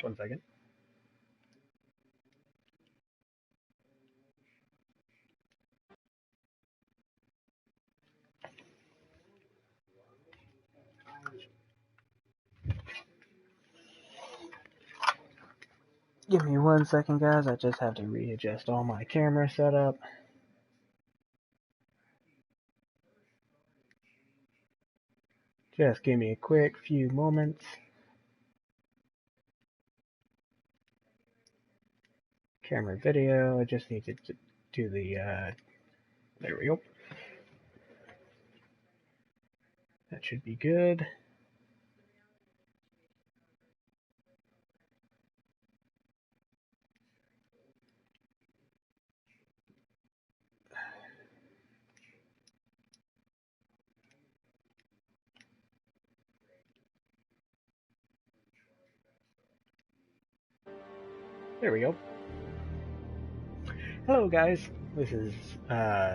1 second. Give me 1 second, guys. I just have to readjust all my camera setup. Just give me a quick few moments. Camera video. I just need to do the. There we go. That should be good. There we go. Hello, guys. This is Xander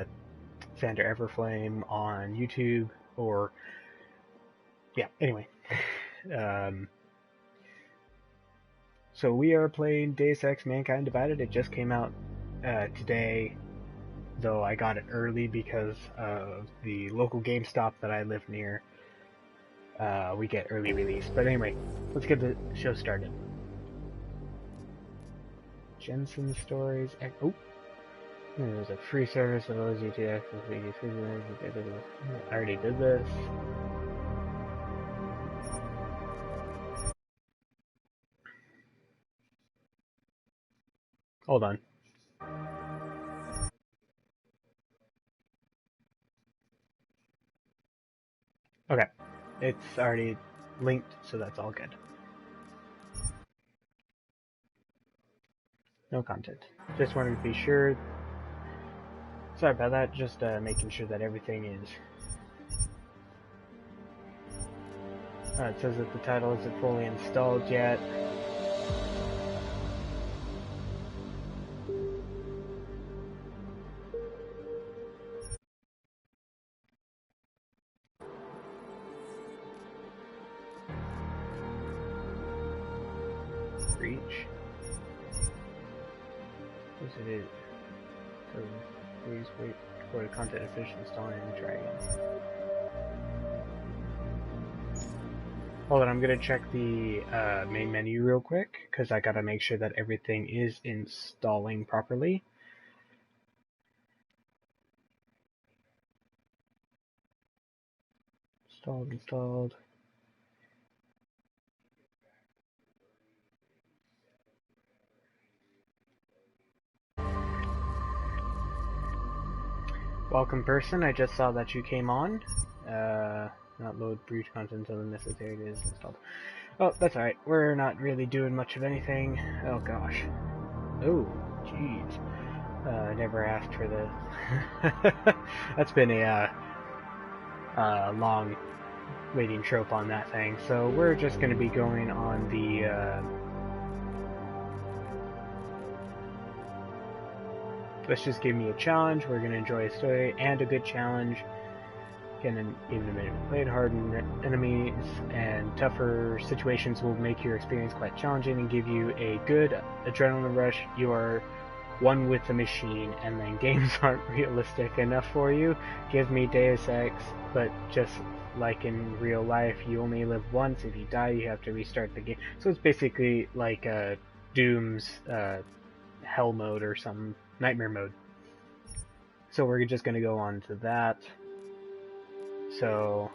Everflame on YouTube, or yeah. Anyway, so we are playing Deus Ex: Mankind Divided. It just came out today, though I got it early because of the local GameStop that I live near. We get early release. But anyway, let's get the show started. Jensen Stories. Oh, there's a free service that allows you to access the. I already did this. Hold on. Okay, it's already linked, so that's all good. No content. Just wanted to be sure. Sorry about that, just making sure that everything is... it says that the title isn't fully installed yet. Reach. Yes, it is. So please wait for the content to finish installing and try again. Hold on, I'm gonna check the main menu real quick, because I gotta make sure that everything is installing properly. Installed. Welcome, person. I just saw that you came on. Not load breach content until the necessary is installed. Oh, that's alright. We're not really doing much of anything. Oh gosh. Oh, jeez. Never asked for this. That's been a long waiting trope on that thing. So we're just going to be going on the... let's just give me a challenge. We're going to enjoy a story and a good challenge. Even a minute played, hardened enemies and tougher situations will make your experience quite challenging and give you a good adrenaline rush. You are one with the machine, and then games aren't realistic enough for you. Give me Deus Ex, but just like in real life, you only live once. If you die, you have to restart the game. So it's basically like Doom's hell mode or some nightmare mode. So we're just going to go on to that. So,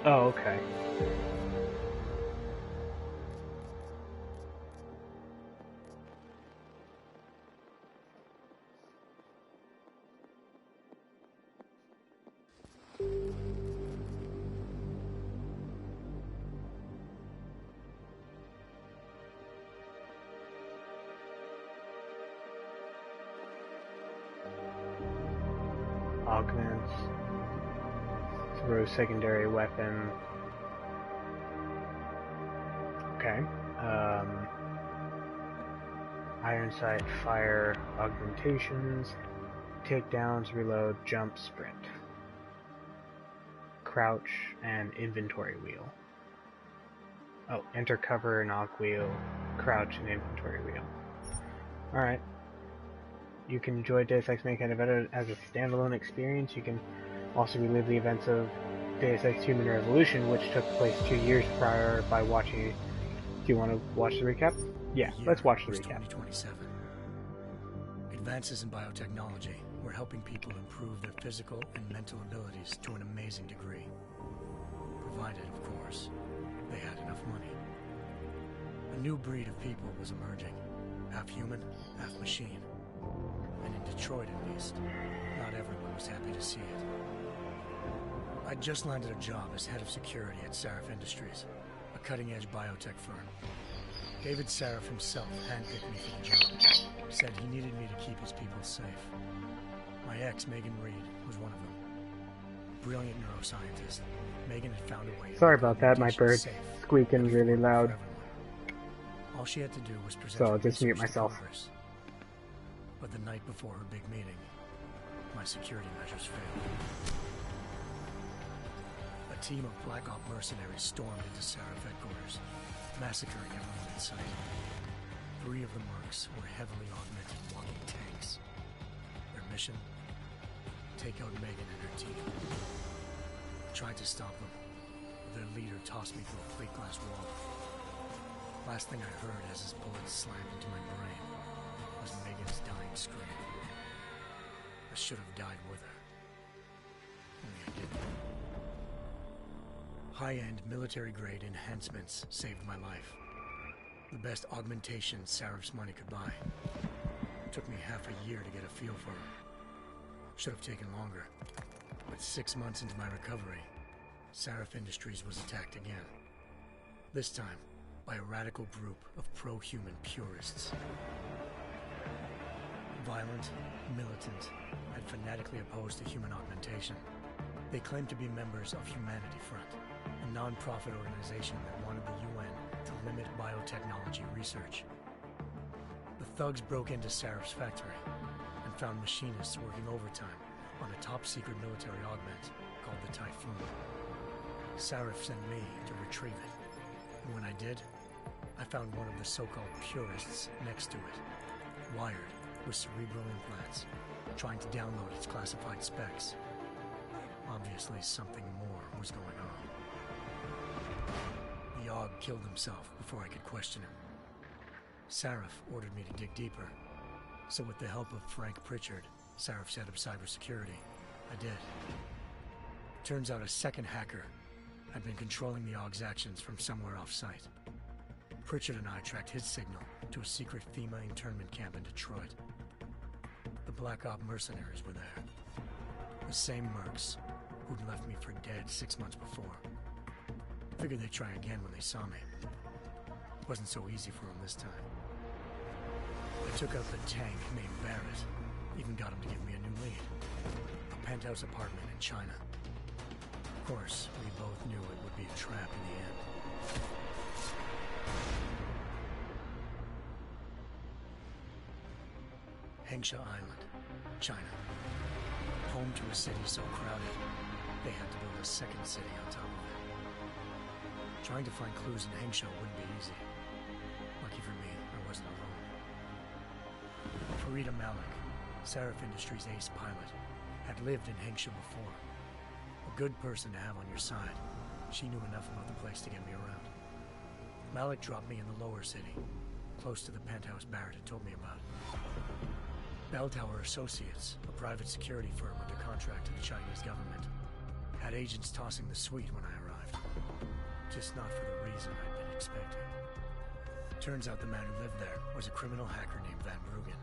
oh, okay. Augments. Throw secondary weapon. Okay. Iron sight, fire, augmentations, takedowns, reload, jump, sprint. crouch, and inventory wheel. Oh, enter cover, knock wheel, crouch, and inventory wheel. Alright. You can enjoy Deus Ex Mankind Divided as a standalone experience. You can also relive the events of Deus Ex Human Revolution, which took place 2 years prior by watching... Do you want to watch the recap? Yeah, let's watch the recap. 2027. Advances in biotechnology were helping people improve their physical and mental abilities to an amazing degree. Provided, of course, they had enough money. A new breed of people was emerging. Half human, half machine. And in Detroit, at least, not everyone was happy to see it. I'd just landed a job as head of security at Sarif Industries, a cutting-edge biotech firm. David Sarif himself handpicked me for the job. Said he needed me to keep his people safe. My ex, Megan Reed, was one of them. Brilliant neuroscientist, Megan had found a way. Sorry about that, my bird's squeaking really loud. All she had to do was present. So I'll just mute myself. But the night before her big meeting, my security measures failed. A team of Black Op mercenaries stormed into Sarif headquarters, massacring everyone in sight. 3 of the mercs were heavily augmented walking tanks. Their mission? Take out Megan and her team. I tried to stop them, but their leader tossed me through a plate glass wall. Last thing I heard as his bullets slammed into my brain was Megan's dying scream. I should have died with her. Only I didn't. High-end military-grade enhancements saved my life. The best augmentation Sarif's money could buy. Took me half a year to get a feel for her. Should have taken longer. But 6 months into my recovery, Sarif Industries was attacked again. This time, by a radical group of pro-human purists. Violent, militant, and fanatically opposed to human augmentation. They claimed to be members of Humanity Front, a non-profit organization that wanted the UN to limit biotechnology research. The thugs broke into Sarif's factory and found machinists working overtime on a top-secret military augment called the Typhoon. Sarif sent me to retrieve it, and when I did, I found one of the so-called purists next to it, wired with cerebral implants, trying to download its classified specs. Obviously, something more was going on. The AUG killed himself before I could question him. Sarif ordered me to dig deeper, so with the help of Frank Pritchard, Sarif's head of cybersecurity, I did. Turns out a second hacker had been controlling the AUG's actions from somewhere off-site. Pritchard and I tracked his signal to a secret FEMA internment camp in Detroit. The Black Op mercenaries were there. The same mercs who'd left me for dead 6 months before. Figured they'd try again when they saw me. Wasn't so easy for them this time. I took out the tank named Barrett. Even got him to give me a new lead. A penthouse apartment in China. Of course, we both knew it would be a trap in the end. Hengsha Island, China. Home to a city so crowded, they had to build a second city on top of it. Trying to find clues in Hengsha wouldn't be easy. Lucky for me, I wasn't alone. Farida Malik, Sarif Industries' ace pilot, had lived in Hengsha before. A good person to have on your side. She knew enough about the place to get me around. Malik dropped me in the lower city, close to the penthouse Barrett had told me about. Bell Tower Associates, a private security firm under contract to the Chinese government, had agents tossing the suite when I arrived. Just not for the reason I'd been expecting. Turns out the man who lived there was a criminal hacker named Van Bruggen.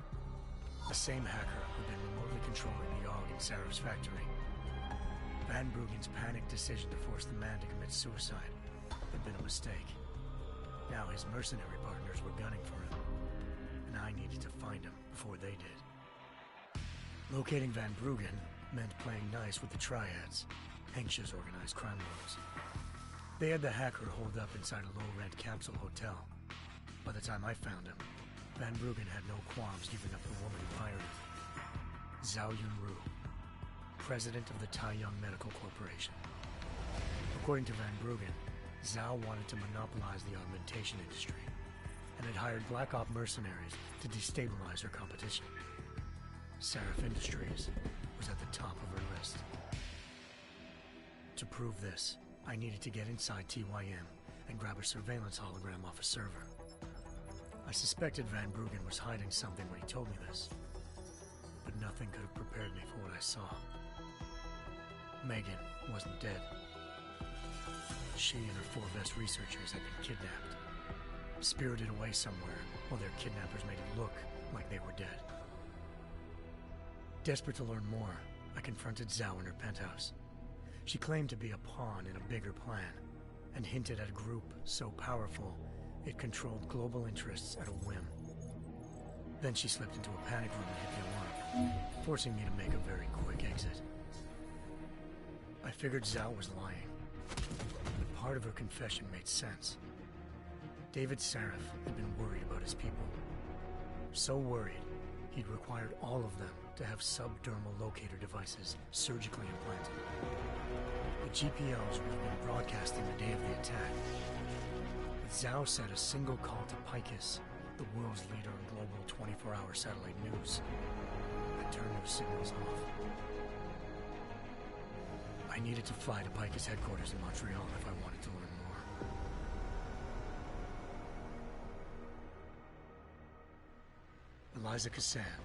The same hacker who'd been remotely controlling the AUG in Sarif's factory. Van Bruggen's panicked decision to force the man to commit suicide had been a mistake. Now his mercenary partners were gunning for him, and I needed to find him before they did. Locating Van Bruggen meant playing nice with the Triads, Hengsha's organized crime lords. They had the hacker holed up inside a low-rent capsule hotel. By the time I found him, Van Bruggen had no qualms giving up the woman who hired him. Zhao Yunru, president of the Taiyang Medical Corporation. According to Van Bruggen, Zhao wanted to monopolize the augmentation industry and had hired Black Op mercenaries to destabilize her competition. Seraph Industries was at the top of her list. To prove this, I needed to get inside TYM and grab a surveillance hologram off a server. I suspected Van Bruggen was hiding something when he told me this, but nothing could have prepared me for what I saw. Megan wasn't dead. She and her 4 best researchers had been kidnapped, spirited away somewhere while their kidnappers made it look like they were dead. Desperate to learn more, I confronted Zhao in her penthouse. She claimed to be a pawn in a bigger plan, and hinted at a group so powerful it controlled global interests at a whim. Then she slipped into a panic room and hit the alarm, forcing me to make a very quick exit. I figured Zhao was lying, but part of her confession made sense. David Seraph had been worried about his people. So worried, he'd required all of them to have subdermal locator devices surgically implanted. The GPLs would have been broadcasting the day of the attack. But Zhao said a single call to Picus, the world's leader in global 24-hour satellite news, had turned those signals off. I needed to fly to Picus headquarters in Montreal if I wanted to learn more. Eliza Cassan,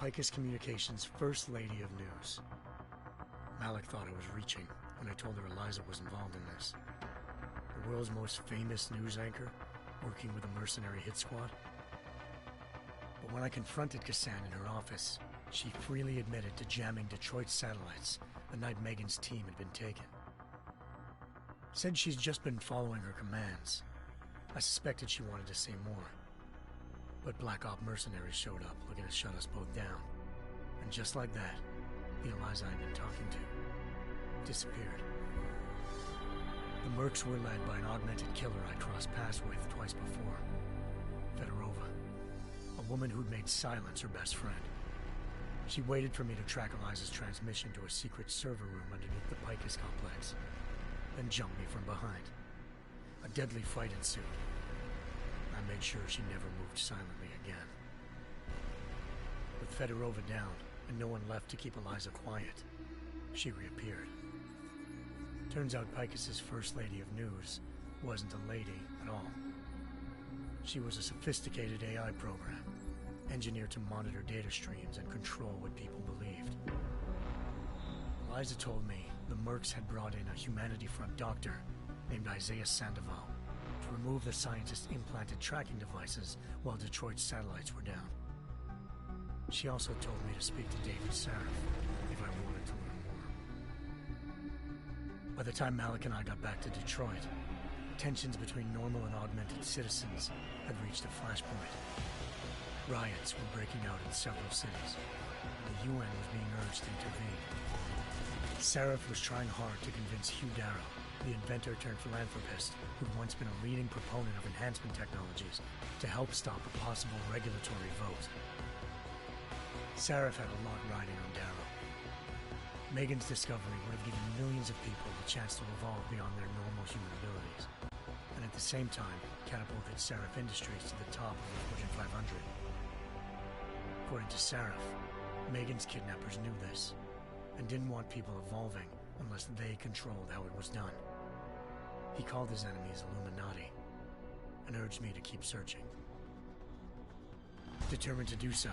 Picus Communications' First Lady of News. Malik thought I was reaching when I told her Eliza was involved in this. The world's most famous news anchor, working with a mercenary hit squad. But when I confronted Cassan in her office, she freely admitted to jamming Detroit's satellites the night Megan's team had been taken. Said she's just been following her commands. I suspected she wanted to say more. But Black Op mercenaries showed up looking to shut us both down. And just like that, the Eliza I'd been talking to disappeared. The mercs were led by an augmented killer I crossed paths with twice before. Fedorova, a woman who'd made silence her best friend. She waited for me to track Eliza's transmission to a secret server room underneath the Picus complex, then jumped me from behind. A deadly fight ensued. I made sure she never moved silently again. With Fedorova down and no one left to keep Eliza quiet, she reappeared. Turns out Picus's First Lady of News wasn't a lady at all. She was a sophisticated AI program, engineered to monitor data streams and control what people believed. Eliza told me the mercs had brought in a Humanity Front doctor named Isaiah Sandoval to remove the scientist's implanted tracking devices while Detroit's satellites were down. She also told me to speak to David Seraph if I wanted to learn more. By the time Malik and I got back to Detroit, tensions between normal and augmented citizens had reached a flashpoint. Riots were breaking out in several cities, and the UN was being urged to intervene. Seraph was trying hard to convince Hugh Darrow, the inventor-turned-philanthropist who'd once been a leading proponent of enhancement technologies, to help stop a possible regulatory vote. Seraph had a lot riding on Darrow. Megan's discovery would have given millions of people the chance to evolve beyond their normal human abilities, and at the same time catapulted Seraph Industries to the top of the Fortune 500. According to Seraph, Megan's kidnappers knew this, and didn't want people evolving unless they controlled how it was done. He called his enemies Illuminati, and urged me to keep searching. Determined to do so,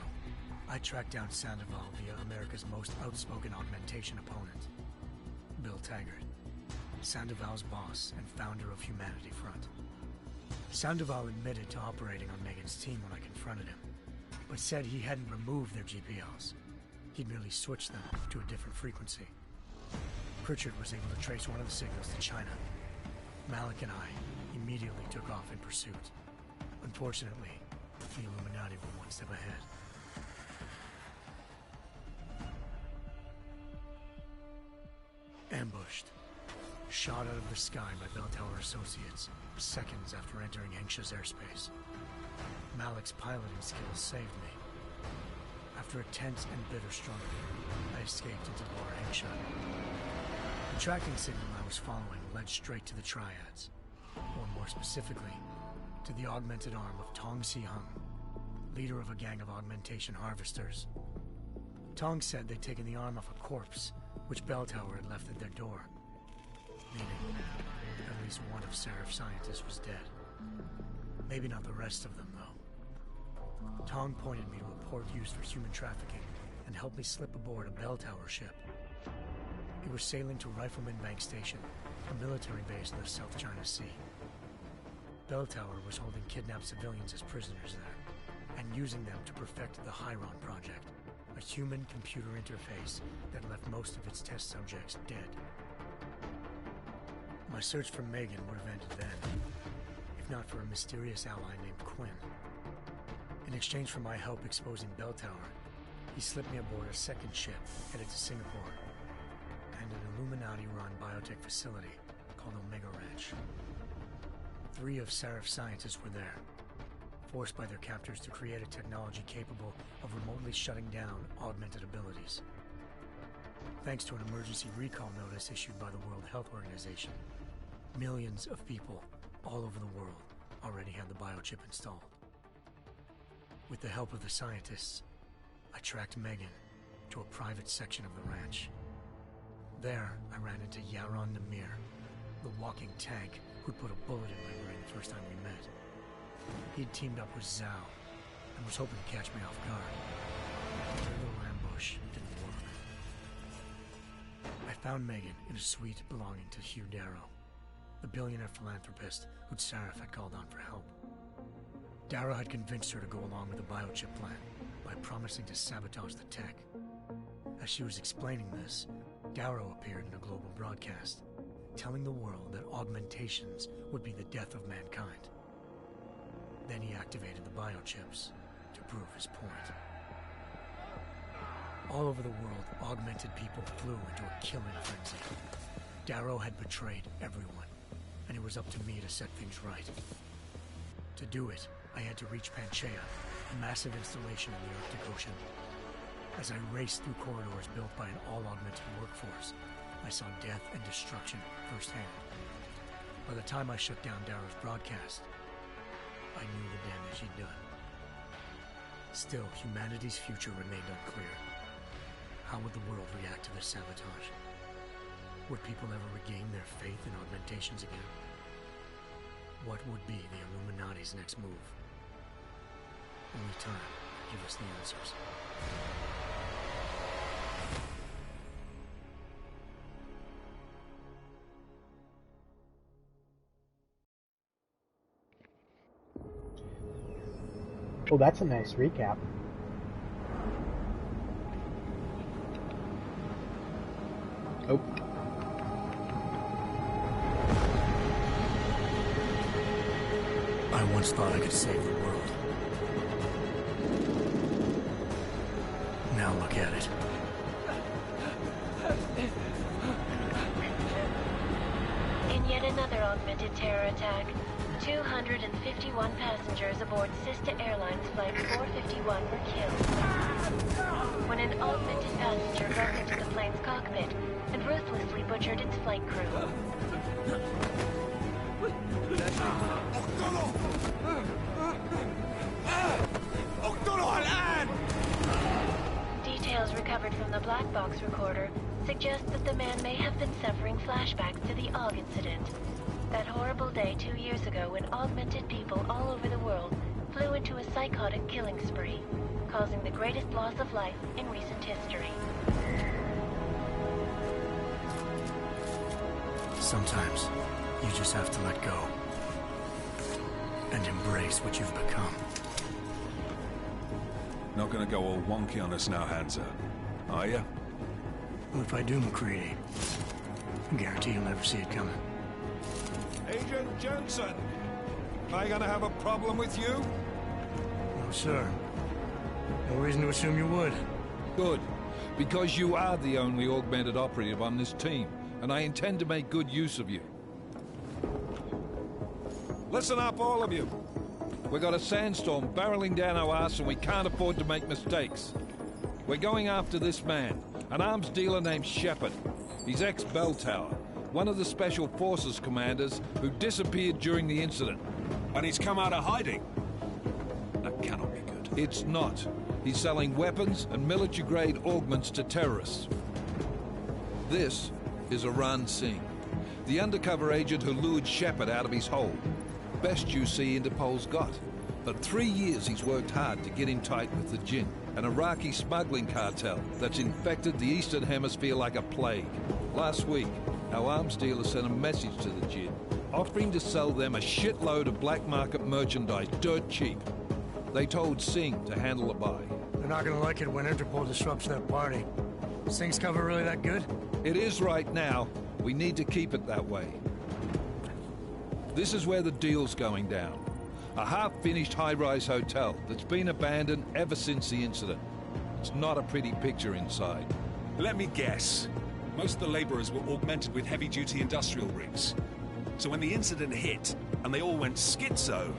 I tracked down Sandoval via America's most outspoken augmentation opponent, Bill Taggart, Sandoval's boss and founder of Humanity Front. Sandoval admitted to operating on Megan's team when I confronted him, but said he hadn't removed their GPLs. He'd merely switched them to a different frequency. Pritchard was able to trace one of the signals to China. Malik and I immediately took off in pursuit. Unfortunately, the Illuminati were one step ahead. Ambushed. Shot out of the sky by Bell Tower Associates, seconds after entering Hengsha's airspace. Malik's piloting skills saved me. After a tense and bitter struggle, I escaped into Lower Hengsha. The tracking signal I was following led straight to the Triads, or more specifically, to the augmented arm of Tong Si-hung, leader of a gang of augmentation harvesters. Tong said they'd taken the arm off a corpse, which Belltower had left at their door, meaning at least one of Seraph's scientists was dead. Maybe not the rest of them, though. Tong pointed me to a port used for human trafficking and helped me slip aboard a Belltower ship. It was sailing to Rifleman Bank Station, a military base in the South China Sea. Belltower was holding kidnapped civilians as prisoners there, and using them to perfect the Hyron Project, a human-computer interface that left most of its test subjects dead. My search for Megan would have ended then, if not for a mysterious ally named Quinn. In exchange for my help exposing Belltower, he slipped me aboard a second ship headed to Singapore, and an Illuminati-run biotech facility called Omega Ranch. 3 of Seraph's scientists were there, forced by their captors to create a technology capable of remotely shutting down augmented abilities. Thanks to an emergency recall notice issued by the World Health Organization, millions of people all over the world already had the biochip installed. With the help of the scientists, I tracked Megan to a private section of the ranch. There, I ran into Yaron Namir, the walking tank who'd put a bullet in my brain the first time we met. He'd teamed up with Zhao and was hoping to catch me off guard. Their little ambush didn't work. I found Megan in a suite belonging to Hugh Darrow, the billionaire philanthropist who'd Seraph had called on for help. Darrow had convinced her to go along with the biochip plan by promising to sabotage the tech. As she was explaining this, Darrow appeared in a global broadcast, telling the world that augmentations would be the death of mankind. Then he activated the biochips to prove his point. All over the world, augmented people flew into a killing frenzy. Darrow had betrayed everyone, and it was up to me to set things right. To do it, I had to reach Panchaea, a massive installation in the Arctic Ocean. As I raced through corridors built by an all-augmented workforce, I saw death and destruction firsthand. By the time I shut down Darrow's broadcast, I knew the damage he'd done. Still, humanity's future remained unclear. How would the world react to this sabotage? Would people ever regain their faith in augmentations again? What would be the Illuminati's next move? Only time will give us the answers. Well, that's a nice recap. Oh. I once thought I could save the world. Now look at it. In yet another augmented terror attack, 251 passengers aboard sister airlines flight 451 were killed when an augmented passenger broke into the plane's cockpit and ruthlessly butchered its flight crew. Details recovered from the black box recorder suggest that the man may have been suffering flashbacks to the AUG incident. That horrible day 2 years ago when augmented people all over the world flew into a psychotic killing spree, causing the greatest loss of life in recent history. Sometimes, you just have to let go. And embrace what you've become. Not gonna go all wonky on us now, Hansa, are you? Well, if I do, McCready, I guarantee you'll never see it coming. Agent Jensen, am I gonna have a problem with you? No, sir. No reason to assume you would. Good, because you are the only augmented operative on this team, and I intend to make good use of you. Listen up, all of you. We got a sandstorm barreling down our arse and we can't afford to make mistakes. We're going after this man, an arms dealer named Shepard. He's ex-Belltower. one of the Special Forces commanders who disappeared during the incident. And he's come out of hiding. That cannot be good. It's not. He's selling weapons and military-grade augments to terrorists. This is Aran Singh, the undercover agent who lured Shepard out of his hole. Best you see Interpol's got. For 3 years he's worked hard to get in tight with the Jinn, an Iraqi smuggling cartel that's infected the Eastern Hemisphere like a plague. Last week, our arms dealer sent a message to the Jinn, offering to sell them a shitload of black market merchandise dirt cheap. They told Singh to handle the buy. They're not gonna like it when Interpol disrupts their party. Singh's cover really that good? It is right now. We need to keep it that way. This is where the deal's going down. A half-finished high-rise hotel that's been abandoned ever since the incident. It's not a pretty picture inside. Let me guess. Most of the laborers were augmented with heavy-duty industrial rigs. So when the incident hit, and they all went schizo,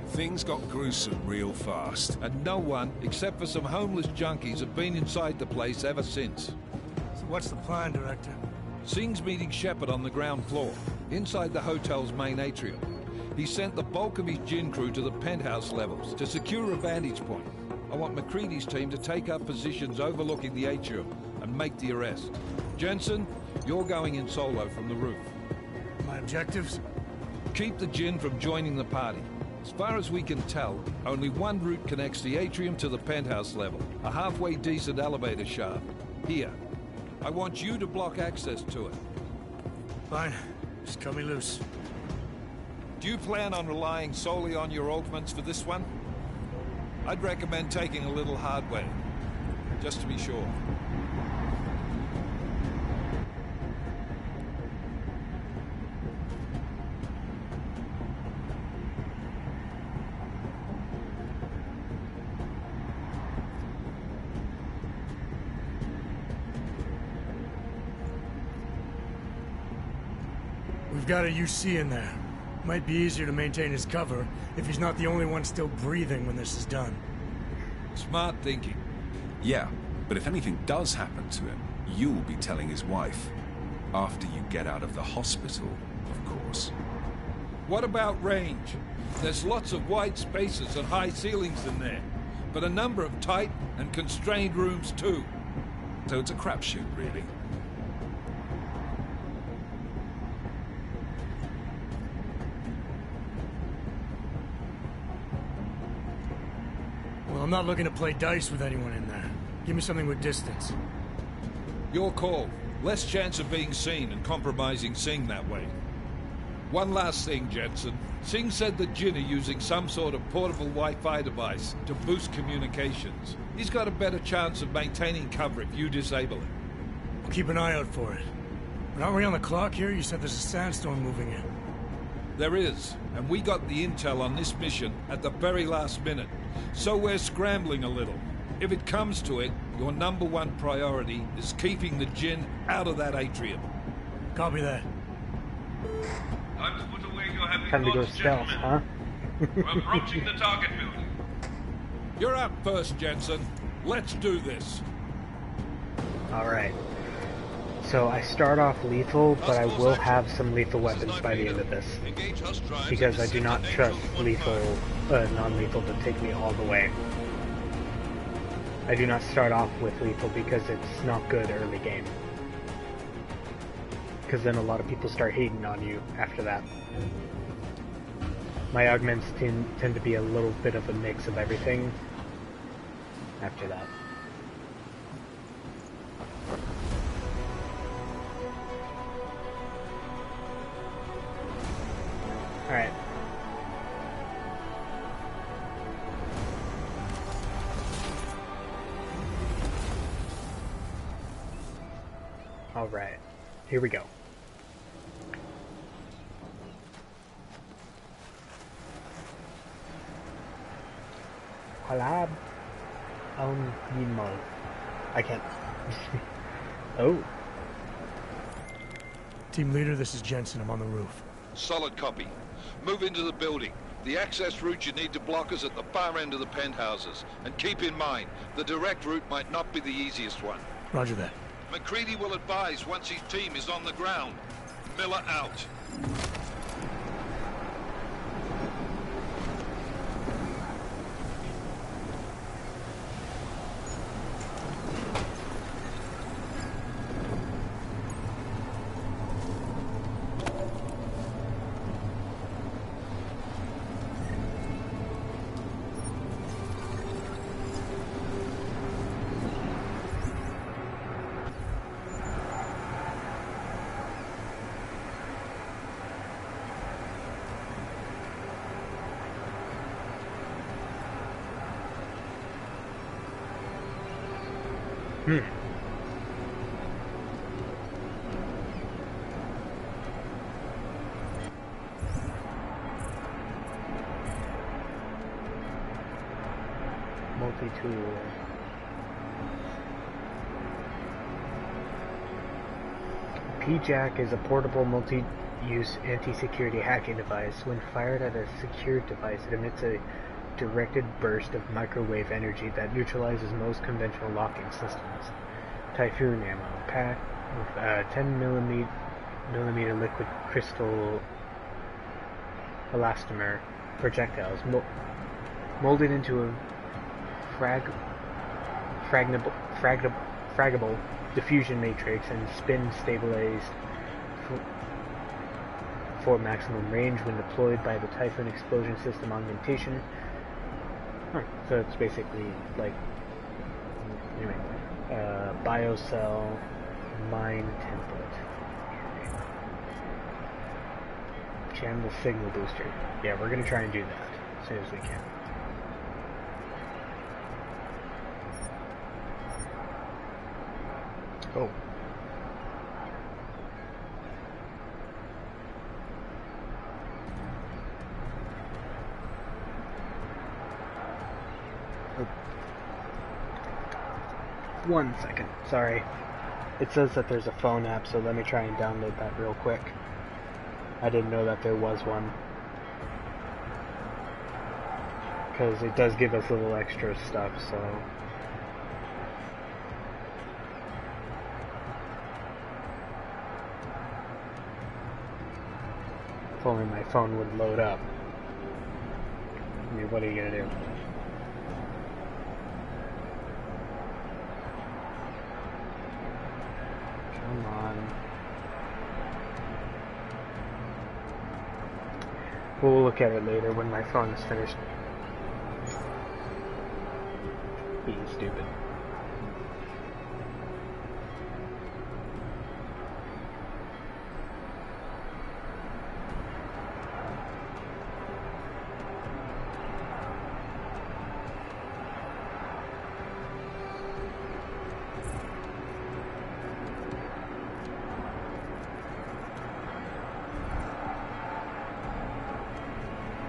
things got gruesome real fast. And no one, except for some homeless junkies, have been inside the place ever since. So what's the plan, Director? Singh's meeting Shepard on the ground floor, inside the hotel's main atrium. He sent the bulk of his Jinn crew to the penthouse levels to secure a vantage point. I want McCready's team to take up positions overlooking the atrium and make the arrest. Jensen, you're going in solo from the roof. My objectives? Keep the Jinn from joining the party. As far as we can tell, only one route connects the atrium to the penthouse level, a halfway decent elevator shaft. Here. I want you to block access to it. Fine. Just cut me loose. Do you plan on relying solely on your augments for this one? I'd recommend taking a little hardware, just to be sure. We've got a UC in there. Might be easier to maintain his cover if he's not the only one still breathing when this is done. Smart thinking. Yeah, but if anything does happen to him, you will be telling his wife. After you get out of the hospital, of course. What about range? There's lots of wide spaces and high ceilings in there, but a number of tight and constrained rooms too. So it's a crapshoot, really. Well, I'm not looking to play dice with anyone in there. Give me something with distance. Your call. Less chance of being seen and compromising Singh that way. One last thing, Jensen. Singh said the Jinn are using some sort of portable Wi-Fi device to boost communications. He's got a better chance of maintaining cover if you disable it. I'll keep an eye out for it. But aren't we on the clock here? You said there's a sandstorm moving in. There is, and we got the intel on this mission at the very last minute. So we're scrambling a little. If it comes to it, your #1 priority is keeping the Jinn out of that atrium. Copy that. Time to put away your heavy Time to go thoughts, stealth, gentlemen. huh? We're approaching the target building. You're up first, Jensen. Let's do this. Alright. So I start off lethal, but I will have some lethal weapons by the end of this. Because I do not trust non-lethal to take me all the way. I do not start off with lethal because it's not good early game. Because then a lot of people start hating on you after that. My augments tend to be a little bit of a mix of everything after that. Alright. Alright. Here we go. Halab. Yinmo. I can't. Oh. Team leader, this is Jensen. I'm on the roof. Solid copy. Move into the building. The access route you need to block is at the far end of the penthouses. And keep in mind, the direct route might not be the easiest one. Roger that. McCready will advise once his team is on the ground. Miller out. Multi-tool. P-Jack is a portable multi-use anti-security hacking device. When fired at a secured device, it emits a directed burst of microwave energy that neutralizes most conventional locking systems. Typhoon ammo. Pack with 10 millimeter liquid crystal elastomer projectiles molded into a fraggable diffusion matrix and spin stabilized for maximum range when deployed by the Typhoon explosion system augmentation. So it's basically like, anyway, biocell mine template. Jam the signal booster. Yeah, we're gonna try and do that as soon as we can. Oh. Oh. 1 second, sorry. It says that there's a phone app, so let me try and download that real quick. I didn't know that there was one. Because it does give us little extra stuff, so... If only my phone would load up. I mean, what are you gonna do? Come on. We'll look at it later when my phone is finished being stupid.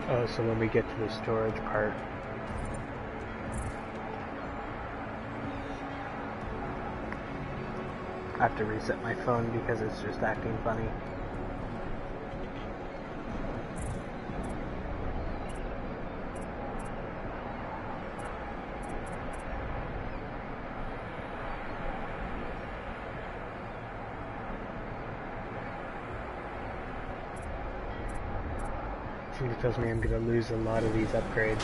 Oh, so when we get to the storage part, I have to reset my phone because it's just acting funny. Something tells me I'm gonna lose a lot of these upgrades.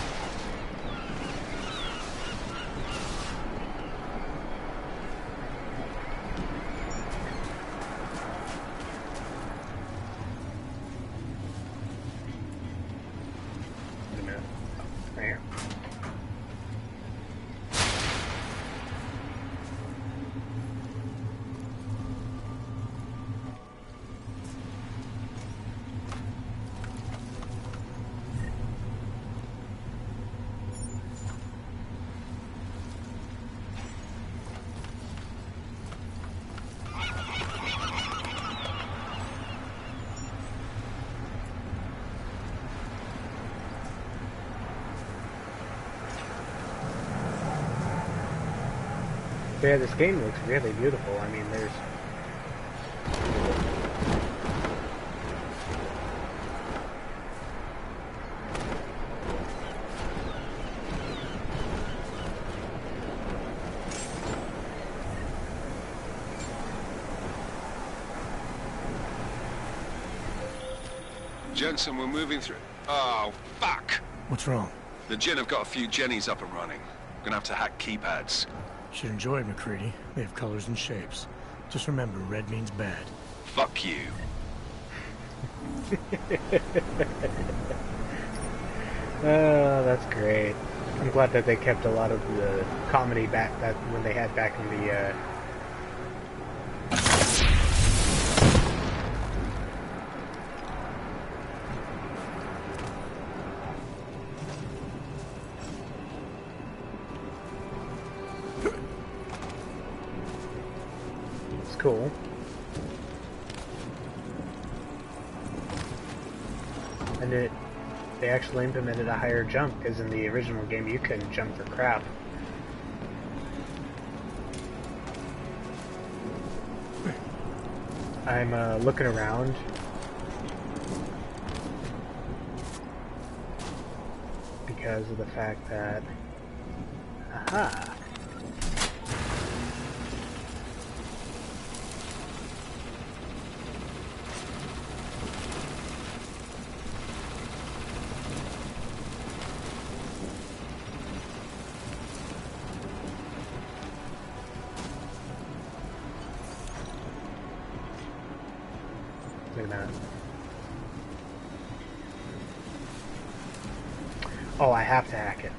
Yeah, this game looks really beautiful. I mean, there's... Jensen, we're moving through... Oh, fuck! What's wrong? The Jinn have got a few Jennies up and running. Gonna have to hack keypads. Should enjoy it, McCready. They have colors and shapes. Just remember, red means bad. Fuck you. Oh, that's great. I'm glad that they kept a lot of the comedy back that when they had back in the It's cool. And they actually implemented a higher jump, because in the original game you couldn't jump for crap. I'm looking around. Because of the fact that... Aha! Wait a minute. Oh, I have to hack it.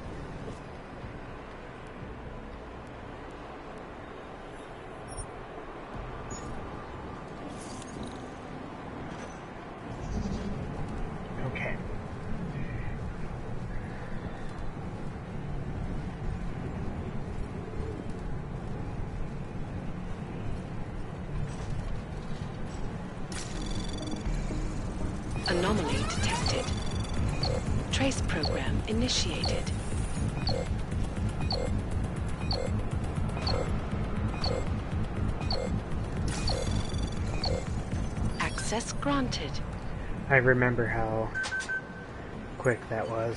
Okay. Anomaly detected. Trace program initiated. Access granted. I remember how quick that was.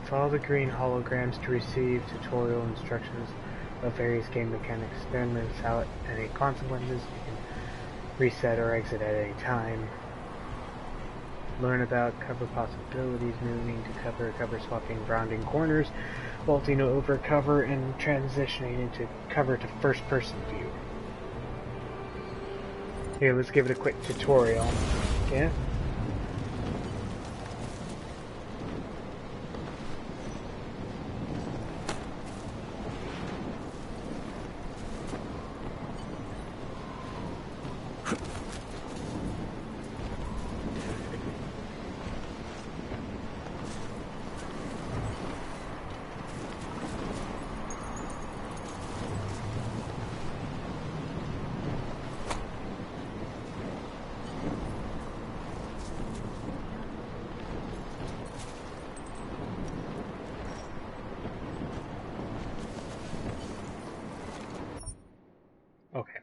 Follow the green holograms to receive tutorial instructions of various game mechanics. Experiments out any consequences. You can reset or exit at any time. Learn about cover possibilities, moving to cover, cover swapping, rounding corners, vaulting over cover, and transitioning into cover to first person view. Here, let's give it a quick tutorial. Yeah? Okay.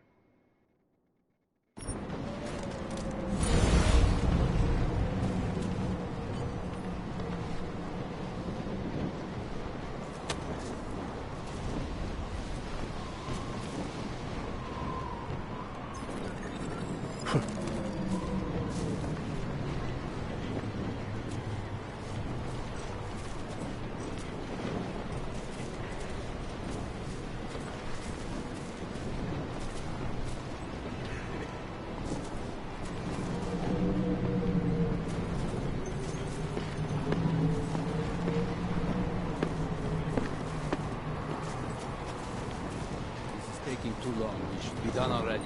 Taking too long. It should be done already.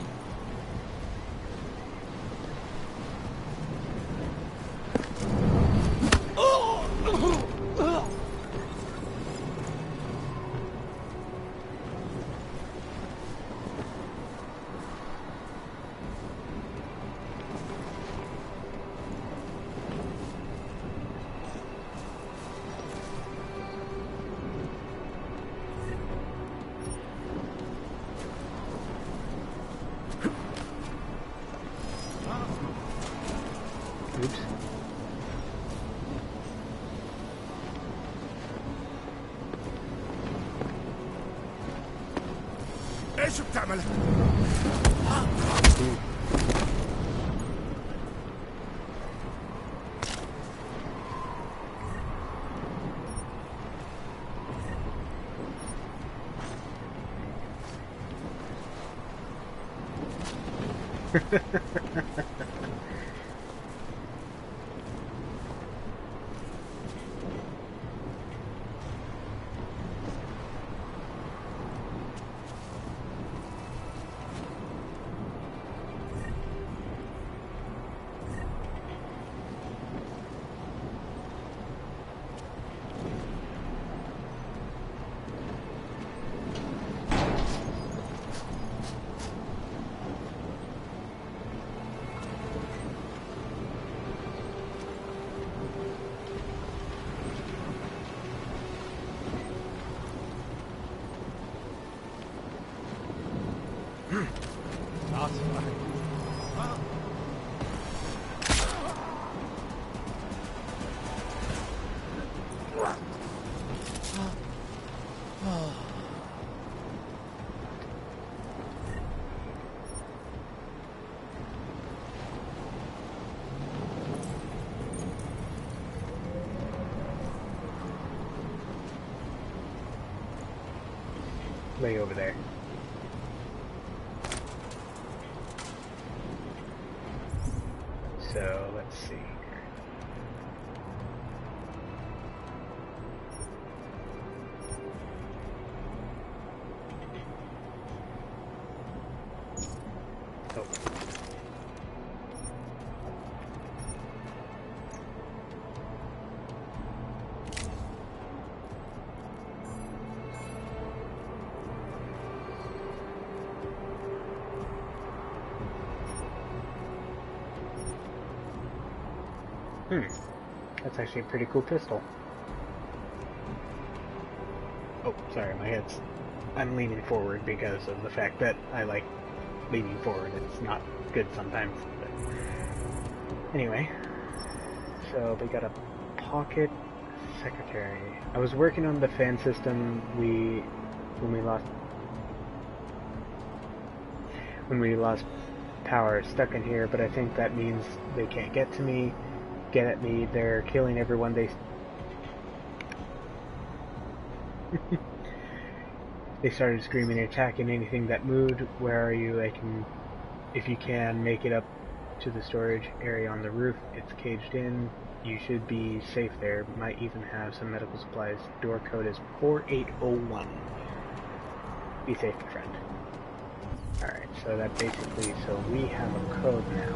ايش بتعمل؟ Way over there. So let's see. Oh. That's actually a pretty cool pistol. Oh, sorry, my head's... I'm leaning forward because of the fact that I like leaning forward. It's not good sometimes. But anyway, so we got a pocket secretary. I was working on the fan system when we lost power stuck in here, but I think that means they can't get at me. They're killing everyone they started screaming and attacking anything that moved. Where are you? If you can, make it up to the storage area on the roof. It's caged in. You should be safe there. Might even have some medical supplies. Door code is 4801. Be safe, my friend. Alright, so that basically, so we have a code now.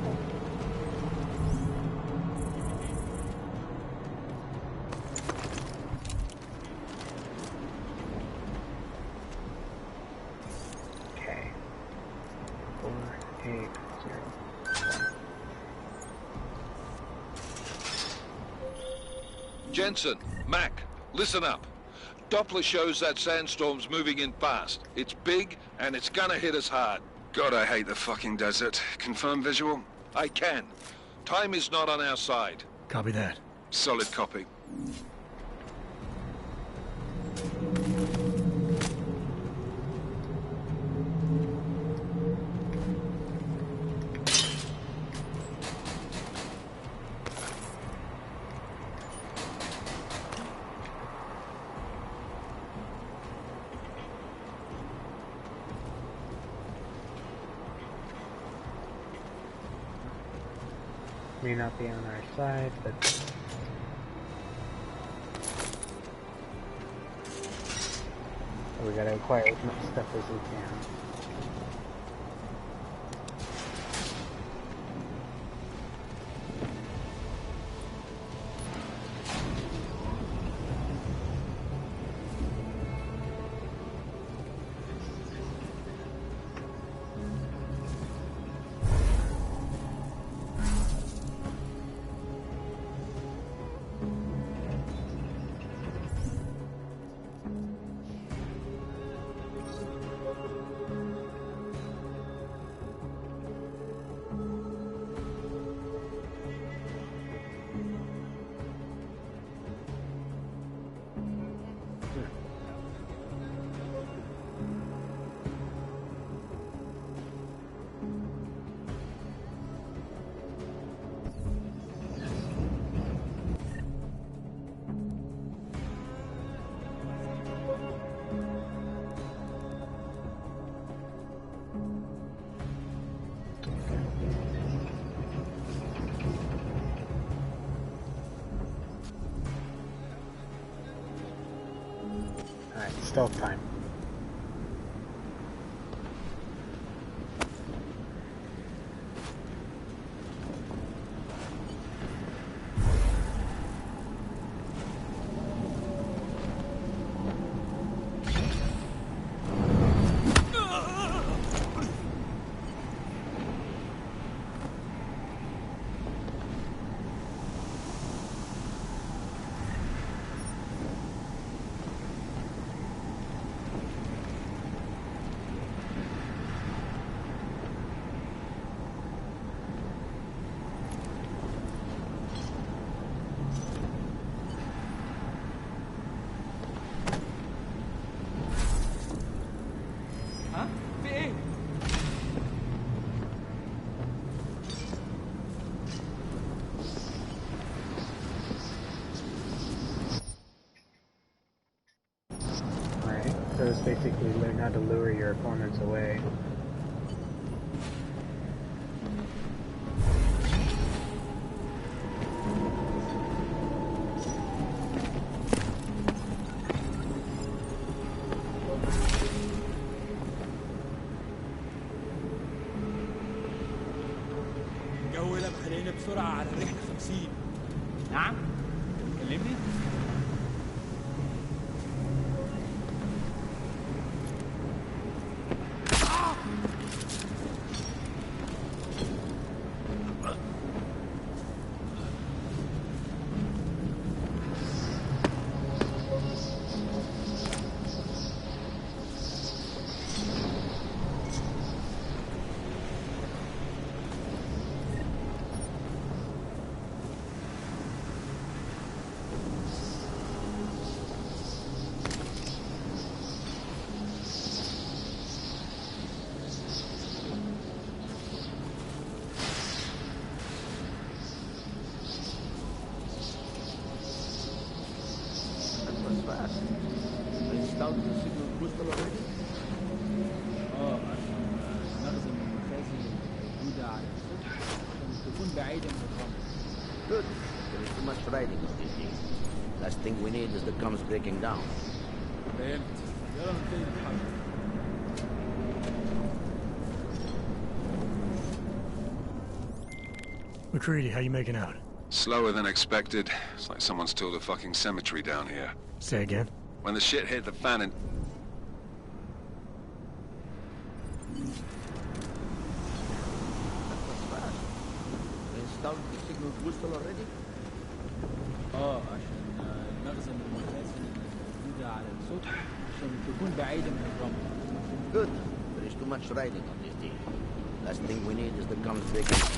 Okay. 4801. Jensen, Mac, listen up. Doppler shows that sandstorm's moving in fast. It's big, and it's gonna hit us hard. God, I hate the fucking desert. Confirm visual? I can. Time is not on our side. Copy that. Solid copy. May not be on our side, but we gotta acquire as much stuff as we can. stealth time. So it's basically learn how to lure your opponents away. الجو ده مخلينا بسرعة على الرحلة 50. نعم؟ كلمني؟ Installed the signal booster already? عشان نخزن المخازن الموجودة على السطح عشان تكون بعيدة من الرمل. Good. There is too much riding on this thing. Last thing we need is the comms breaking down. فهمت. يلا نبتدي نتحرك. McCready, how you making out? Slower than expected. It's like someone's tilled a fucking cemetery down here. Say again? When the shit hit the fan and... That was fast. Installed the signal booster already? عشان نخزن المخازن الموجودة على السطح عشان تكون بعيدة من الرمل. Good. There is too much riding on this thing. Last thing we need is the comms breaking down.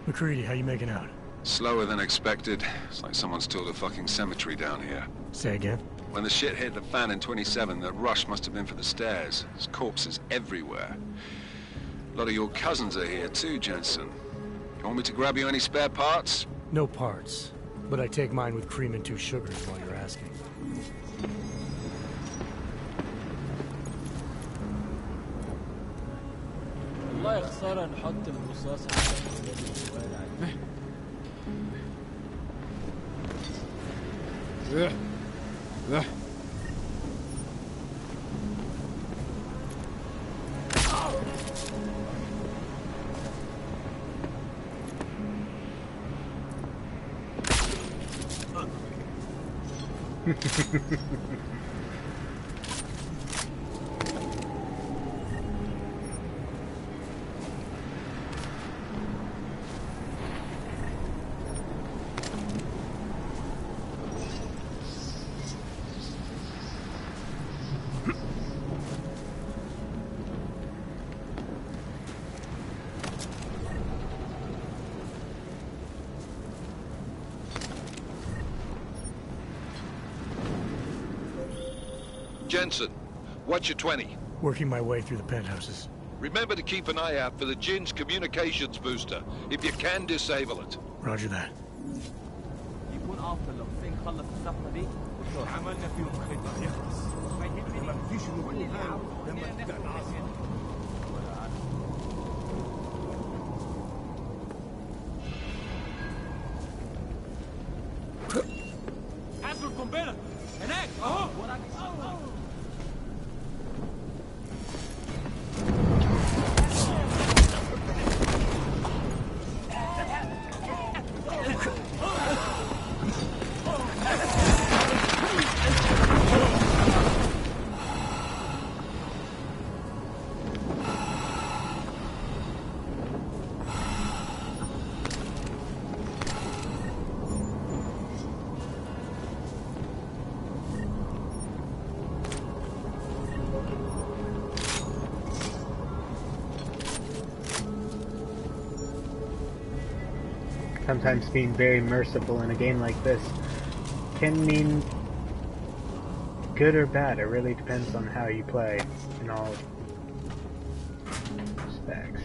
McCready, how you making out? Slower than expected. It's like someone's tilled a fucking cemetery down here. Say again? When the shit hit the fan in 27, the rush must have been for the stairs. There's corpses everywhere. A lot of your cousins are here too, Jensen. You want me to grab you any spare parts? No parts. But I take mine with cream and 2 sugars while you're asking. والله خسارة نحط الرصاص على Jensen, what's your 20? Working my way through the penthouses. Remember to keep an eye out for the Jinn's communications booster. If you can, disable it. Roger that. يكون افضل لو حسين خلص الصفقه دي عملنا فيهم خطه يخلص ما يهمني ما فيش نقولها لما نبدا نعصر حاسب القنبله هناك اهو Sometimes being very merciful in a game like this can mean good or bad. It really depends on how you play in all respects.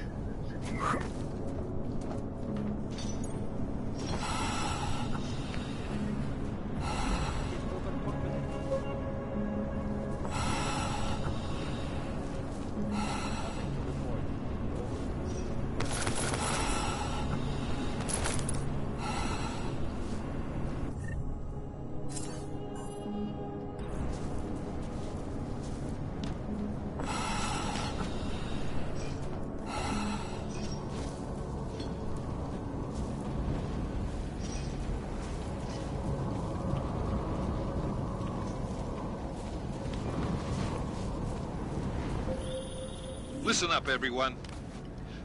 Listen up, everyone.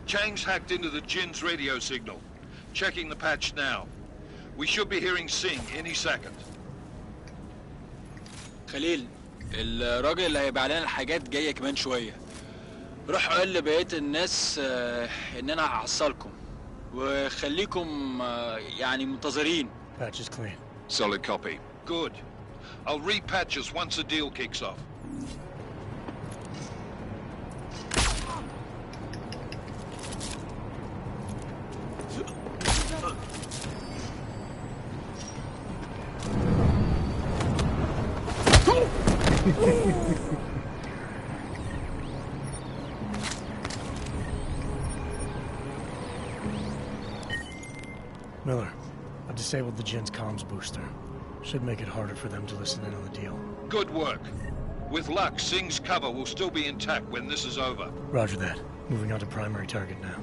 Chang's hacked into the Jinn's radio signal. Checking the patch now. We should be hearing Singh any second. خليل، الراجل اللي هيبيع لنا الحاجات جاية كمان شوية. روح قول لبقية الناس إن أنا هحصلكم. وخليكم يعني منتظرين. Patch is clean. Solid copy. Good. I'll repatch us once the deal kicks off. Miller, I've disabled the Jinn's comms booster. Should make it harder for them to listen in on the deal. Good work. With luck, Singh's cover will still be intact when this is over. Roger that. Moving on to primary target now.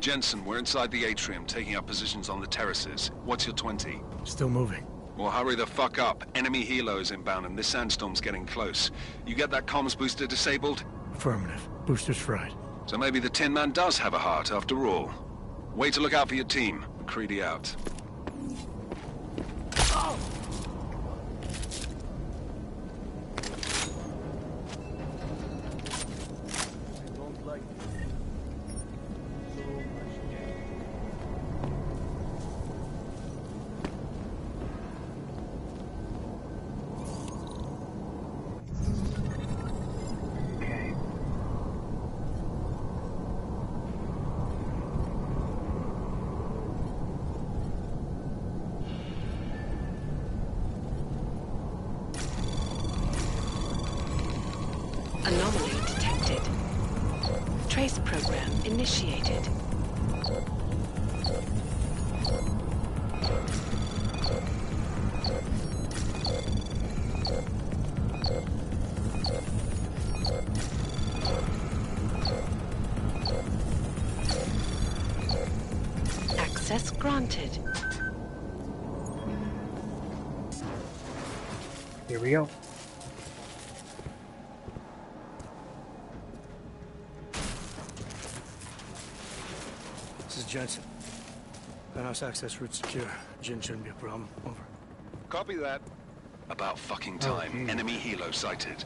Jensen, we're inside the atrium, taking up positions on the terraces. What's your 20? Still moving. Well, hurry the fuck up. Enemy helos inbound and this sandstorm's getting close. You get that comms booster disabled? Affirmative. Booster's fried. So maybe the Tin Man does have a heart after all. Way to look out for your team. McCready out. Anomaly detected. Trace program initiated. Access granted. Here we go. This is Jensen. Penthouse access route secure. Jin shouldn't be a problem. Over. Copy that. About fucking time. Enemy helo sighted.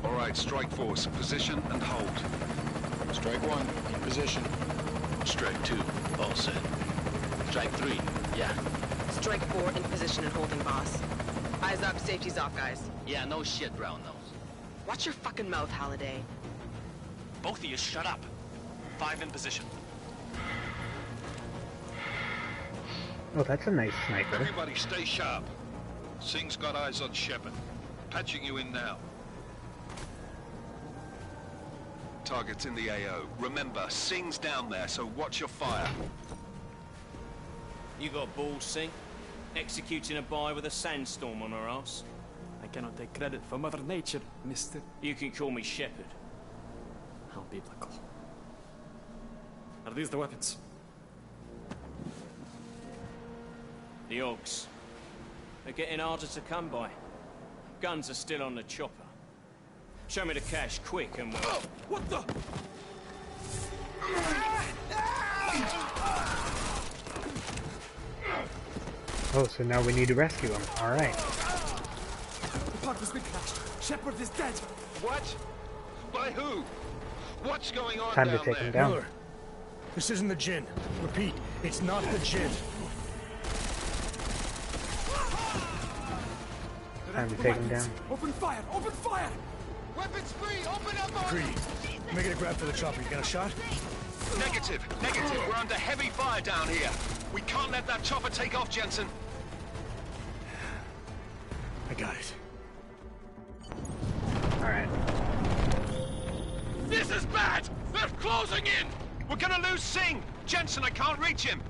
All right, strike force. Position and hold. Strike 1, in position. Strike 2, all set. Strike 3, yeah. Strike 4 in position and holding, boss. Eyes up, safety's off, guys. Yeah, no shit, brown nose. Watch your fucking mouth, Halliday. Both of you, shut up. 5 in position. Oh, that's a nice sniper. Everybody stay sharp. Singh's got eyes on Shepard. Patching you in now. Target's in the AO. Remember, Singh's down there, so watch your fire. You got balls, Singh? Executing a buy with a sandstorm on her ass? I cannot take credit for Mother Nature, mister. You can call me Shepard. How biblical. Are these the weapons? The Ogs. They're getting harder to come by. Guns are still on the chopper. Show me the cash quick and we'll... Oh, what the? Oh, so now we need to rescue him. Alright. The part has been crashed. Shepard is dead. What? By who? What's going on Time to down take there? him down. Miller, this isn't the Jinn. Repeat, it's not the Jinn. Time to take him down. Open fire! Open fire! Weapons free! Open up! Greedy. Make it a grab for the chopper. You got a shot? Negative. Negative. We're under heavy fire down here. We can't let that chopper take off, Jensen. I got it. Alright. This is bad! They're closing in! We're gonna lose Singh! Jensen, I can't reach him!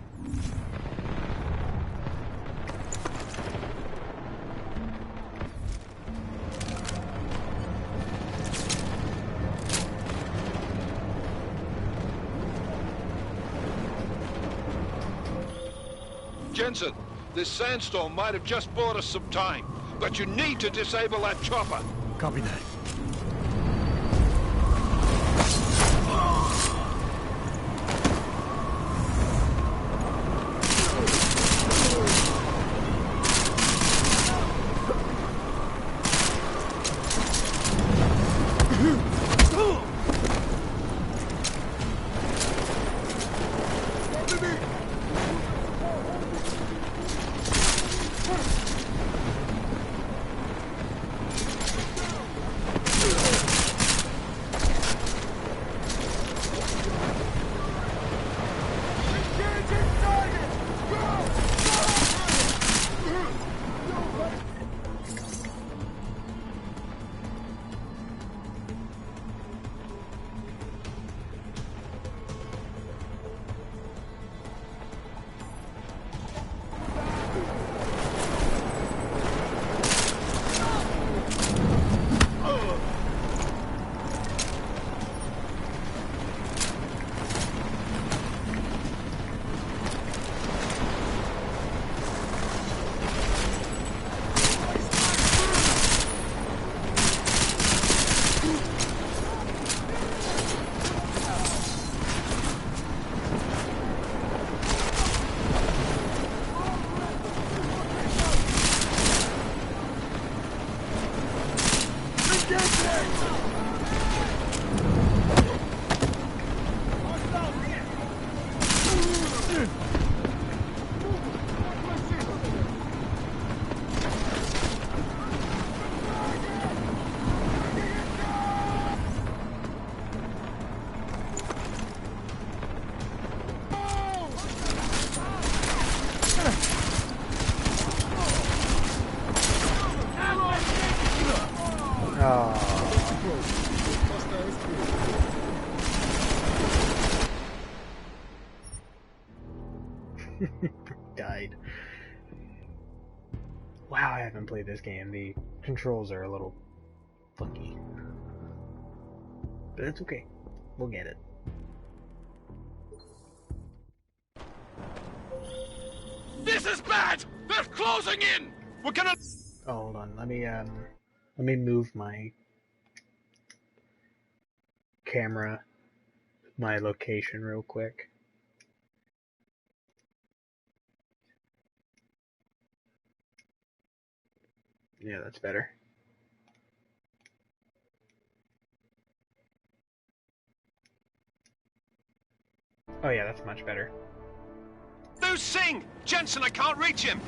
Jensen, this sandstorm might have just bought us some time, but you need to disable that chopper. Copy that. Died. Wow, I haven't played this game. The controls are a little funky. But it's okay. We'll get it. This is bad! They're closing in! We're gonna... Oh, hold on. Let me move my camera, my location real quick. Yeah, that's better. Oh yeah, that's much better. No, Sing! Jensen, I can't reach him!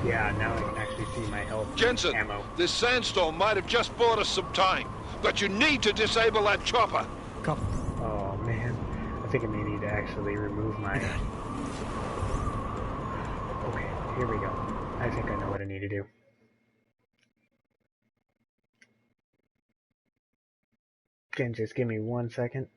Yeah, now I can actually see my health. Jensen, ammo. this sandstorm might have just bought us some time, but you need to disable that chopper. Oh man, I think I may need to actually remove my... Okay, here we go. I think I know what I need to do. Jen, just give me 1 second.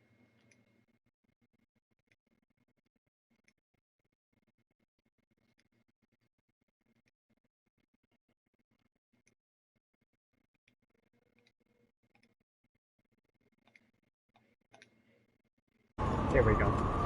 There we go.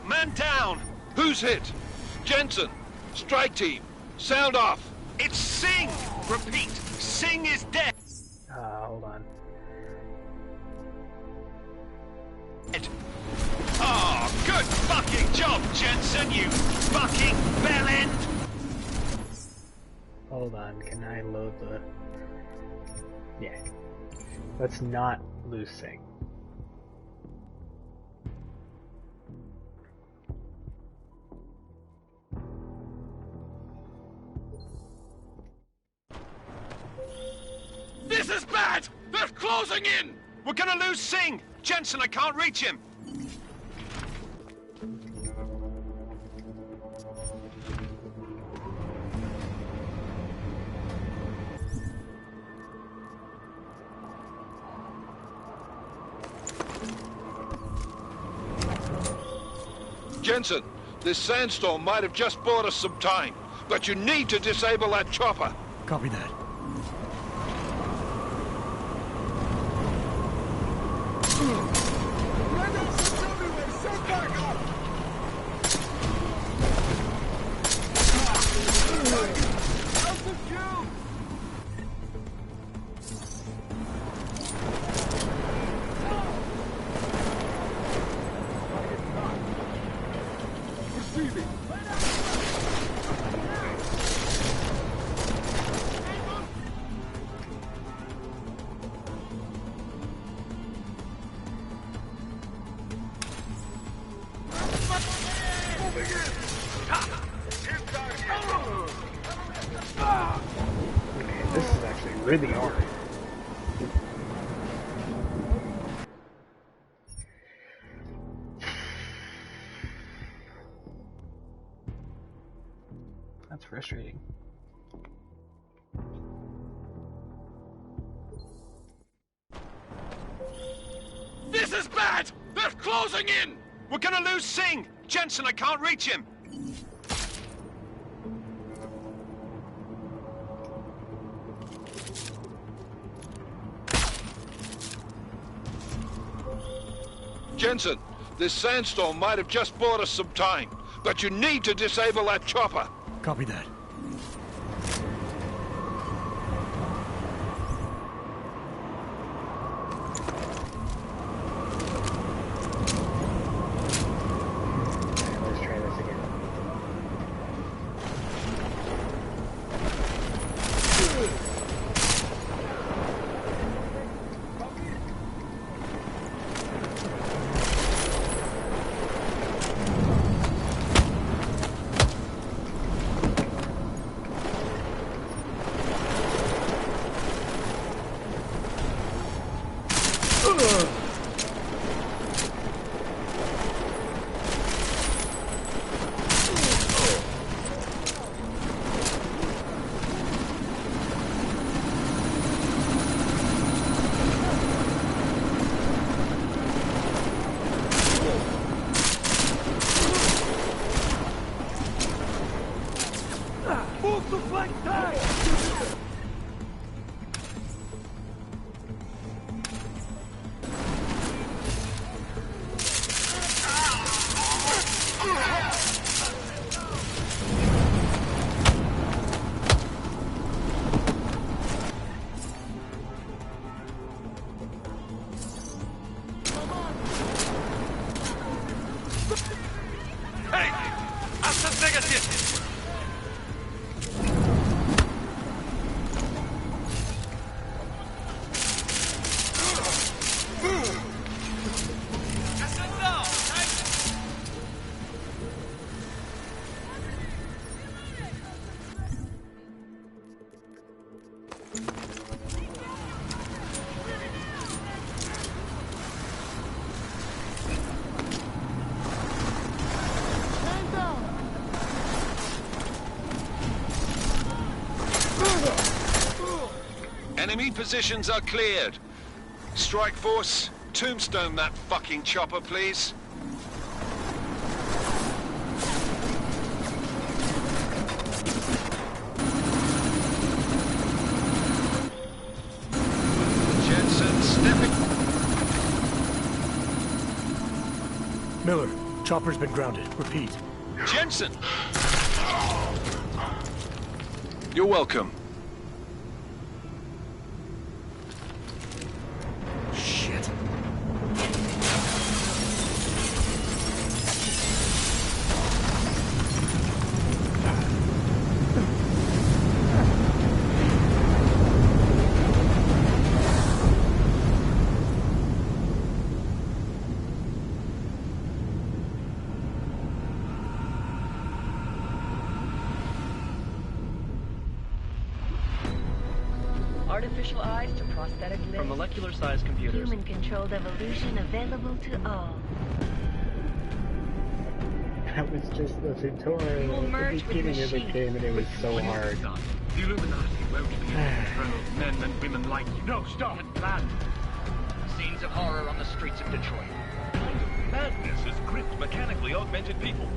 Man down! Who's hit? Jensen, strike team, sound off. It's Sing! Repeat, Sing is dead! Hold on. Oh, good fucking job, Jensen, you fucking bellend! Hold on, can I load the... Yeah. Let's not lose Sing. This is bad! They're closing in! We're gonna lose Sing! Jensen, I can't reach him! Jensen, this sandstorm might have just bought us some time, but you need to disable that chopper. Copy that. This is actually really hard. That's frustrating. This is bad! They're closing in! We're gonna lose Singh! Jensen, I can't reach him! Jensen, this sandstorm might have just bought us some time, but you need to disable that chopper. Copy that. Let's try this again. Move the flank side! Hey! That's negative! Enemy positions are cleared. Strike Force, tombstone that fucking chopper, please. Jensen, stepping. Miller, chopper's been grounded. Repeat. Jensen! You're welcome. Shit. Artificial eyes to prosthetic limbs. From molecular-sized computers. Human-controlled evolution available to all. That was just the tutorial at the beginning of the game, and it was so hard. The Illuminati won't be able to control men and women like you. No, stop! Plan. Scenes of horror on the streets of Detroit. Madness has gripped mechanically augmented people.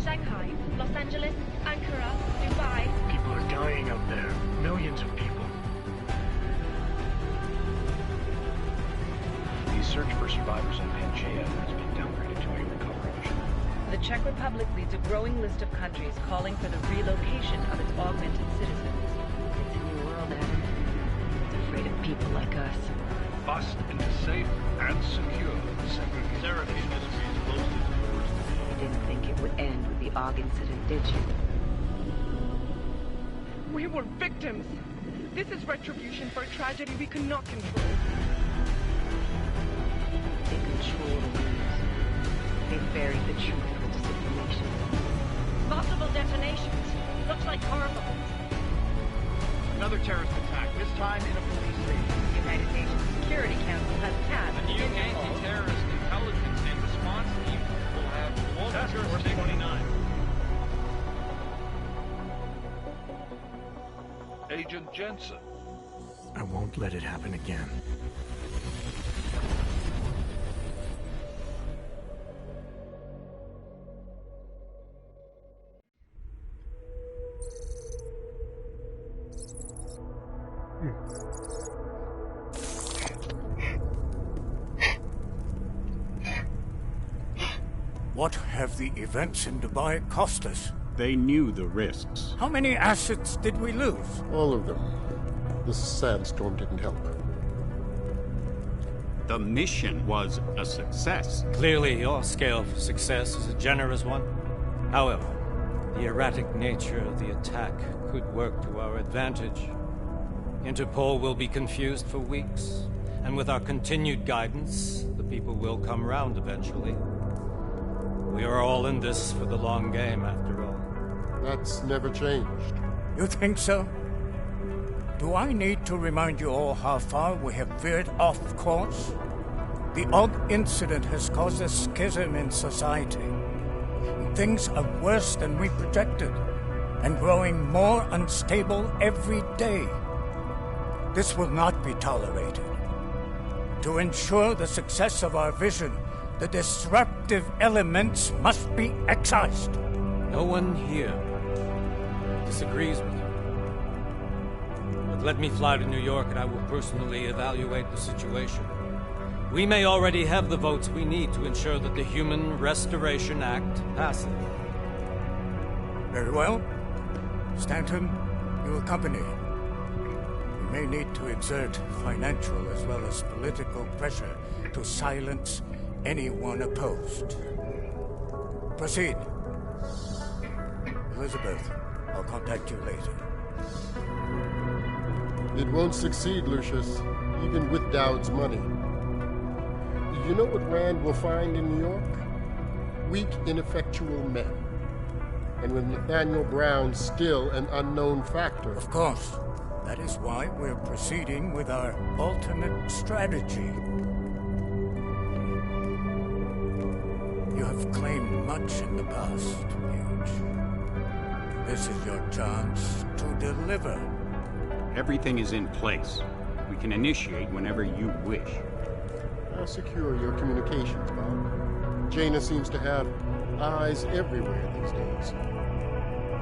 Shanghai, Los Angeles, Ankara, Dubai. People are dying out there. Millions of people. The search for survivors in Pangaea has been downgraded to a recovery mission. The Czech Republic leads a growing list of countries calling for the relocation of its augmented citizens. It's a new world, Adam. It's afraid of people like us. Bust into safe and secure Seraph Industries closed its doors. You didn't think it would end with the AUG incident, did you? We were victims. This is retribution for a tragedy we could not control. They control the news. They buried the truth with disinformation. Possible detonations. Looks like horrible. Another terrorist attack, this time in a police station. The United Nations Security Council has tasked A new anti-terrorist intelligence and response team will have global jurisdiction. 29. Agent Jensen. I won't let it happen again. What have the events in Dubai cost us? They knew the risks. How many assets did we lose? All of them. The sandstorm didn't help. The mission was a success. Clearly, your scale for success is a generous one. However, the erratic nature of the attack could work to our advantage. Interpol will be confused for weeks, and with our continued guidance, the people will come round eventually. We are all in this for the long game, after all. That's never changed. You think so? Do I need to remind you all how far we have veered off course? The AUG incident has caused a schism in society. Things are worse than we projected, and growing more unstable every day. This will not be tolerated. To ensure the success of our vision, the disruptive elements must be excised. No one here disagrees with you. But let me fly to New York and I will personally evaluate the situation. We may already have the votes we need to ensure that the Human Restoration Act passes. Very well. Stanton, you accompany. We may need to exert financial as well as political pressure to silence anyone opposed. Proceed. Elizabeth, I'll contact you later. It won't succeed, Lucius, even with Dowd's money. You know what Rand will find in New York? Weak, ineffectual men. And with Nathaniel Brown still an unknown factor. Of course. That is why we're proceeding with our alternate strategy. You have claimed much in the past, Huge. This is your chance to deliver. Everything is in place. We can initiate whenever you wish. I'll secure your communications, Bob. Jaina seems to have eyes everywhere these days.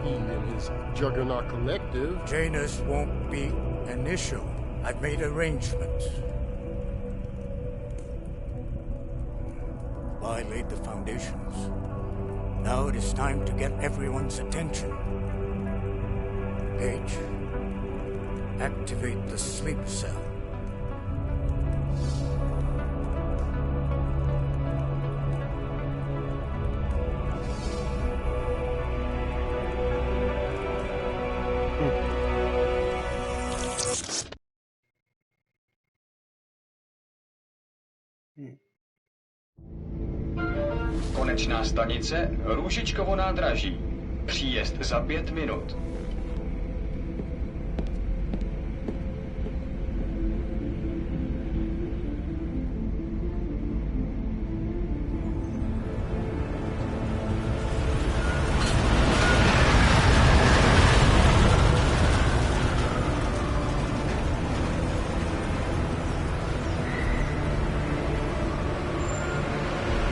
He and his Juggernaut Collective... Jaina's won't be initial. I've made arrangements. I laid the foundations. Now it is time to get everyone's attention. Page, activate the sleep cell. Konečná stanice Růžičkovo nádraží. Příjezd za 5 minut.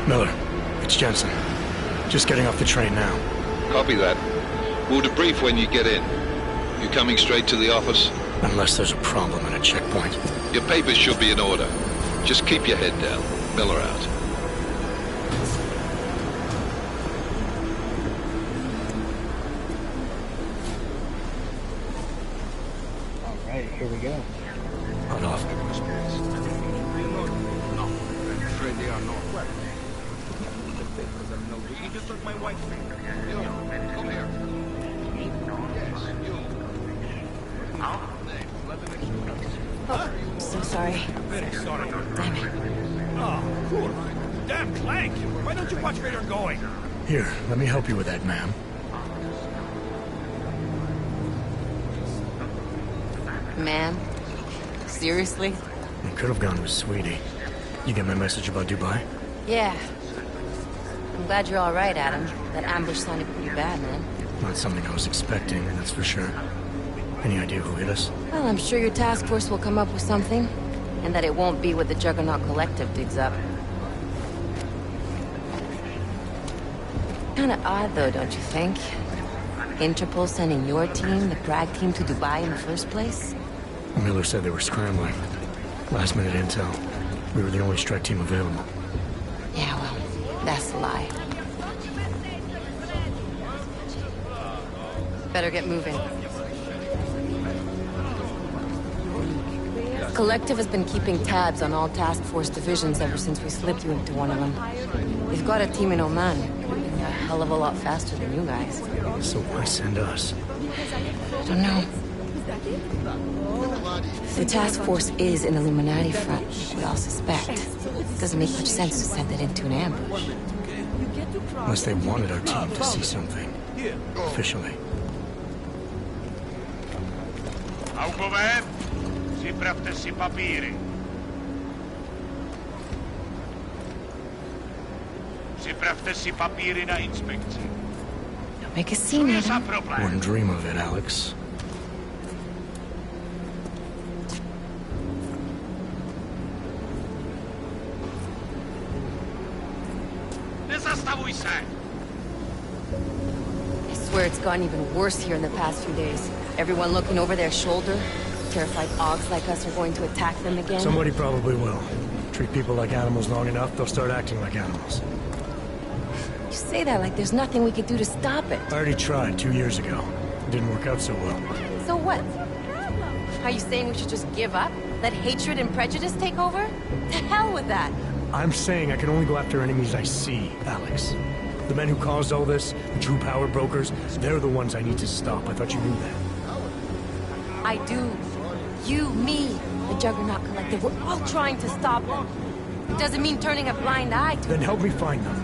Miller, it's Jensen. Just getting off the train now. Copy that. We'll debrief when you get in. You coming straight to the office? Unless there's a problem at a checkpoint. Your papers should be in order. Just keep your head down. Miller out. Alright, here we go. Hold off. Afraid they are not well. You just took my wife's finger. Come here. Yes, you. Oh, so sorry. Very sorry. Damn it. Oh, cool. Damn Clank! Why don't you watch where you're going? Here, let me help you with that, ma'am. Man? Seriously? You could have gone with Sweetie. You get my message about Dubai? Yeah. I'm glad you're alright, Adam. That ambush sounded pretty bad, man. Not something I was expecting, that's for sure. Any idea who hit us? Well, I'm sure your task force will come up with something. And that it won't be what the Juggernaut Collective digs up. Kinda odd, though, don't you think? Interpol sending your team, the Prague team, to Dubai in the first place? Miller said they were scrambling. Last minute intel. We were the only strike team available. Yeah, well, that's a lie. Better get moving. Collective has been keeping tabs on all task force divisions ever since we slipped you into one of them. We've got a team in Oman. A hell of a lot faster than you guys. So why send us? I don't know. If the task force is an Illuminati front, we all suspect. It doesn't make much sense to send it into an ambush. Unless they wanted our team to see something. Officially. Augover, připravte si papíry. Připravte si papíry na inspekci. Don't make a scene, Adam. Wouldn't dream of it, Alex. Nezastavuj se! I swear it's gotten even worse here in the past few days. Everyone looking over their shoulder. Terrified Augs like us are going to attack them again. Somebody probably will. Treat people like animals long enough, they'll start acting like animals. You say that like there's nothing we could do to stop it. I already tried 2 years ago. It didn't work out so well. So what? Are you saying we should just give up? Let hatred and prejudice take over? To hell with that! I'm saying I can only go after enemies I see, Alex. The men who caused all this, the true power brokers, they're the ones I need to stop. I thought you knew that. I do. You, me, the Juggernaut Collective, we're all trying to stop them. It doesn't mean turning a blind eye to Then help me find them.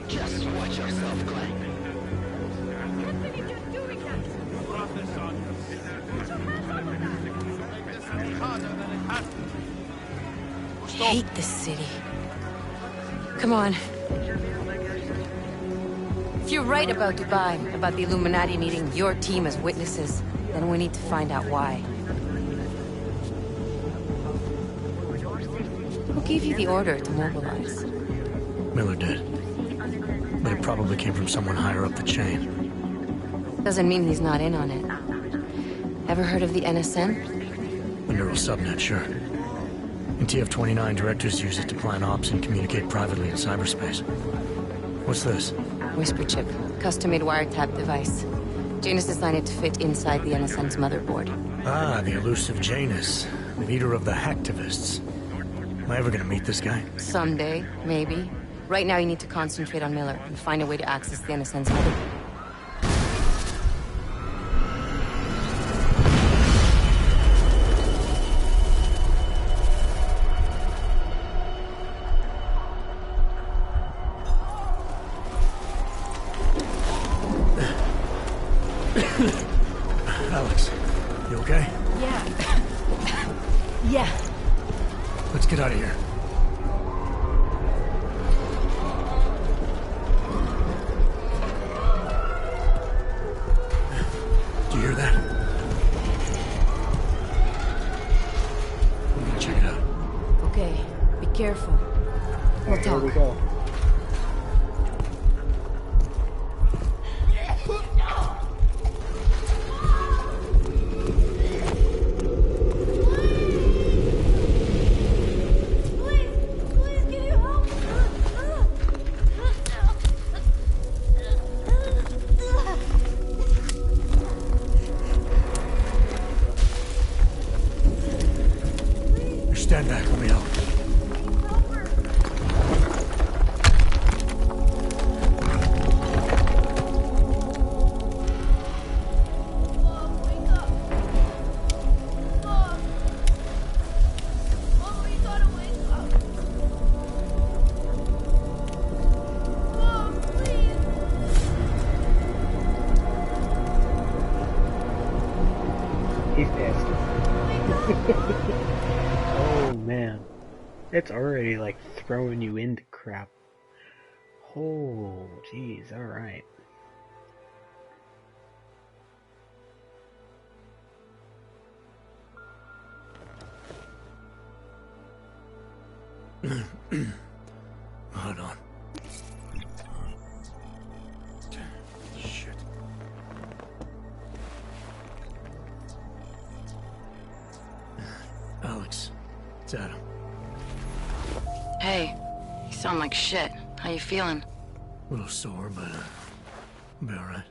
Just watch yourself, Clank. I hate this city. Come on. If you're right about Dubai, about the Illuminati needing your team as witnesses, then we need to find out why. Who gave you the order to mobilize? Miller did. But it probably came from someone higher up the chain. Doesn't mean he's not in on it. Ever heard of the NSN? The neural subnet, sure. In TF-29, directors use it to plan ops and communicate privately in cyberspace. What's this? Whisper chip. Custom-made wiretap device. Janus designed it to fit inside the NSN's motherboard. Ah, the elusive Janus. Leader of the hacktivists. Am I ever gonna meet this guy? Someday, maybe. Right now you need to concentrate on Miller and find a way to access the NSN's motherboard. Alex, you okay? Yeah. Yeah. Let's get out of here. careful. We'll Here talk. we go. Stand back, let me help. He's pissed. Oh man. It's already like throwing you into crap. Oh, jeez, alright. Hold on. Shit. Alex, it's Adam. Hey, you sound like shit. How you feeling? A little sore, but I'll be alright.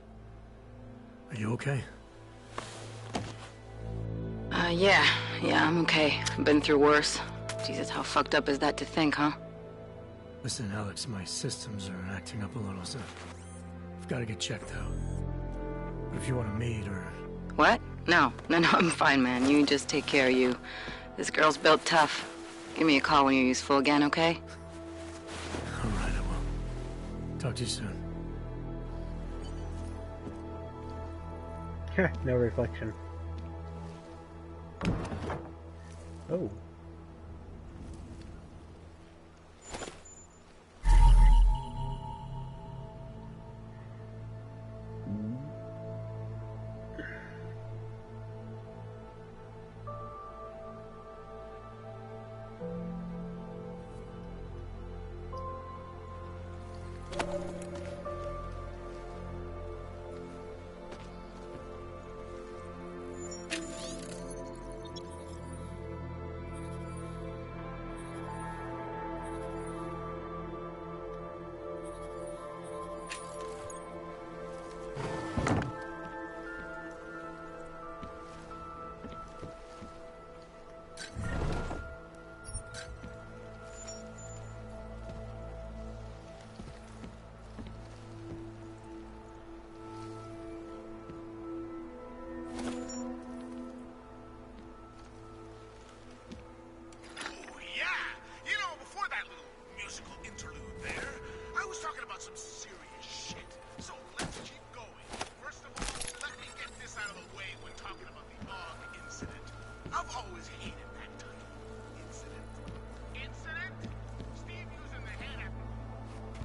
Are you okay? Yeah, I'm okay. I've been through worse. Jesus, how fucked up is that to think, huh? Listen, Alex, my systems are acting up a little, so I've got to get checked out. But if you want to meet or... What? No, I'm fine, man. You just take care of you. This girl's built tough. Give me a call when you're useful again, okay? Alright, I will. Talk to you soon. No reflection. Oh.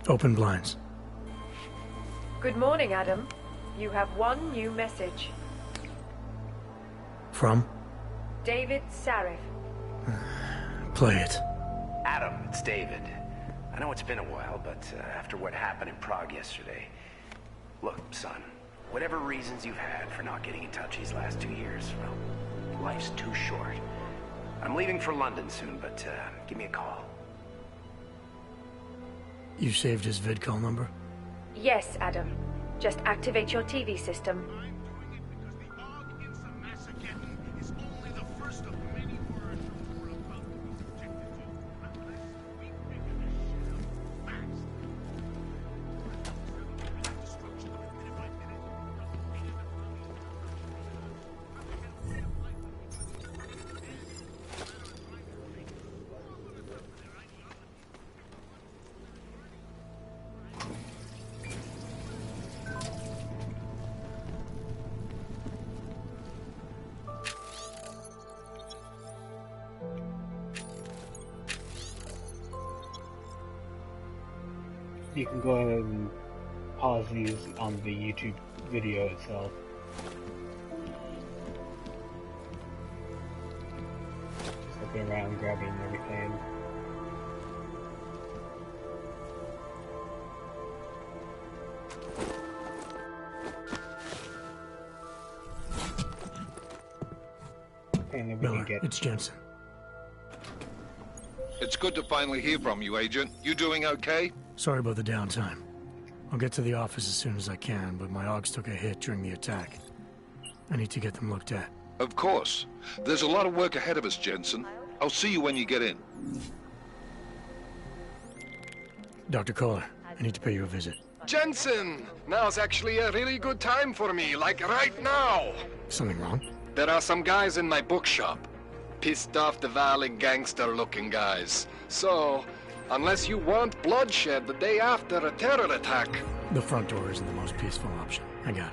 Open blinds. Good morning, Adam. You have one new message. From? David Sarif. Play it. Adam, it's David. I know it's been a while, but after what happened in Prague yesterday... Look, son, whatever reasons you've had for not getting in touch these last 2 years, well, life's too short. I'm leaving for London soon, but give me a call. You saved his vidcall number? Yes, Adam. Just activate your TV system. You can go ahead and pause these on the YouTube video itself. Just looking around, grabbing everything. anything that we can get. It's Jensen. It's good to finally hear from you, Agent. You doing okay? Sorry about the downtime. I'll get to the office as soon as I can, but my Augs took a hit during the attack. I need to get them looked at. Of course. There's a lot of work ahead of us, Jensen. I'll see you when you get in. Dr. Kohler, I need to pay you a visit. Jensen! Now's actually a really good time for me, like right now! Something wrong? There are some guys in my bookshop. Pissed off the Valley gangster-looking guys. So, unless you want bloodshed the day after a terror attack... The front door isn't the most peaceful option. I got it.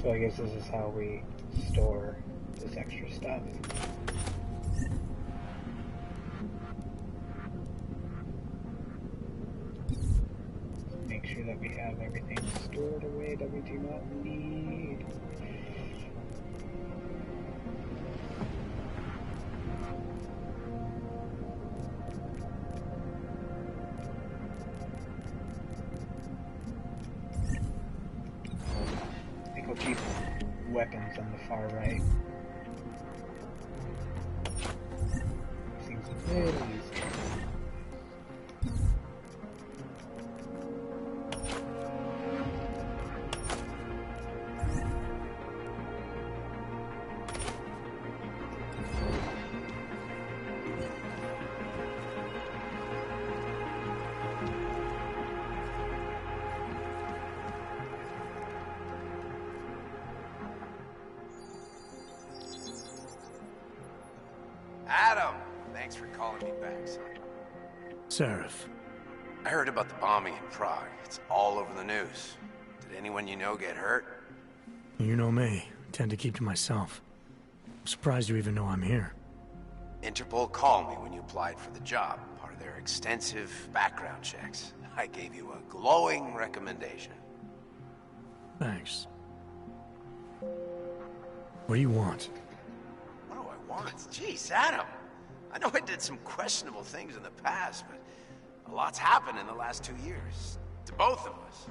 So I guess this is how we store this extra stuff. Make sure that we have everything stored away that we do not need. I think I'll keep weapons on the far right. Seems a little easier. Adam! Thanks for calling me back, son. Seraph. I heard about the bombing in Prague. It's all over the news. Did anyone you know get hurt? You know me. I tend to keep to myself. I'm surprised you even know I'm here. Interpol called me when you applied for the job, part of their extensive background checks. I gave you a glowing recommendation. Thanks. What do you want? What do I want? Jeez, Adam. I know I did some questionable things in the past, but a lot's happened in the last 2 years. To both of us.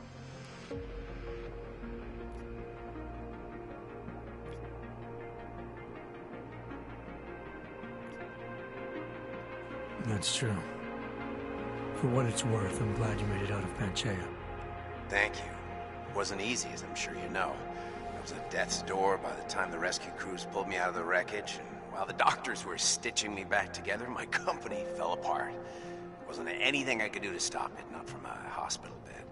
That's true. For what it's worth, I'm glad you made it out of Panchea. Thank you. It wasn't easy, as I'm sure you know. It was at death's door by the time the rescue crews pulled me out of the wreckage, and while the doctors were stitching me back together, my company fell apart. There wasn't anything I could do to stop it, not from a hospital bed.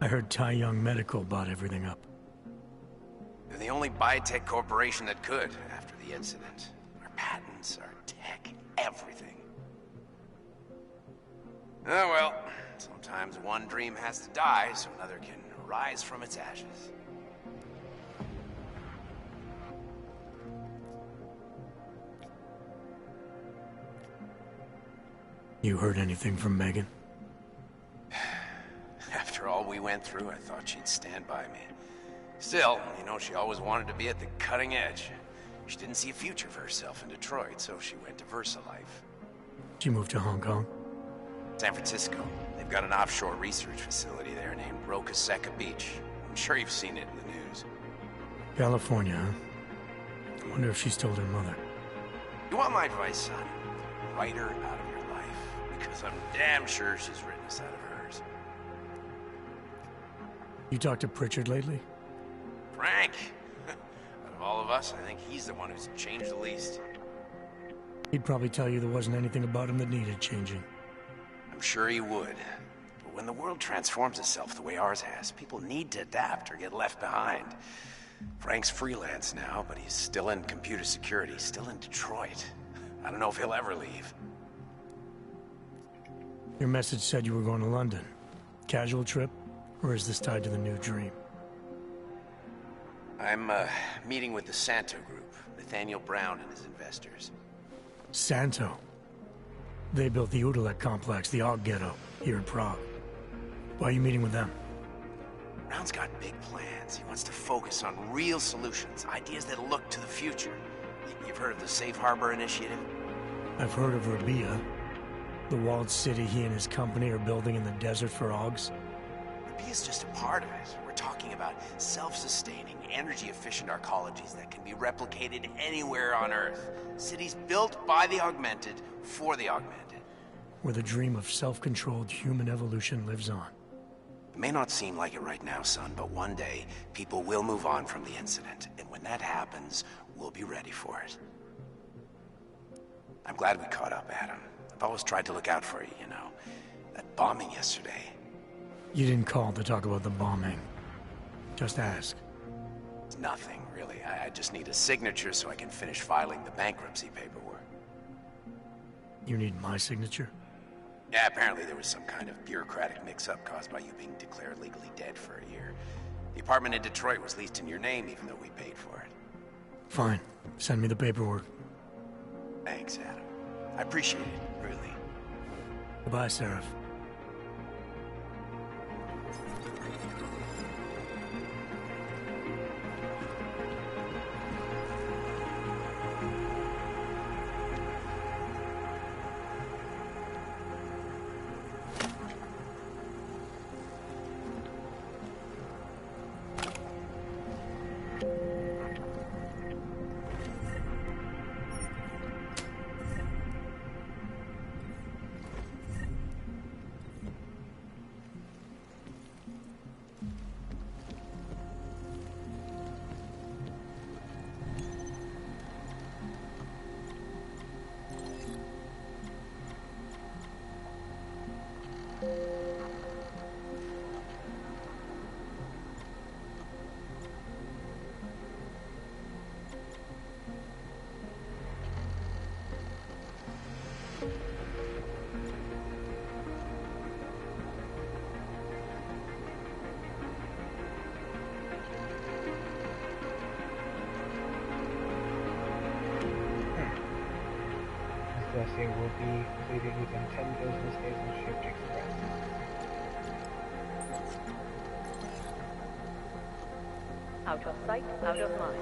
I heard Tai Young Medical bought everything up. They're the only biotech corporation that could, after the incident. Our patents, our tech, everything. Oh well, sometimes one dream has to die so another can rise from its ashes. You heard anything from Megan? After all we went through, I thought she'd stand by me. Still, you know, she always wanted to be at the cutting edge. She didn't see a future for herself in Detroit, so she went to VersaLife. She moved to Hong Kong? San Francisco. They've got an offshore research facility there named Roca Seca Beach. I'm sure you've seen it in the news. California, huh? I wonder if she's told her mother. You want my advice, son? Write her out of your life, because I'm damn sure she's written us out of hers. You talked to Pritchard lately? Frank! Out of all of us, I think he's the one who's changed the least. He'd probably tell you there wasn't anything about him that needed changing. I'm sure he would. But when the world transforms itself the way ours has, people need to adapt or get left behind. Frank's freelance now, but he's still in computer security, still in Detroit. I don't know if he'll ever leave. Your message said you were going to London. Casual trip? Or is this tied to the new dream? I'm, meeting with the Santo Group, Nathaniel Brown and his investors. Santo? They built the Udalek complex, the Og Ghetto, here in Prague. Why are you meeting with them? Brown's got big plans. He wants to focus on real solutions, ideas that look to the future. You've heard of the Safe Harbor Initiative? I've heard of Rabia, the walled city he and his company are building in the desert for Augs. Rabia's just a part of it. We're talking about self-sustaining, energy-efficient arcologies that can be replicated anywhere on Earth. Cities built by the augmented, for the augmented. Where the dream of self-controlled human evolution lives on. It may not seem like it right now, son, but one day, people will move on from the incident. And when that happens, we'll be ready for it. I'm glad we caught up, Adam. I've always tried to look out for you, you know. That bombing yesterday. You didn't call to talk about the bombing. Just ask. It's nothing, really. I just need a signature so I can finish filing the bankruptcy paperwork. You need my signature? Yeah, apparently there was some kind of bureaucratic mix-up caused by you being declared legally dead for a year. The apartment in Detroit was leased in your name even though we paid for it. Fine. Send me the paperwork. Thanks, Adam. I appreciate it, really. Goodbye, Seraph. It will be completed within 10 business days on Shift Express. Out of sight, out of mind.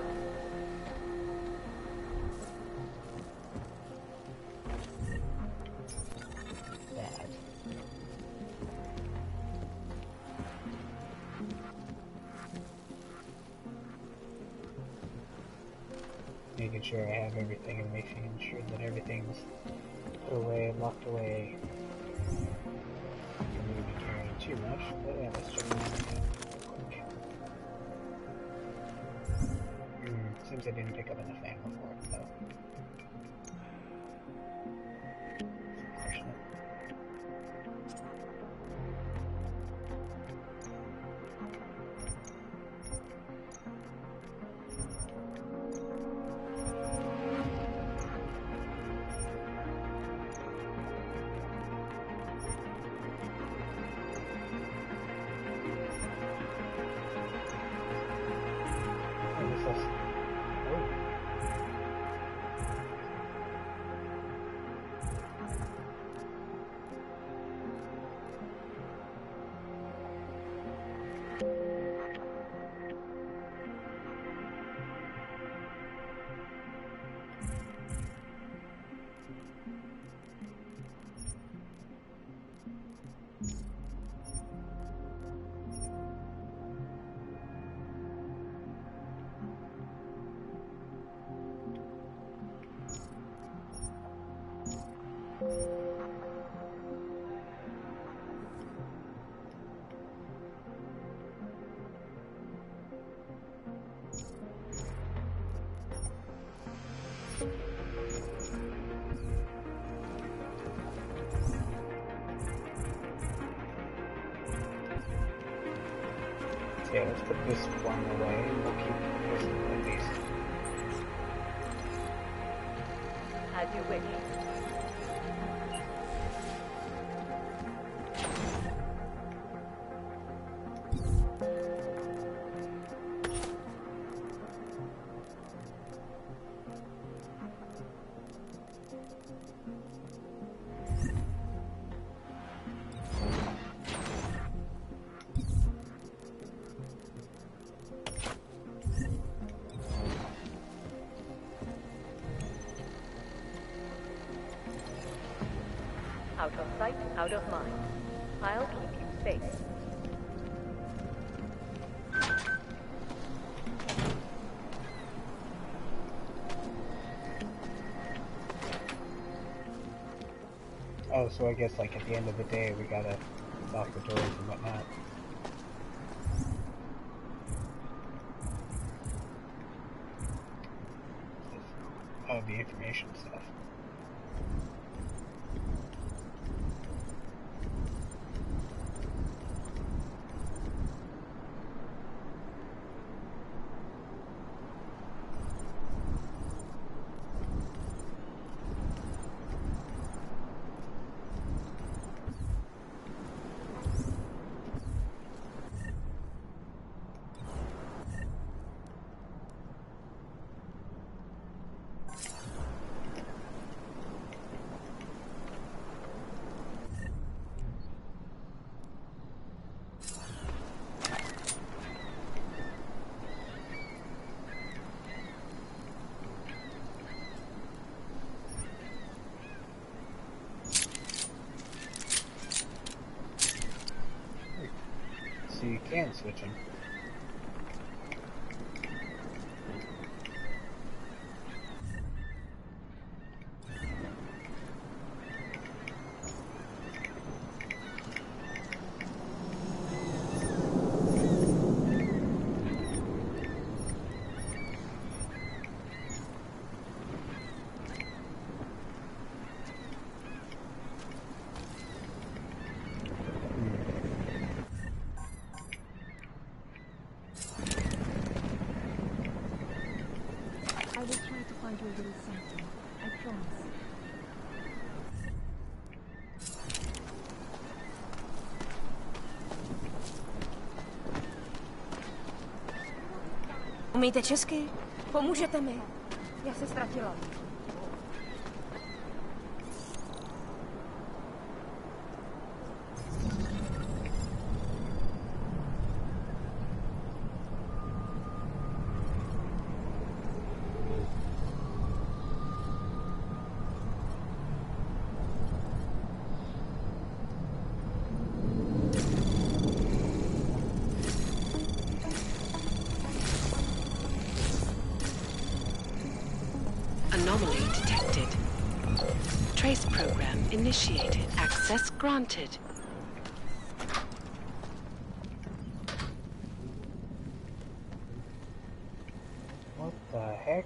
Bad. Making sure I have everything and making sure that everything's put away and locked away. I'm going to be carrying too much, but yeah, let's check this out real quick. Seems I didn't pick up enough ammo for it, though. Unfortunate. Yeah, let's put this one away and we'll keep this at least. As you wish. Out of sight, out of mind. I'll keep you safe. Oh, so I guess like at the end of the day we gotta lock the doors and whatnot. Oh, the information stuff. So you can switch them. I will try to find you a little something. I promise. Umíte česky? Pomůžete mi? Já se ztratila. Anomaly detected. Trace program initiated. Access granted. What the heck?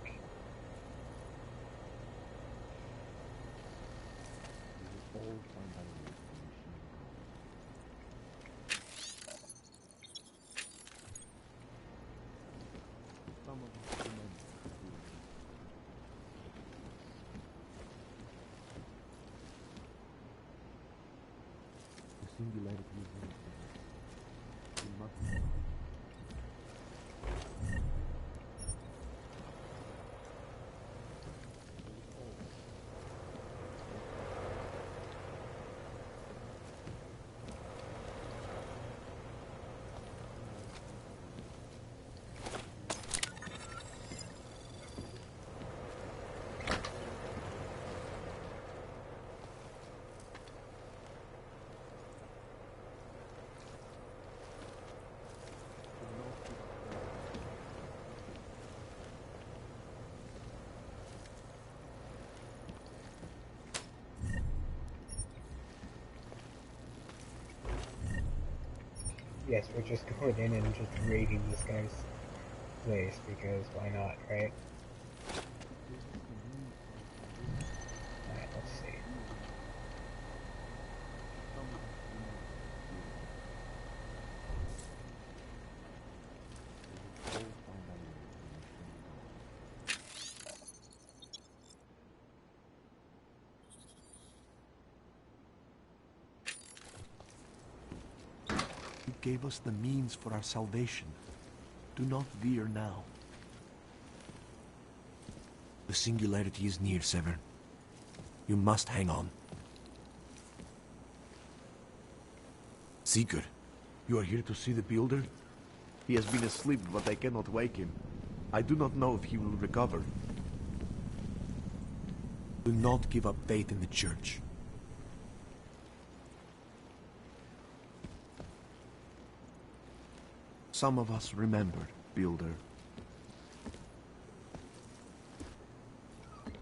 Yes, we're just going in and just raiding this guy's place, because why not, right? Alright, let's see. You gave us the means for our salvation. Do not veer now. The singularity is near, Severn. You must hang on. Seeker, you are here to see the builder? He has been asleep, but I cannot wake him. I do not know if he will recover. Do not give up faith in the church. Some of us remembered, Builder.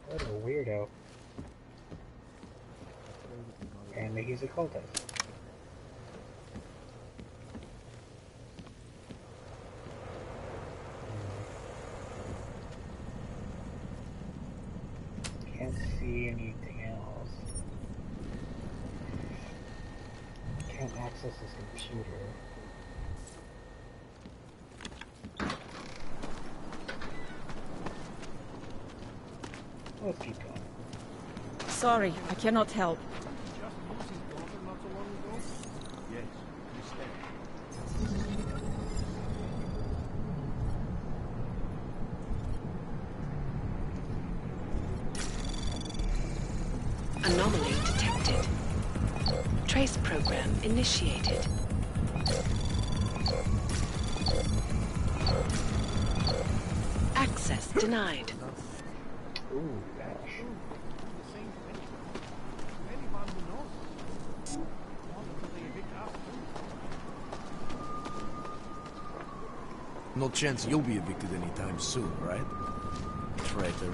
What a weirdo. Apparently he's a cultist. Can't see anything else. Can't access his computer. Let's keep going. Sorry, I cannot help. Anomaly detected. Trace program initiated. Access denied. Ooh, gosh. No chance you'll be evicted anytime soon, right? Traitor.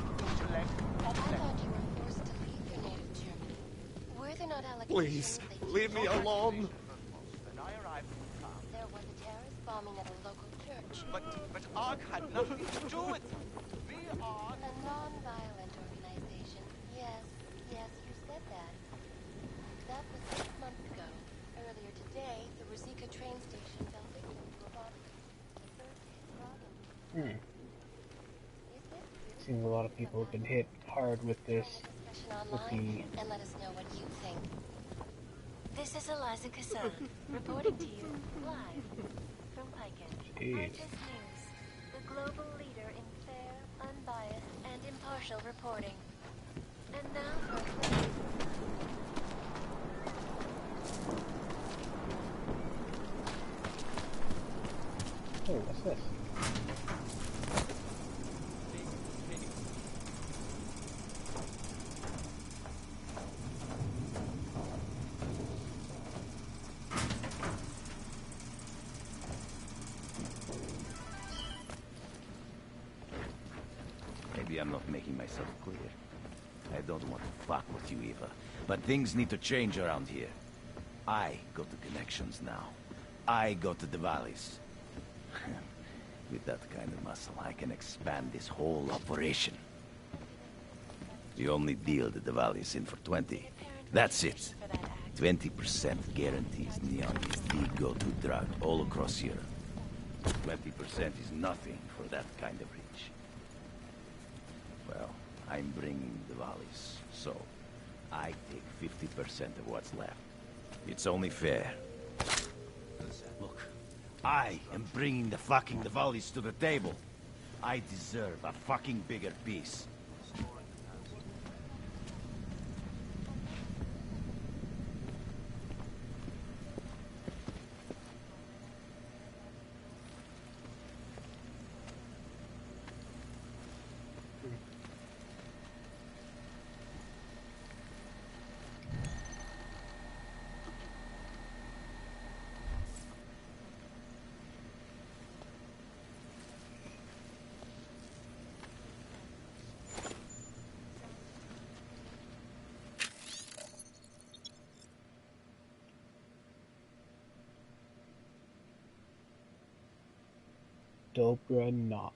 Please, leave me alone. There was a terrorist bombing at a local church. But ARC had nothing to do with it. We are a non-violent organization. Yes, you said that. That was 6 months ago. Earlier today, the Rosika train station fell victim to a bomb. Seems a lot of people have been hit hard with this. With the... And let us know what you think. This is Eliza Kassan, reporting to you live from Piken. Argus News, the global leader in fair, unbiased, and impartial reporting. And now for Oh, what's this? Maybe I'm not making myself clear. I don't want to fuck with you, Eva. But things need to change around here. I got the connections now. I got the valleys. With that kind of muscle, I can expand this whole operation. The only deal that the Valley is in for 20. That's it. 20% guarantees Neon is the go-to drug all across Europe. 20% is nothing for that kind of reach. Well, I'm bringing the Valleys, so I take 50% of what's left. It's only fair. Look, I am bringing the Valleys to the table. I deserve a fucking bigger piece. Dobra knock.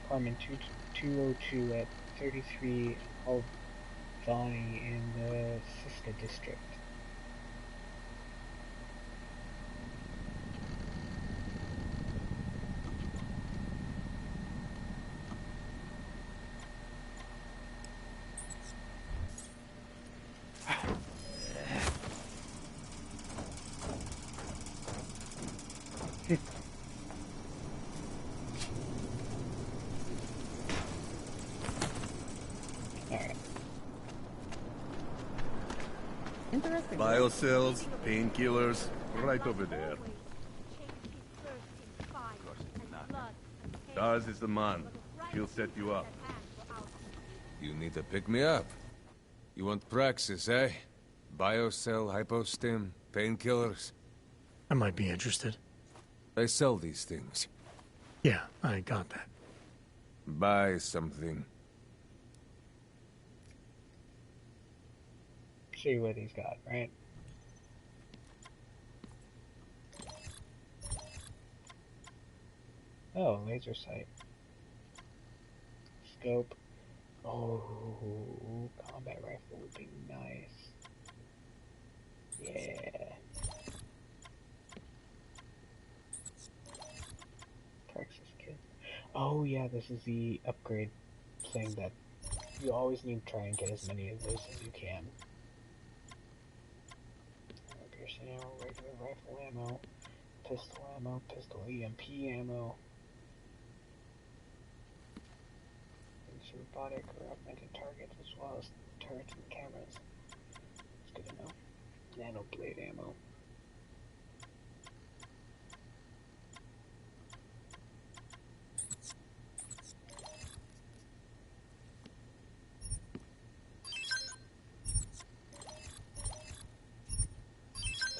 Apartment 202 at 33 Albany in the Siska district. Alright. Interesting. Biocells, painkillers, right over there. Dars is the man. He'll set you up. You need to pick me up. You want praxis, eh? Biocell, hypostim, painkillers. I might be interested. They sell these things. Yeah, I got that. Buy something. See what he's got, right? Oh, laser sight. Scope. Oh, combat rifle would be nice. Yeah. Praxis kit. Oh yeah, this is the upgrade thing that you always need to try and get as many of those as you can. Piercing ammo, regular rifle ammo, pistol EMP ammo. Robotic or augmented targets as well as turrets and cameras. It's good to know. Nano blade ammo.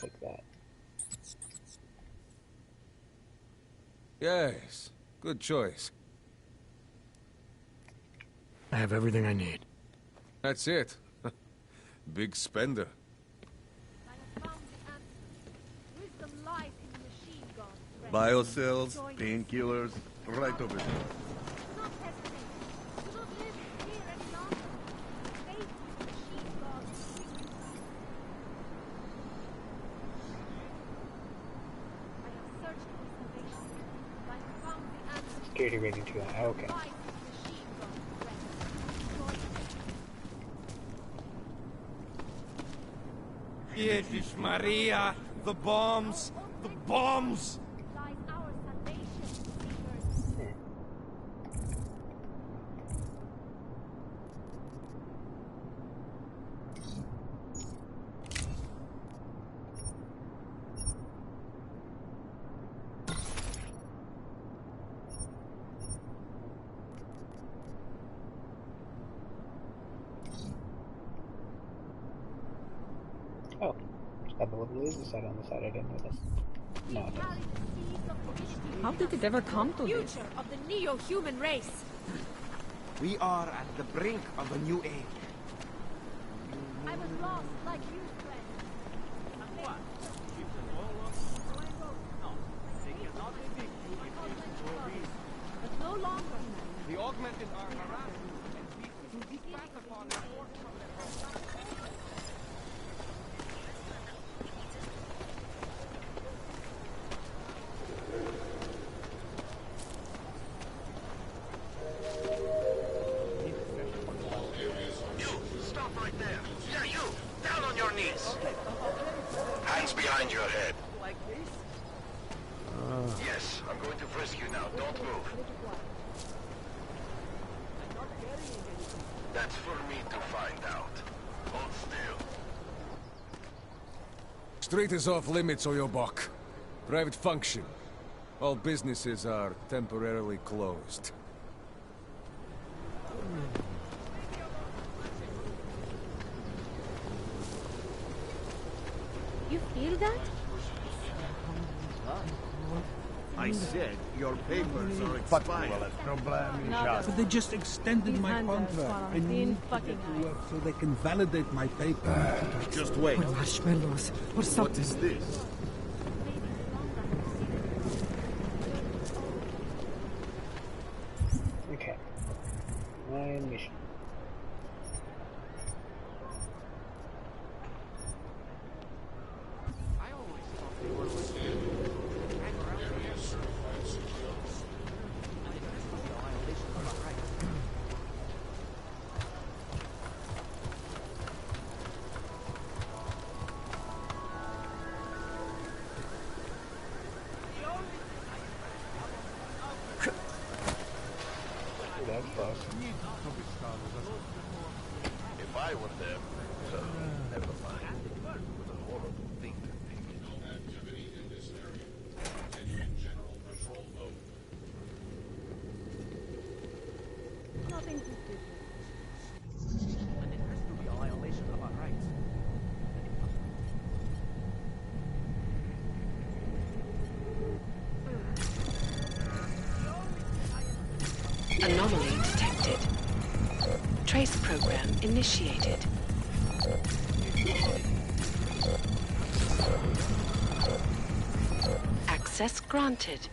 Take that. Yes, good choice. I have everything I need. That's it. Big spender. Biocells, painkillers, right over there. Security rating 2. Okay. Jesus Maria, the bombs! The bombs! Oh, it's got the little laser sight on the side. I didn't know this. No, it doesn't. How did it ever come to this? Future of the neo-human race. We are at the brink of a new age. I was lost like you, friend. What? But no longer. The augmented are harassed and beaten to beat back upon their forces from their home. Hands behind your head. Like this? Yes, I'm going to frisk you now. Don't move. That's for me to find out. Hold still. Street is off limits, Oyobok. Private function. All businesses are temporarily closed. You feel that? I said your papers are expired. But they just extended my contract. I need to get to work so they can validate my paper. Just wait. Marshmallows or something. What is this? Okay. My mission. If I were them, never mind. What a horrible thing to think. Activity in this area. Continuing general patrol mode. Nothing to do. And it has to be a violation of our rights. Anomaly detected. Trace program initiated. Access granted.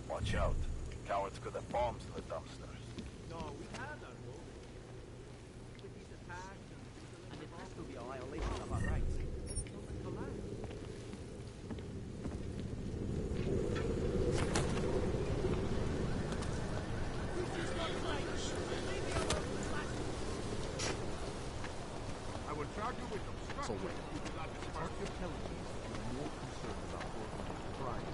Watch out. Cowards could have bombs in the dumpsters. No, we had our role. With these attacks, and it has to be a violation of our rights. I will charge you with obstruction. So wait. What you're telling me is that you're more concerned about working with crime.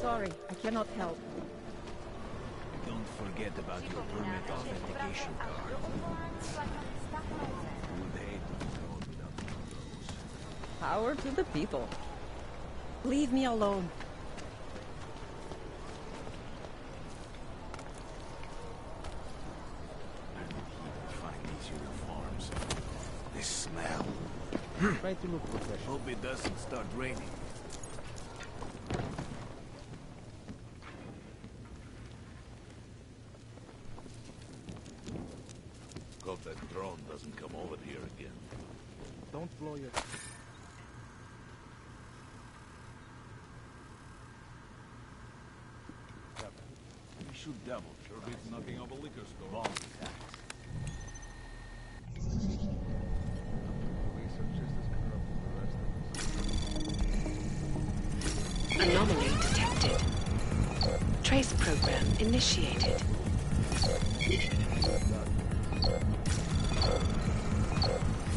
Sorry, I cannot help. Don't forget about your permit authentication card. Would hate to be called without one of those. Power to the people. Leave me alone. Where did he even find these uniforms? They smell. Try to look professional. Hope it doesn't start raining. Hope that drone doesn't come over here again. Don't blow your... We should double. Sure beats knocking up a liquor store. Bomb attacks. Anomaly detected. Trace program initiated.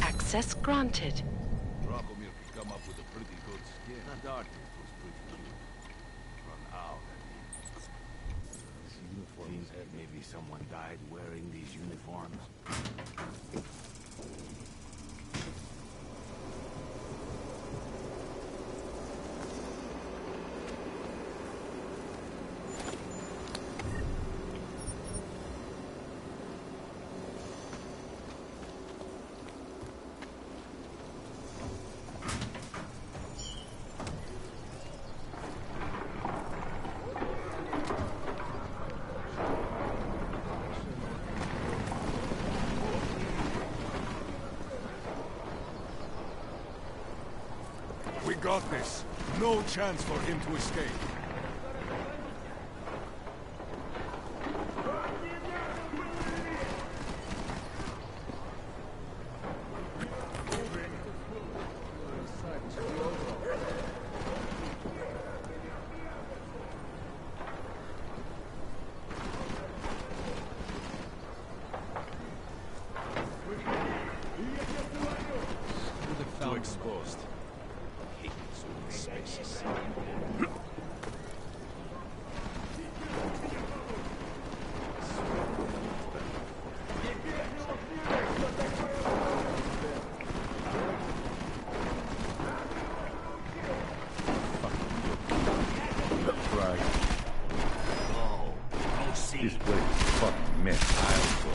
Access granted. Dracomir could come up with a pretty good skin. That artist was pretty cute. Run out, I mean. These uniforms had maybe someone died wearing these uniforms. We got this. No chance for him to escape. Too exposed. Hate these open spaces. Right. Oh, no see. This place is fucking mess. I'll go.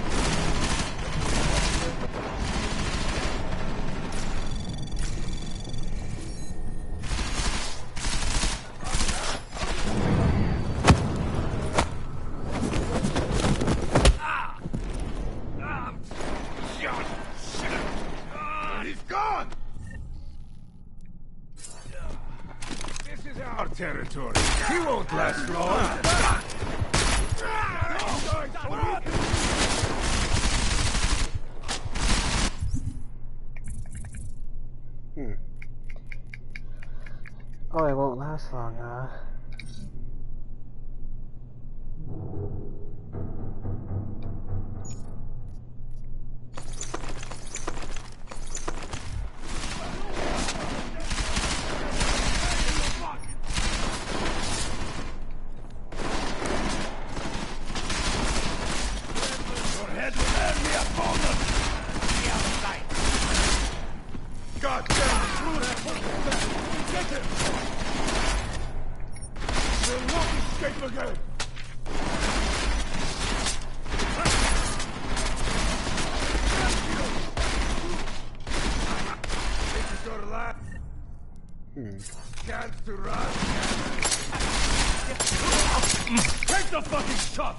territory. He won't last long. Oh, it won't last long, Your head will earn me a bonus! The outside! God damn it! Through that fucking back! Get him! You'll not escape again! This is your last chance to run. Take the fucking shot!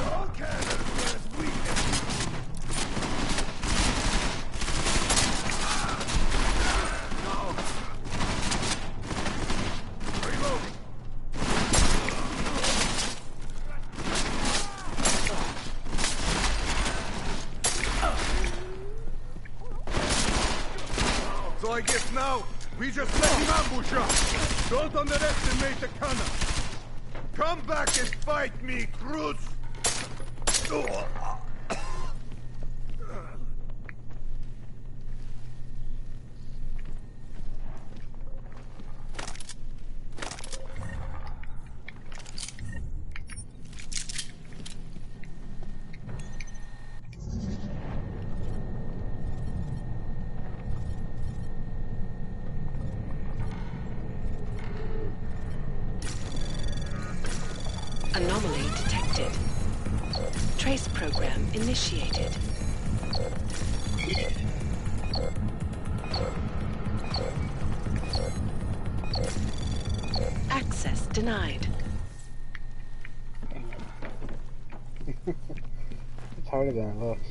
Your cannon was weak. Reloading. So I guess now we just let him ambush us. Don't underestimate the cannon. Come back and fight me, Cruz. Anomaly detected. Trace program initiated. Access denied. It's harder than it looks.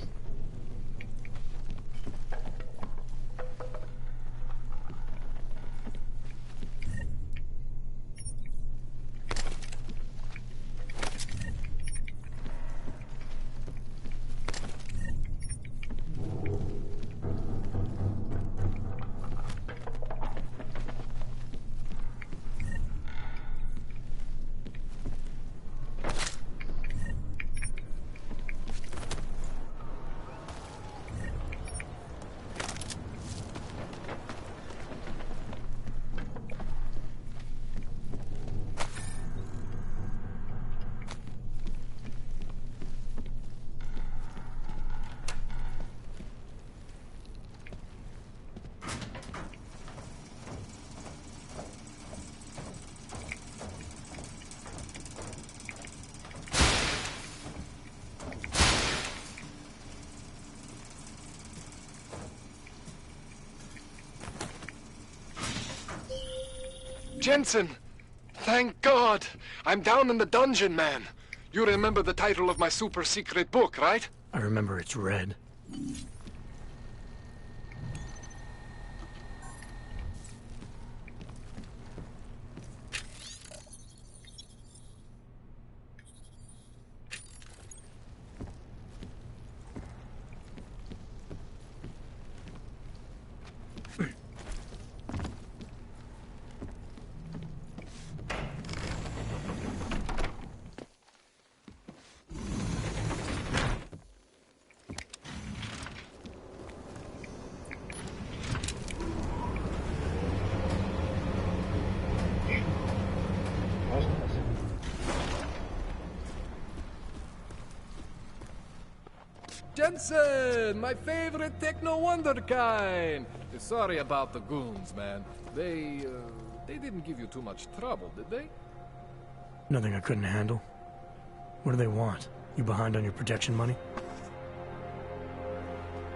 Jensen! Thank God! I'm down in the dungeon, man. You remember the title of my super secret book, right? I remember it's red. Jensen, my favorite techno wonderkind. Sorry about the goons, man. They didn't give you too much trouble, did they? Nothing I couldn't handle. What do they want? You behind on your protection money?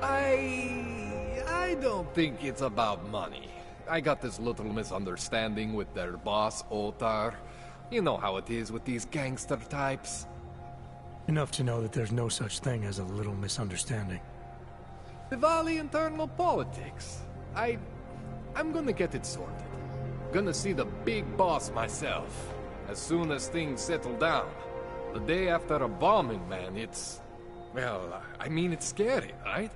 I don't think it's about money. I got this little misunderstanding with their boss, Otar. You know how it is with these gangster types. Enough to know that there's no such thing as a little misunderstanding. Diwali internal politics. I'm gonna get it sorted. Gonna see the big boss myself. As soon as things settle down. The day after a bombing, man, it's... Well, I mean, it's scary, right?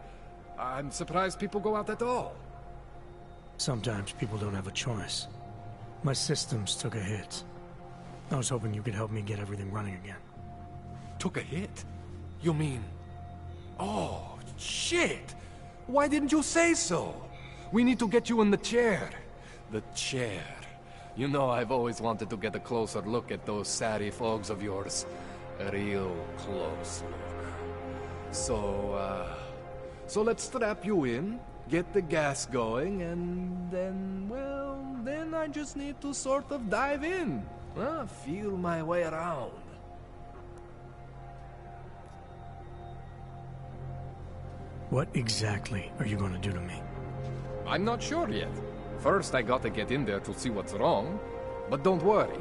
I'm surprised people go out at all. Sometimes people don't have a choice. My systems took a hit. I was hoping you could help me get everything running again. Took a hit? You mean... Oh, shit! Why didn't you say so? We need to get you in the chair. The chair. You know, I've always wanted to get a closer look at those satty fogs of yours. A real close look. So let's strap you in, get the gas going, and then, well, then I just need to sort of dive in. Feel my way around. What exactly are you going to do to me? I'm not sure yet. First, I gotta get in there to see what's wrong. But don't worry.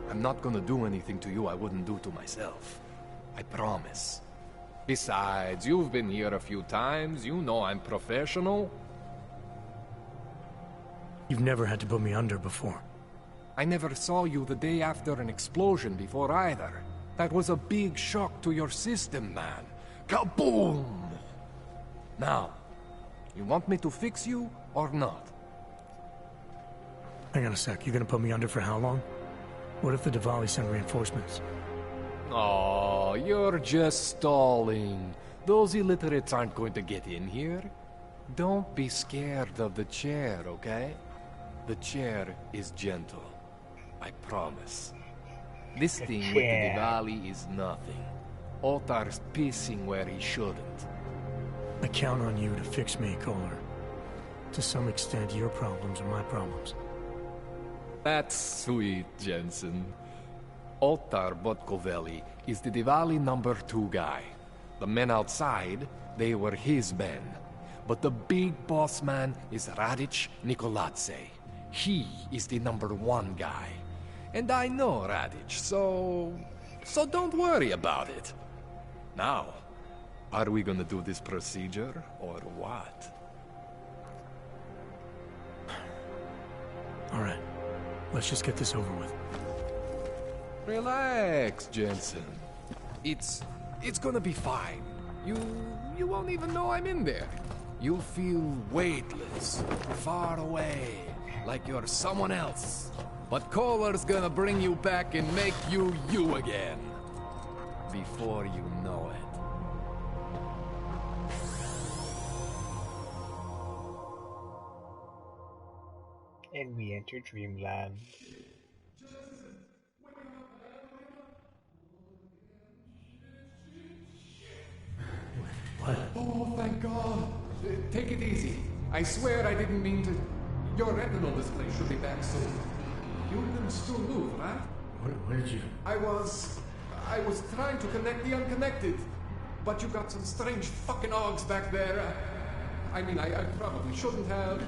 I'm not gonna do anything to you I wouldn't do to myself. I promise. Besides, you've been here a few times. You know I'm professional. You've never had to put me under before. I never saw you the day after an explosion before either. That was a big shock to your system, man. Kaboom! Now, you want me to fix you or not? Hang on a sec, you gonna put me under for how long? What if the Diwali send reinforcements? Oh, you're just stalling. Those illiterates aren't going to get in here. Don't be scared of the chair, okay? The chair is gentle. I promise. This thing with the Diwali is nothing. Otar's pissing where he shouldn't. I count on you to fix me, Kohler. To some extent, your problems are my problems. That's sweet, Jensen. Otar Botkovelli is the Diwali #2 guy. The men outside, they were his men. But the big boss man is Radic Nikoladze. He is the #1 guy. And I know Radic, so don't worry about it. Now, are we gonna do this procedure, or what? All right. Let's just get this over with. Relax, Jensen. It's gonna be fine. You won't even know I'm in there. You'll feel weightless, far away, like you're someone else. But Kohler's gonna bring you back and make you you again. Before you know it. And we enter Dreamland. What? Oh, thank God. Take it easy. I swear I didn't mean to... Your retinal display should be back soon. You can still move, right? Where did you... I was trying to connect the unconnected. But you got some strange fucking ogs back there. I mean, I probably shouldn't have...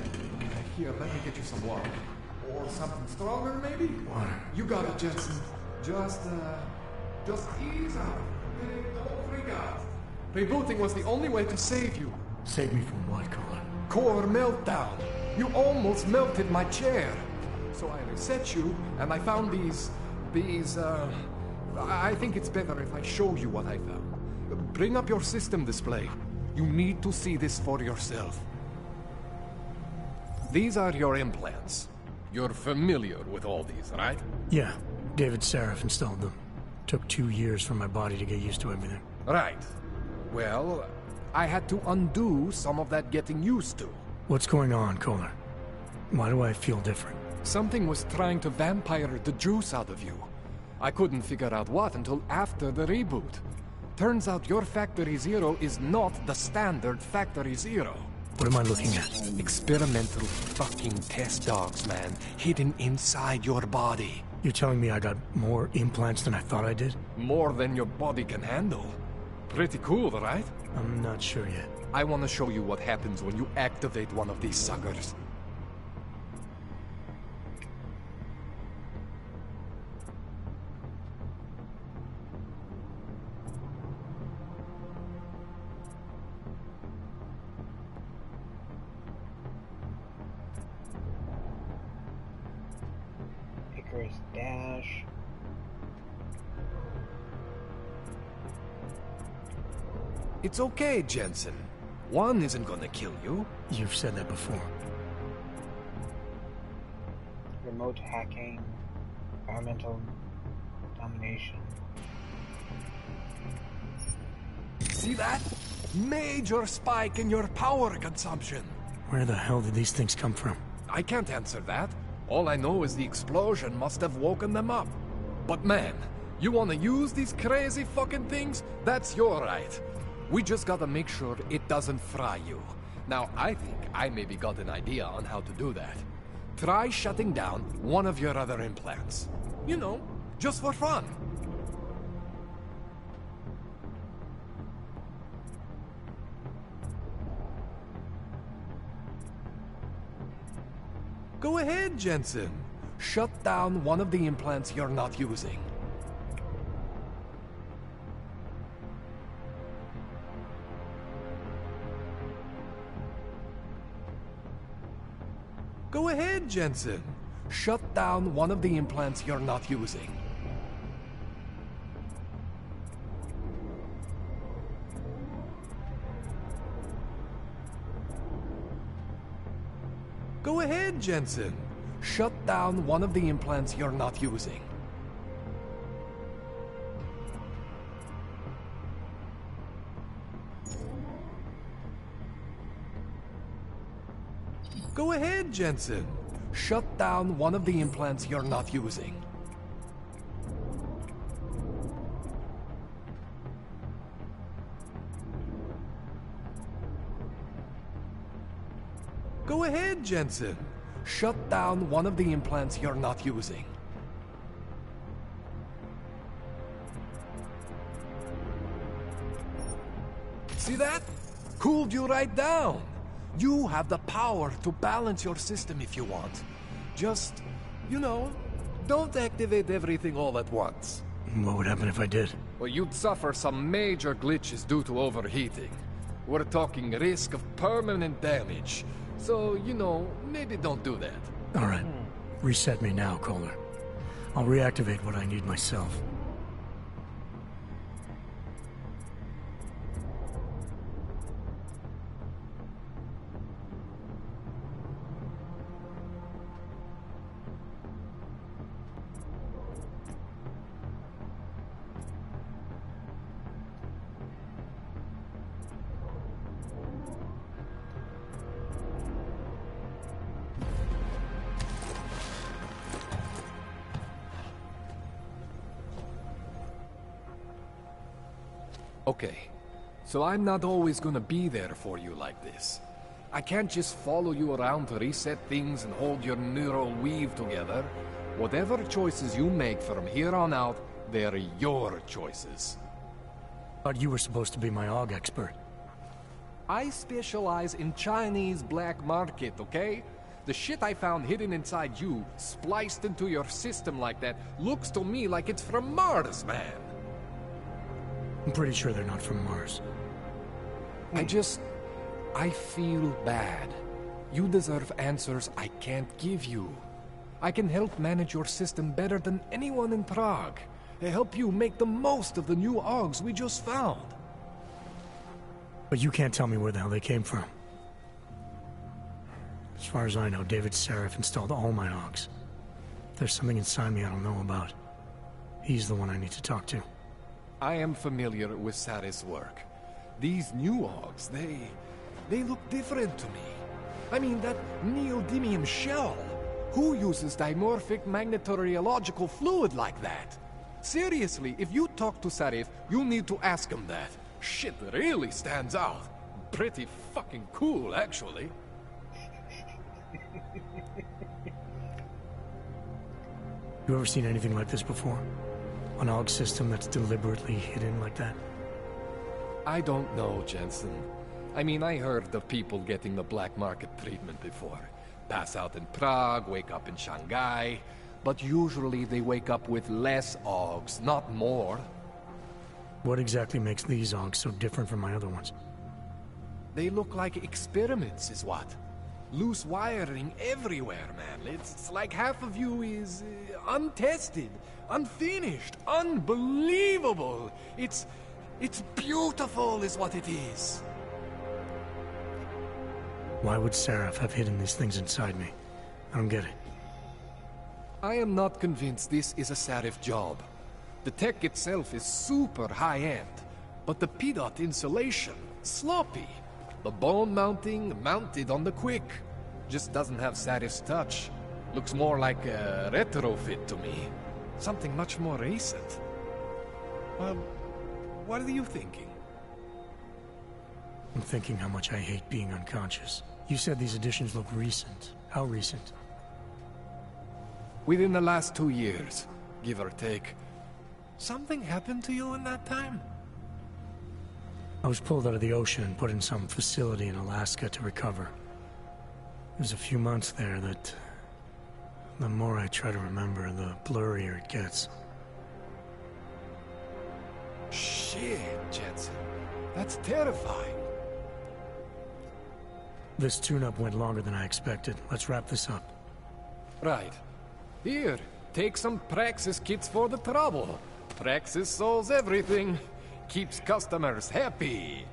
Here, let me get you some water. Or something stronger, maybe? Water. You got it, Jensen. Just ease out. Don't freak out. Rebooting was the only way to save you. Save me from what, Kohler? Core meltdown. You almost melted my chair. So I reset you, and I found these... I think it's better if I show you what I found. Bring up your system display. You need to see this for yourself. These are your implants. You're familiar with all these, right? Yeah. David Seraph installed them. Took 2 years for my body to get used to everything. Right. Well, I had to undo some of that getting used to. What's going on, Kohler? Why do I feel different? Something was trying to vampire the juice out of you. I couldn't figure out what until after the reboot. Turns out your Factory Zero is not the standard Factory Zero. What am I looking at? Experimental fucking test dogs, man. Hidden inside your body. You're telling me I got more implants than I thought I did? More than your body can handle. Pretty cool, right? I'm not sure yet. I want to show you what happens when you activate one of these suckers. It's okay, Jensen. One isn't gonna kill you. You've said that before. Remote hacking, environmental domination. See that? Major spike in your power consumption. Where the hell did these things come from? I can't answer that. All I know is the explosion must have woken them up. But man, you wanna use these crazy fucking things? That's your right. We just gotta make sure it doesn't fry you. Now, I think I maybe got an idea on how to do that. Try shutting down one of your other implants. You know, just for fun. Go ahead, Jensen. Shut down one of the implants you're not using. Go ahead, Jensen. Shut down one of the implants you're not using. Go ahead, Jensen. Shut down one of the implants you're not using. Go ahead, Jensen. Shut down one of the implants you're not using. Go ahead, Jensen. Shut down one of the implants you're not using. See that? Cooled you right down. You have the power to balance your system if you want. Just, you know, don't activate everything all at once. What would happen if I did? Well, you'd suffer some major glitches due to overheating. We're talking risk of permanent damage. So, you know, maybe don't do that. All right. Reset me now, Kohler. I'll reactivate what I need myself. Okay, so I'm not always gonna be there for you like this. I can't just follow you around to reset things and hold your neural weave together. Whatever choices you make from here on out, they're your choices. Thought you were supposed to be my AUG expert. I specialize in Chinese black market, okay? The shit I found hidden inside you, spliced into your system like that, looks to me like it's from Mars, man. I'm pretty sure they're not from Mars. I feel bad. You deserve answers I can't give you. I can help manage your system better than anyone in Prague. Help you make the most of the new AUGs we just found. But you can't tell me where the hell they came from. As far as I know, David Seraph installed all my AUGs. There's something inside me I don't know about. He's the one I need to talk to. I am familiar with Sarah's work. These new AUGs, they look different to me. I mean, that neodymium shell. Who uses dimorphic magnetorheological fluid like that? Seriously, if you talk to Sarif, you need to ask him that. Shit really stands out. Pretty fucking cool, actually. You ever seen anything like this before? An AUG system that's deliberately hidden like that? I don't know, Jensen. I mean, I heard of people getting the black market treatment before. Pass out in Prague, wake up in Shanghai. But usually they wake up with less AUGs, not more. What exactly makes these AUGs so different from my other ones? They look like experiments, is what? Loose wiring everywhere, man. It's like half of you is untested, unfinished, unbelievable. It's It's beautiful is what it is. Why would Seraph have hidden these things inside me? I don't get it. I am not convinced this is a Seraph job. The tech itself is super high-end, but the PDOT insulation, sloppy. The bone mounting, mounted on the quick. Just doesn't have Seraph's touch. Looks more like a retrofit to me. Something much more recent. Well, what are you thinking? I'm thinking how much I hate being unconscious. You said these additions look recent. How recent? Within the last 2 years, give or take. Something happened to you in that time? I was pulled out of the ocean and put in some facility in Alaska to recover. There's a few months there that... the more I try to remember, the blurrier it gets. Shit, Jensen. That's terrifying. This tune-up went longer than I expected. Let's wrap this up. Right. Here, take some Praxis kits for the trouble. Praxis solves everything. Keeps customers happy.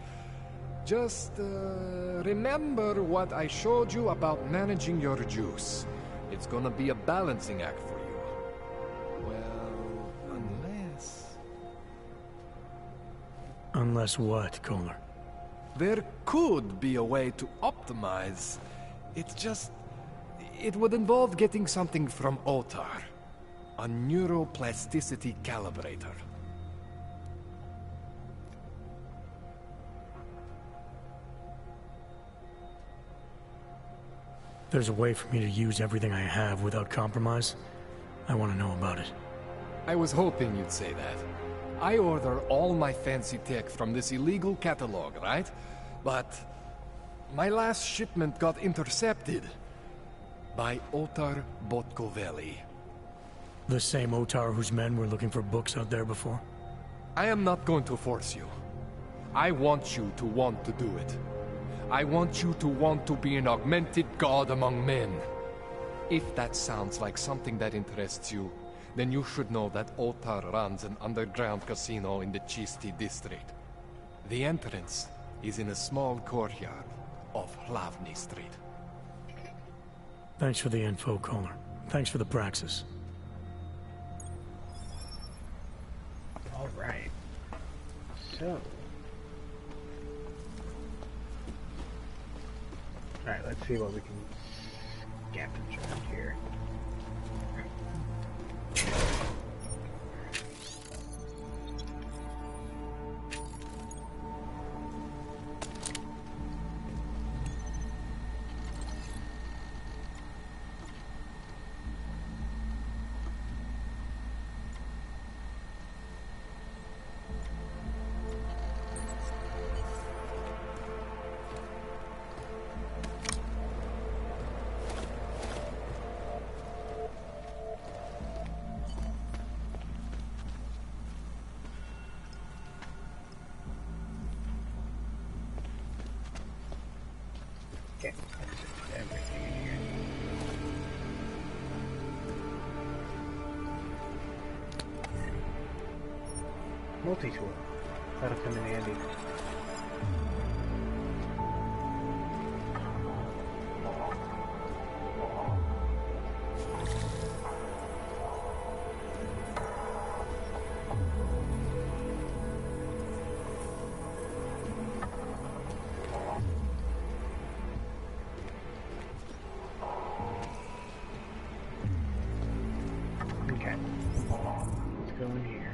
Just, remember what I showed you about managing your juice. It's gonna be a balancing act for you. Well, unless... Unless what, Kohler? There could be a way to optimize. It's just... it would involve getting something from Otar. A neuroplasticity calibrator. There's a way for me to use everything I have without compromise? I want to know about it. I was hoping you'd say that. I order all my fancy tech from this illegal catalog, right? But my last shipment got intercepted by Otar Botkoveli. The same Otar whose men were looking for books out there before? I am not going to force you. I want you to want to do it. I want you to want to be an augmented god among men. If that sounds like something that interests you, then you should know that Otar runs an underground casino in the Chisti district. The entrance is in a small courtyard off Hlavny Street. Thanks for the info, Kohler. Thanks for the praxis. Alright. So... Alright, let's see what we can scavenge around here. Okay, let's put everything in here. Multi-tool. That'll come in handy. Okay. Let's go in here.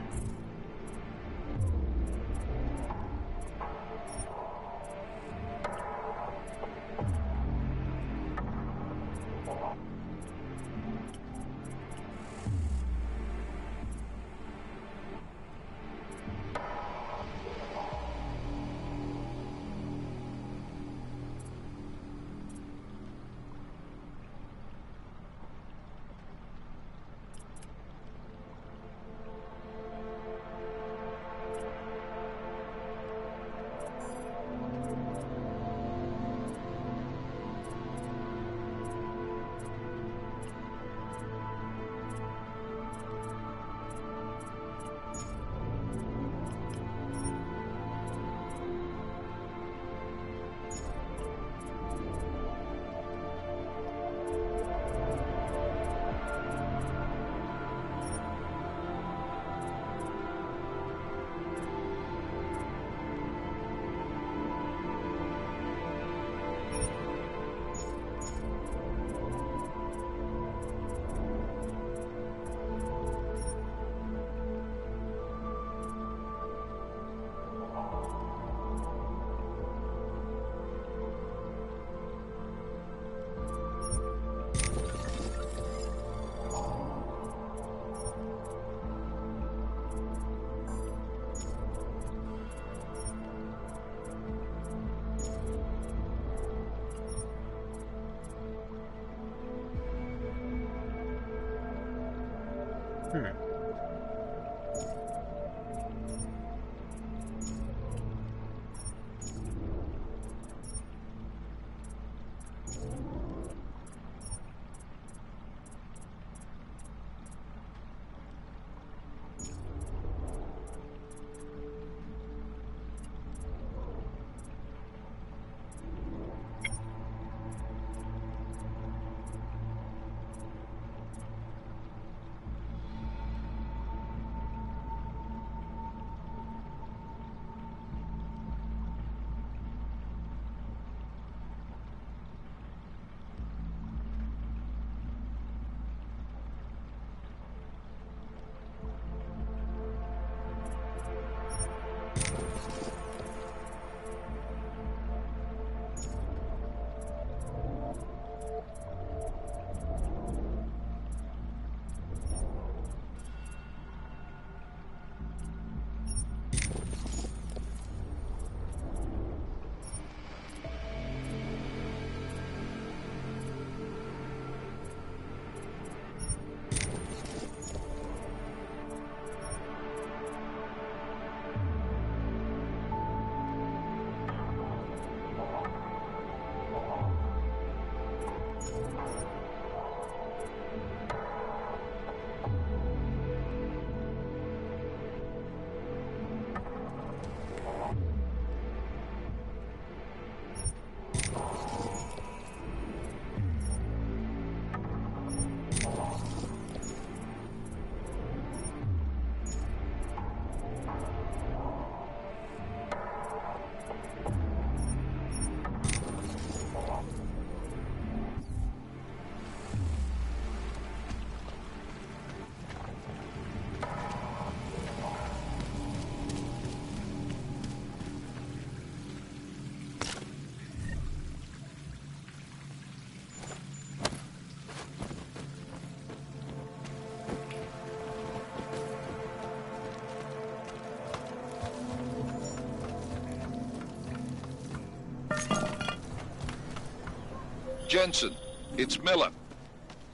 Jensen, it's Miller.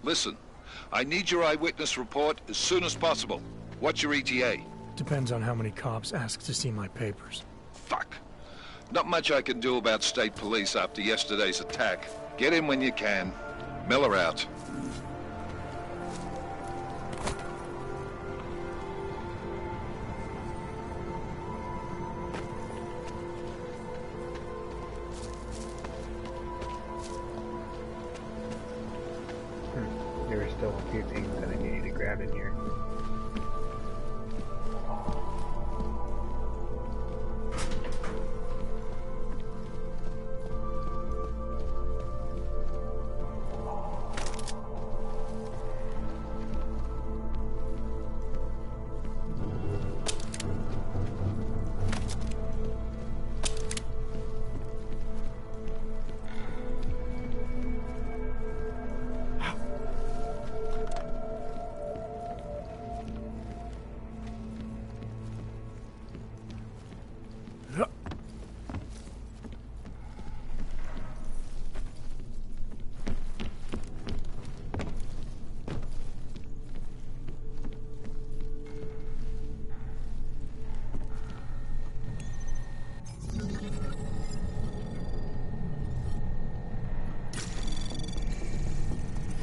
Listen, I need your eyewitness report as soon as possible. What's your ETA? Depends on how many cops ask to see my papers. Fuck. Not much I can do about state police after yesterday's attack. Get in when you can. Miller out. There are still a few things that I needed to grab in here.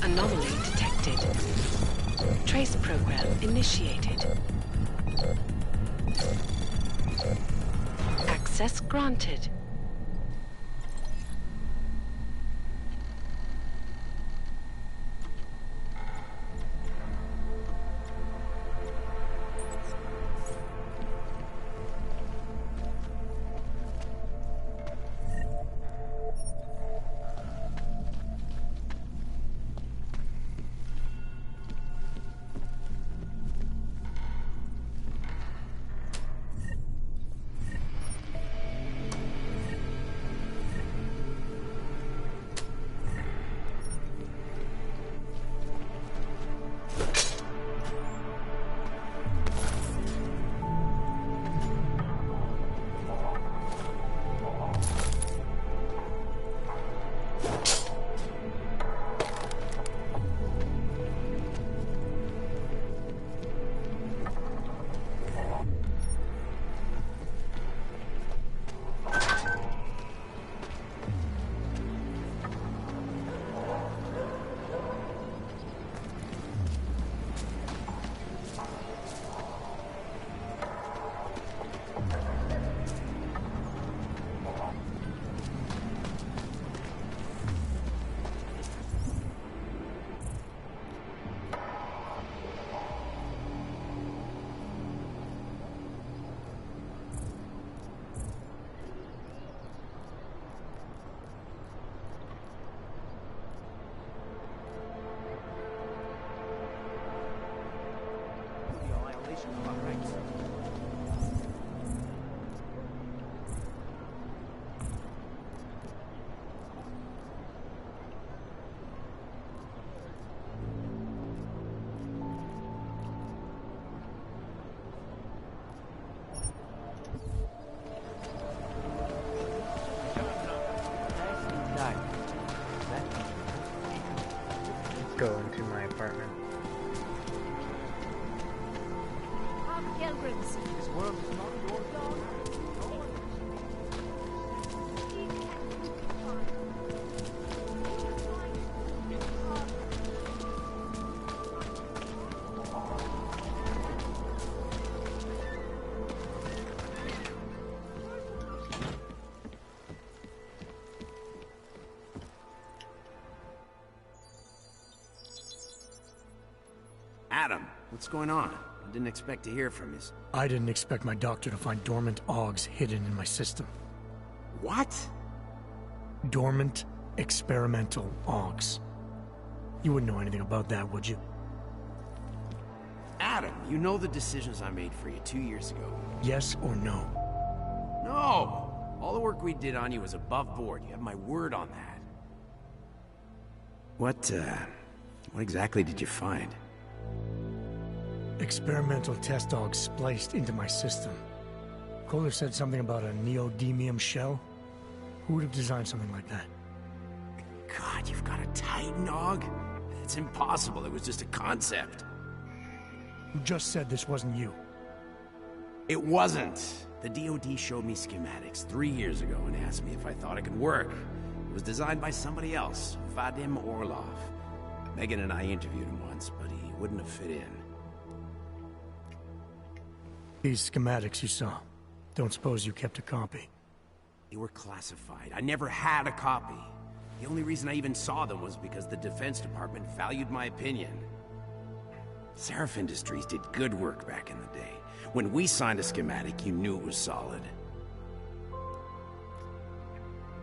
Anomaly detected. Trace program initiated. Access granted. go into my apartment. Pilgrims. This world is not your dog. Adam, what's going on? I didn't expect to hear from you. I didn't expect my doctor to find dormant augs hidden in my system. What? Dormant experimental augs. You wouldn't know anything about that, would you? Adam, you know the decisions I made for you 2 years ago. Yes or no? No! All the work we did on you was above board. You have my word on that. What exactly did you find? Experimental test dogs spliced into my system. Kohler said something about a neodymium shell. Who would have designed something like that? God, you've got a Titan dog? It's impossible. It was just a concept. You just said this wasn't you. It wasn't. The DOD showed me schematics 3 years ago and asked me if I thought it could work. It was designed by somebody else, Vadim Orlov. Megan and I interviewed him once, but he wouldn't have fit in. These schematics you saw, don't suppose you kept a copy? They were classified. I never had a copy. The only reason I even saw them was because the Defense Department valued my opinion. Seraph Industries did good work back in the day. When we signed a schematic, you knew it was solid.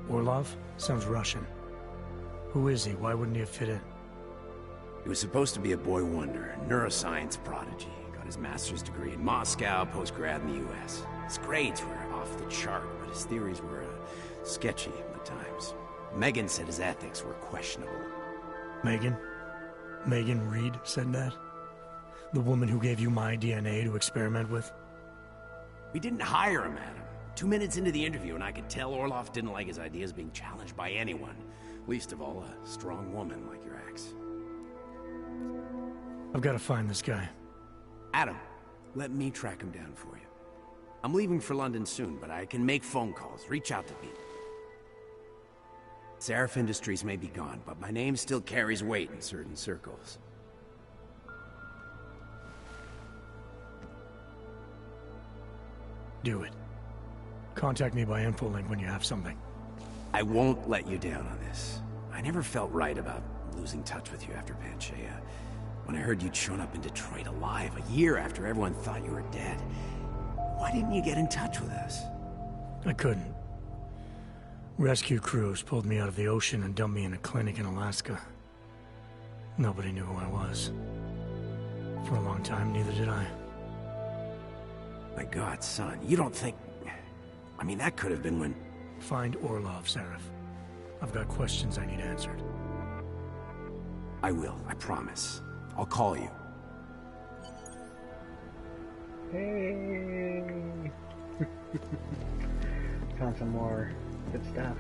Orlov? Sounds Russian. Who is he? Why wouldn't he have fit in? He was supposed to be a boy wonder, a neuroscience prodigy. Got his master's degree in Moscow, post-grad in the US. His grades were off the chart, but his theories were sketchy at times. Megan said his ethics were questionable. Megan? Megan Reed said that? The woman who gave you my DNA to experiment with? We didn't hire him, Adam. 2 minutes into the interview, and I could tell Orlov didn't like his ideas being challenged by anyone. Least of all, a strong woman like your ex. I've got to find this guy. Adam, let me track him down for you. I'm leaving for London soon, but I can make phone calls, reach out to people. Seraph Industries may be gone, but my name still carries weight in certain circles. Do it. Contact me by infolink when you have something. I won't let you down on this. I never felt right about losing touch with you after Panchea. When I heard you'd shown up in Detroit alive a year after everyone thought you were dead. Why didn't you get in touch with us? I couldn't. Rescue crews pulled me out of the ocean and dumped me in a clinic in Alaska. Nobody knew who I was. For a long time, neither did I. My God, son, you don't think... I mean, that could have been when... Find Orlov, Seraph. I've got questions I need answered. I will, I promise. I'll call you. Hey! Found some more good stuff.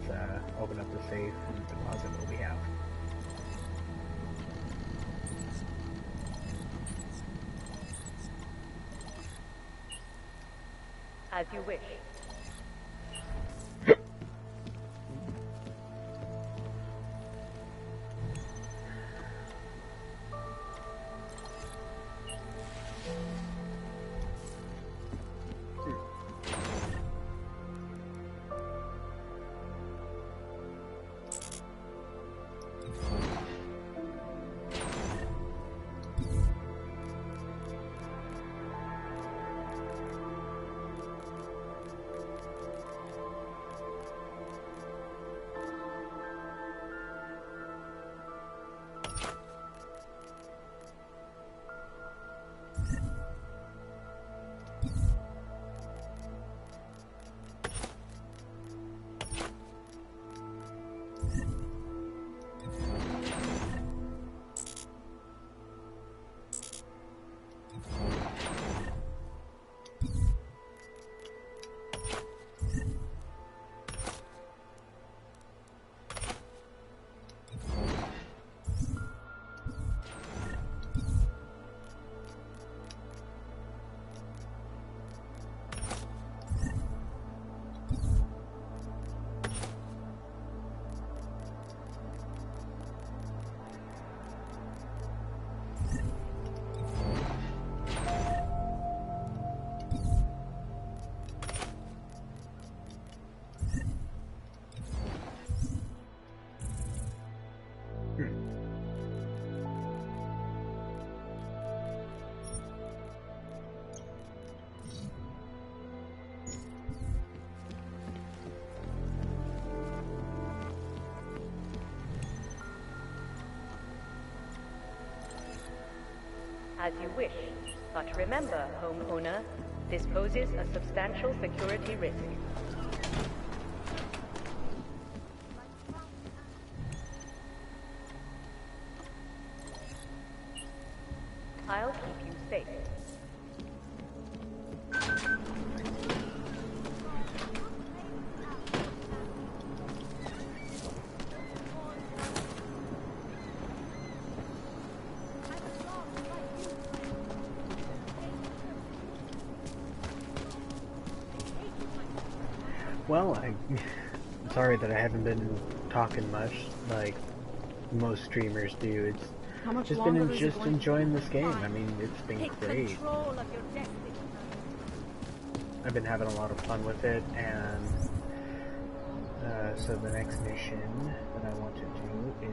Let's open up the safe and deposit what we have. As you wish. As you wish. But remember, homeowner, this poses a substantial security risk. I'll keep you safe. Well, I'm sorry that I haven't been talking much like most streamers do. It's just been enjoying this game. I mean, it's been great. I've been having a lot of fun with it, and so the next mission that I want to do is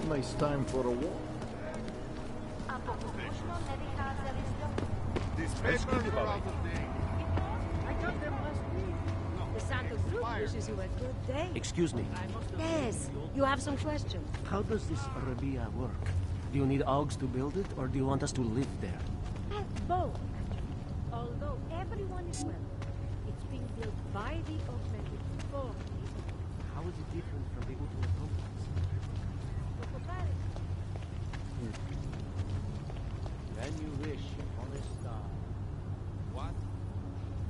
nice time for a walk. This paper are out of date. I got them last week. The Santa Cruz wishes you a good day. Excuse me. Yes, you have some questions. How does this Rabia work? Do you need Augs to build it, or do you want us to live there? Both, actually. Although everyone is well, it's being built by the augmented for the How is it different from the Ultimate Complex? When you wish upon a star. What?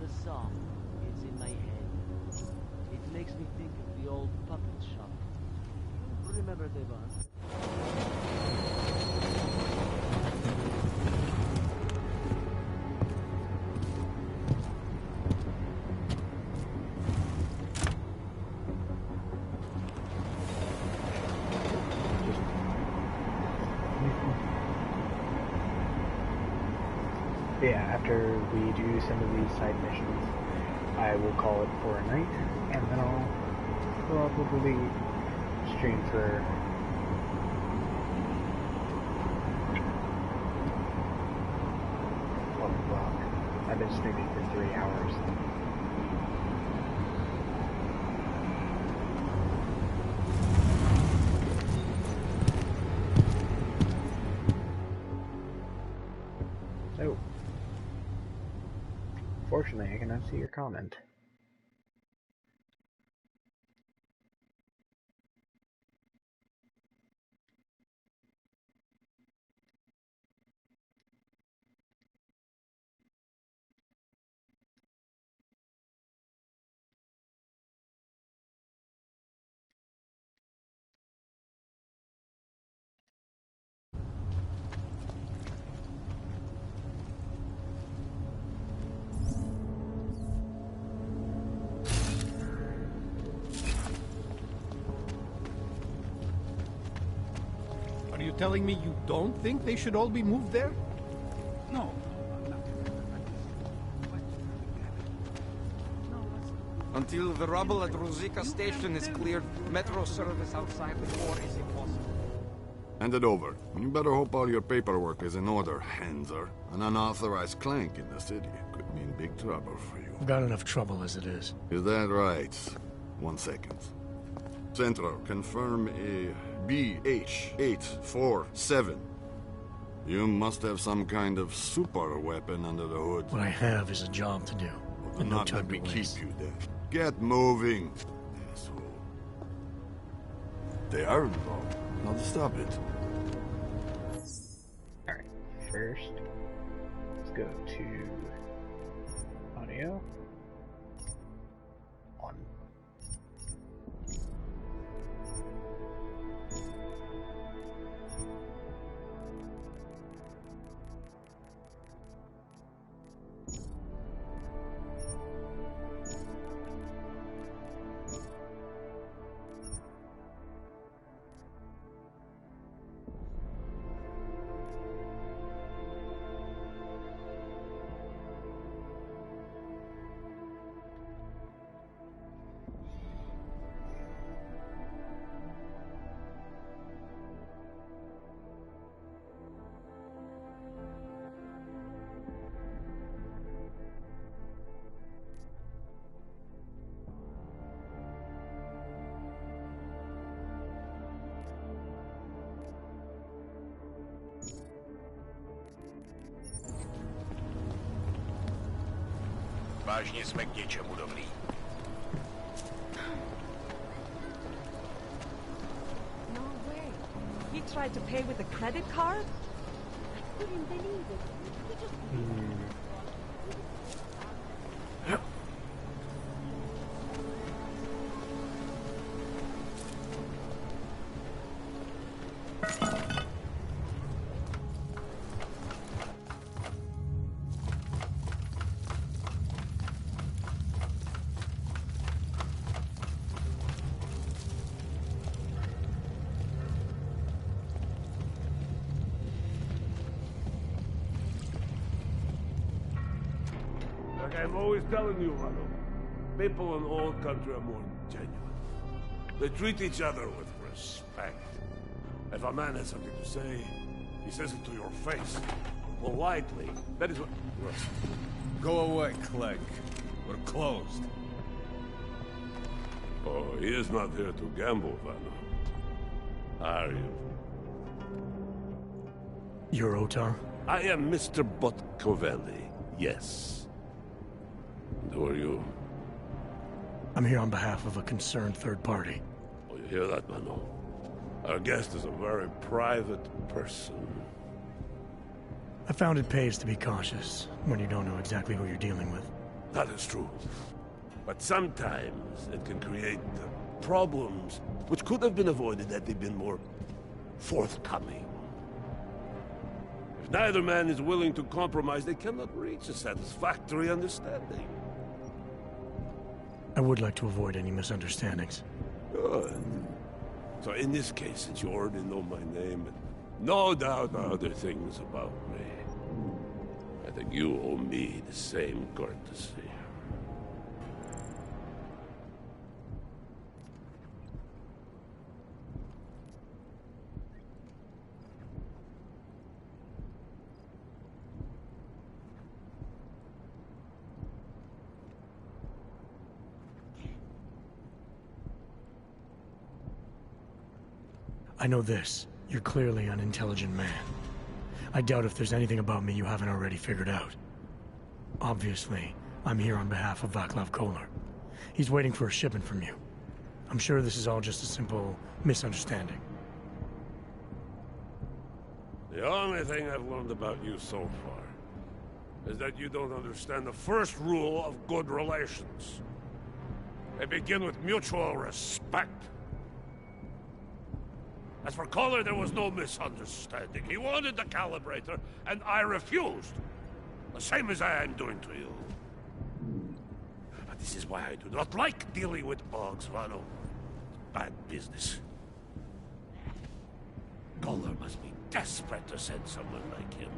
The song is in my head. It makes me think of the old puppet shop. Remember Devon? yeah, after we do some of these side missions, I will call it for a night, and then I'll probably stream for I've been streaming for 3 hours. So, fortunately, I cannot see your comment. Are you telling me you don't think they should all be moved there? No. Until the rubble at Ruzicka station is cleared, metro service outside the core is impossible. Hand it over. You better hope all your paperwork is in order, Hanser. An unauthorized clank in the city could mean big trouble for you. I've got enough trouble as it is. Is that right? 1 second. Centro, confirm a BH-847. You must have some kind of super weapon under the hood. What I have is a job to do, and no time to waste. Keep you there. Get moving, asshole. They are involved. Now stop it. Alright, first, let's go to audio. On. Vážně jsme k něčemu dobrý. No way. He tried to pay with a credit card? I couldn't believe it. He just... Like I'm always telling you, Rado, people in old country are more genuine. They treat each other with respect. If a man has something to say, he says it to your face. Politely. That is what... Go away, Clegg. We're closed. Oh, he is not here to gamble, Vanna. Are you? You're Otar? I am Mr. Botkovelli, yes. And who are you? I'm here on behalf of a concerned third party. Oh, you hear that, Mano? Our guest is a very private person. I found it pays to be cautious when you don't know exactly who you're dealing with. That is true. But sometimes it can create problems which could have been avoided had they been more forthcoming. If neither man is willing to compromise, they cannot reach a satisfactory understanding. I would like to avoid any misunderstandings. Good. So in this case, since you already know my name, and no doubt other things about me, I think you owe me the same courtesy. I know this. You're clearly an intelligent man. I doubt if there's anything about me you haven't already figured out. Obviously, I'm here on behalf of Vaclav Kolar. He's waiting for a shipment from you. I'm sure this is all just a simple misunderstanding. The only thing I've learned about you so far is that you don't understand the first rule of good relations. They begin with mutual respect. As for Kolar, there was no misunderstanding. He wanted the calibrator, and I refused. The same as I am doing to you. But this is why I do not like dealing with Boggs, Vano. Bad business. Kolar must be desperate to send someone like him.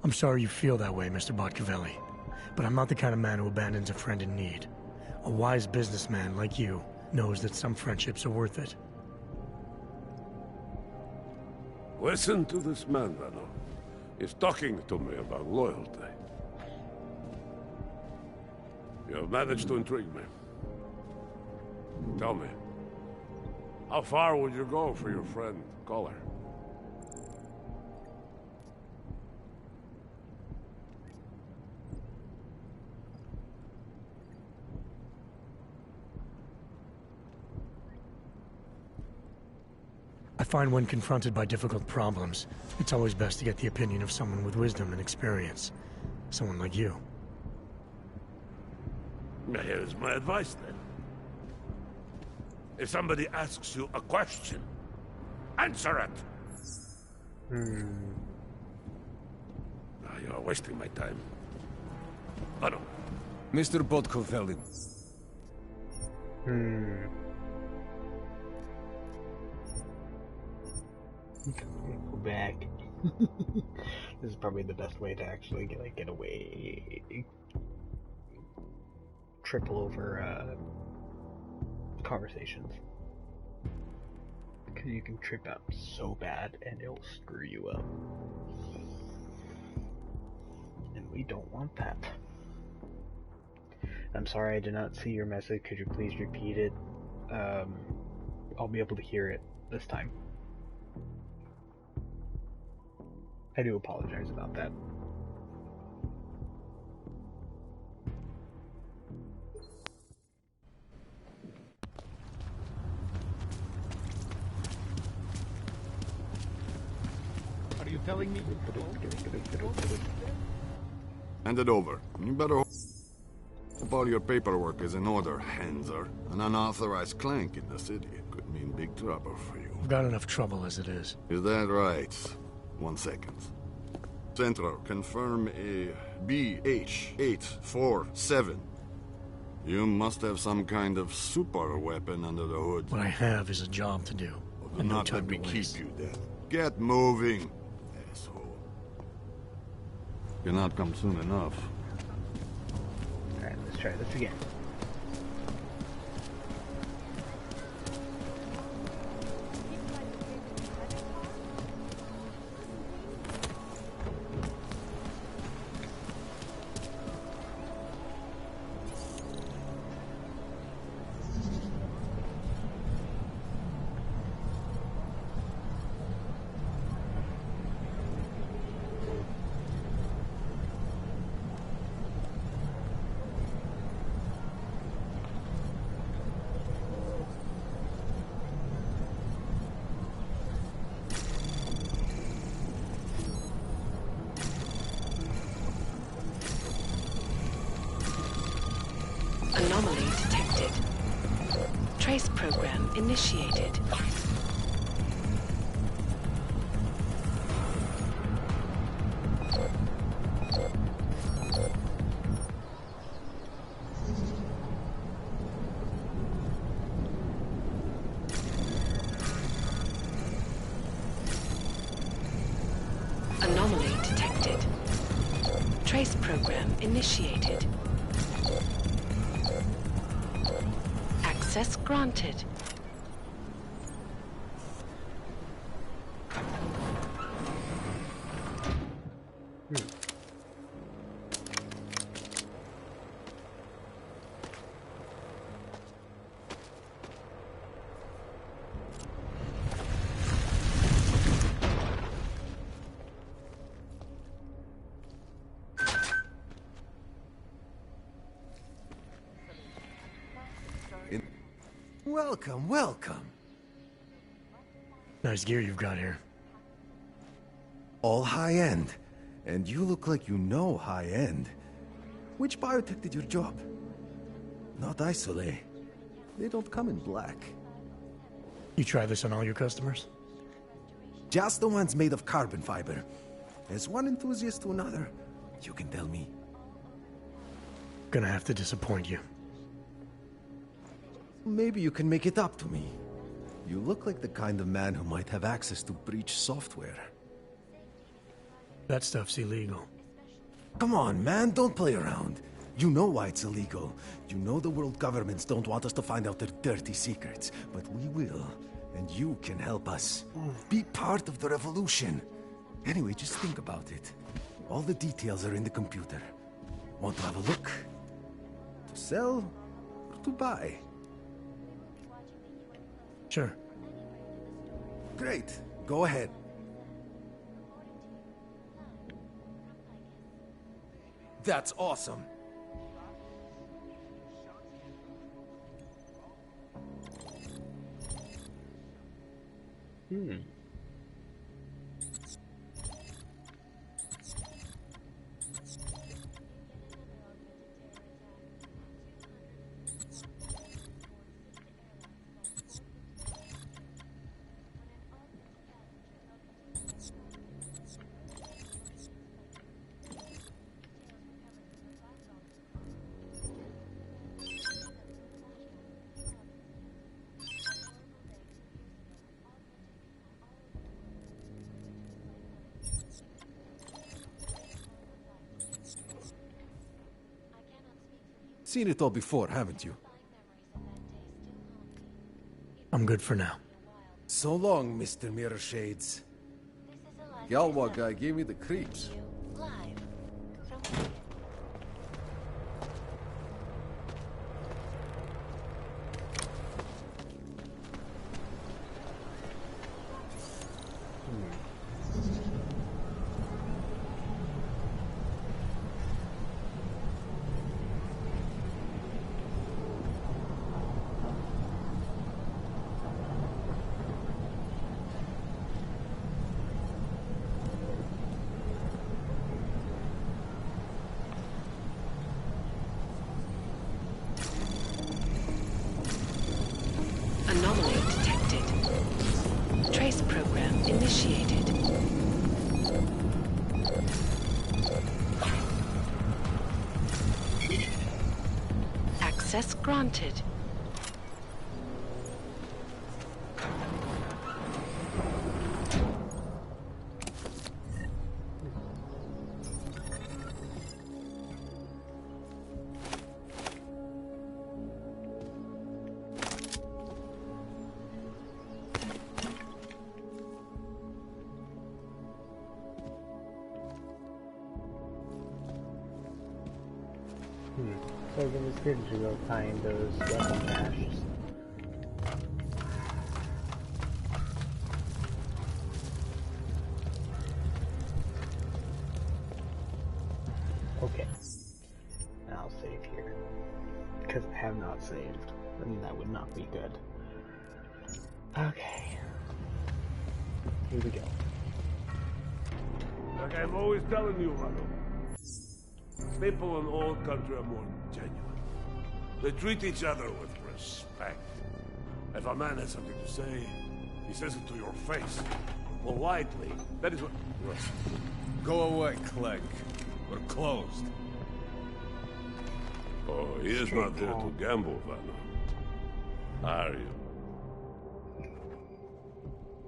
I'm sorry you feel that way, Mr. Botkovelli, but I'm not the kind of man who abandons a friend in need. A wise businessman like you knows that some friendships are worth it. Listen to this man, Vano. He's talking to me about loyalty. You have managed to intrigue me. Tell me, how far would you go for your friend, Kolar? I find when confronted by difficult problems, it's always best to get the opinion of someone with wisdom and experience. Someone like you. Here's my advice, then. If somebody asks you a question, answer it! You are wasting my time. Oh, no. Mr. Botkovelli. Go back. This is probably the best way to actually get away. Triple over conversations. Because you can trip up so bad and it'll screw you up. And we don't want that. I'm sorry I did not see your message. Could you please repeat it? I'll be able to hear it this time. I do apologize about that. Are you telling me? Hand it over. You better hope all your paperwork is in order, Hanser. An unauthorized clank in the city could mean big trouble for you. I've got enough trouble as it is. Is that right? 1 second. Central, confirm a BH-847. You must have some kind of super weapon under the hood. What I have is a job to do. Well, do and no not time let me to keep waste. you then. Get moving, asshole. Cannot come soon enough. Alright, let's try this again. Anomaly detected. Trace program initiated. Anomaly detected. Trace program initiated. Access granted. Welcome, welcome. Nice gear you've got here. All high-end. And you look like you know high-end. Which biotech did your job? Not Isolate. They don't come in black. You try this on all your customers? Just the ones made of carbon fiber. As one enthusiast to another, you can tell me. Gonna have to disappoint you. Maybe you can make it up to me. You look like the kind of man who might have access to breach software. That stuff's illegal. Come on, man, don't play around. You know why it's illegal. You know the world governments don't want us to find out their dirty secrets. But we will. And you can help us. Be part of the revolution. Anyway, just think about it. All the details are in the computer. Want to have a look? To sell or to buy? Sure. Great. Go ahead. That's awesome. Seen it all before, haven't you? I'm good for now. So long, Mr. Mirror Shades. Galwa guy gave me the creeps. Anomaly detected. Trace program initiated. Access granted. So then it's good to go find those weapon caches. Okay. I'll save here. Because I have not saved. And that would not be good. Okay. Here we go. Like I'm always telling you, Rado. People in old country are more genuine. They treat each other with respect. If a man has something to say, he says it to your face. Politely. That is what... Go away, Clegg. We're closed. Oh, he is not here to gamble, Vanna. Are you?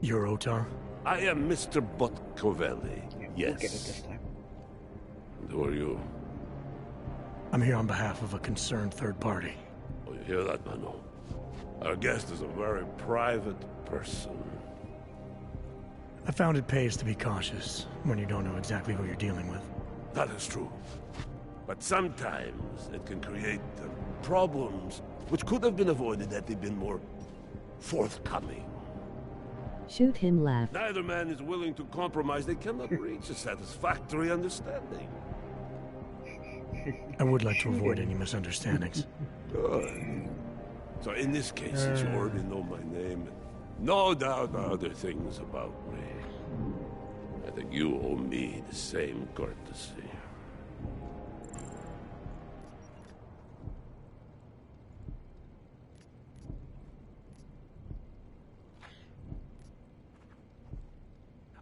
You're Otar? I am Mr. Botkovelli. Yes. We'll get it this time. And who are you? I'm here on behalf of a concerned third party. Oh, you hear that, Mano? Our guest is a very private person. I found it pays to be cautious when you don't know exactly who you're dealing with. That is true. But sometimes it can create problems which could have been avoided had they been more forthcoming. Shoot him, laugh. Neither man is willing to compromise. They cannot reach a satisfactory understanding. I would like to avoid any misunderstandings. Good. So in this case, since you already know my name, and no doubt other things about me, I think you owe me the same courtesy.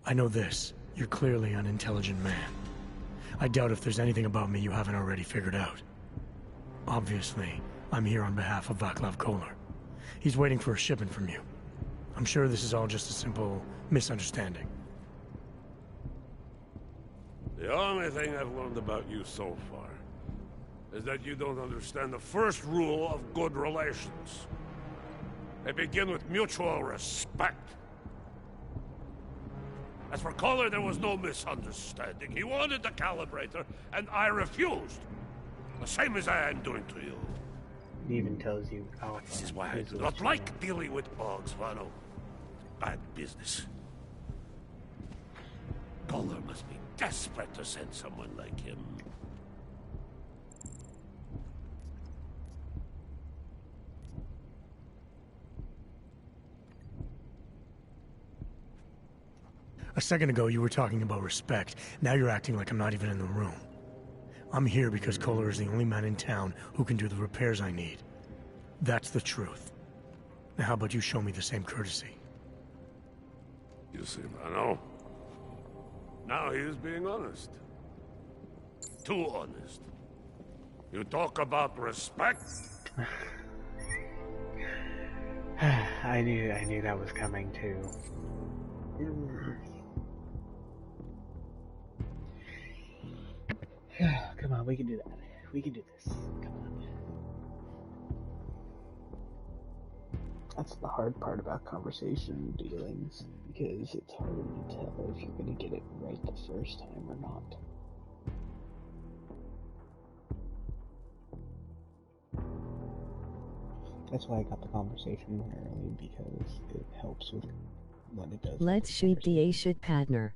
I know this. You're clearly an intelligent man. I doubt if there's anything about me you haven't already figured out. Obviously, I'm here on behalf of Vaclav Kolar. He's waiting for a shipment from you. I'm sure this is all just a simple misunderstanding. The only thing I've learned about you so far is that you don't understand the first rule of good relations. They begin with mutual respect. As for Kolar, there was no misunderstanding. He wanted the calibrator, and I refused. The same as I am doing to you. It even tells you how... This is why I do not like dealing with Boggs, Vano. Bad business. Kolar must be desperate to send someone like him. A second ago, you were talking about respect. Now you're acting like I'm not even in the room. I'm here because Kolar is the only man in town who can do the repairs I need. That's the truth. Now how about you show me the same courtesy? You see, Vano? Now he is being honest. Too honest. You talk about respect? I knew that was coming too. Come on, we can do that. We can do this. Come on. That's the hard part about conversation dealings, because it's hard to tell if you're going to get it right the first time or not. That's why I got the conversation early, because it helps with when it does. Let's shoot the A-shit partner.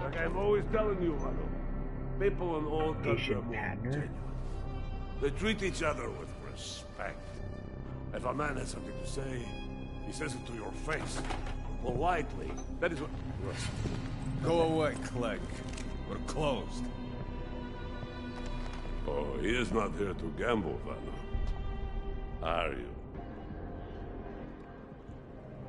Like I'm always telling you, Mano, people in all countries are more genuine. They treat each other with respect. If a man has something to say, he says it to your face. Politely. That is what... Go away, Clegg. We're closed. Oh, he is not here to gamble, Vanna. Are you?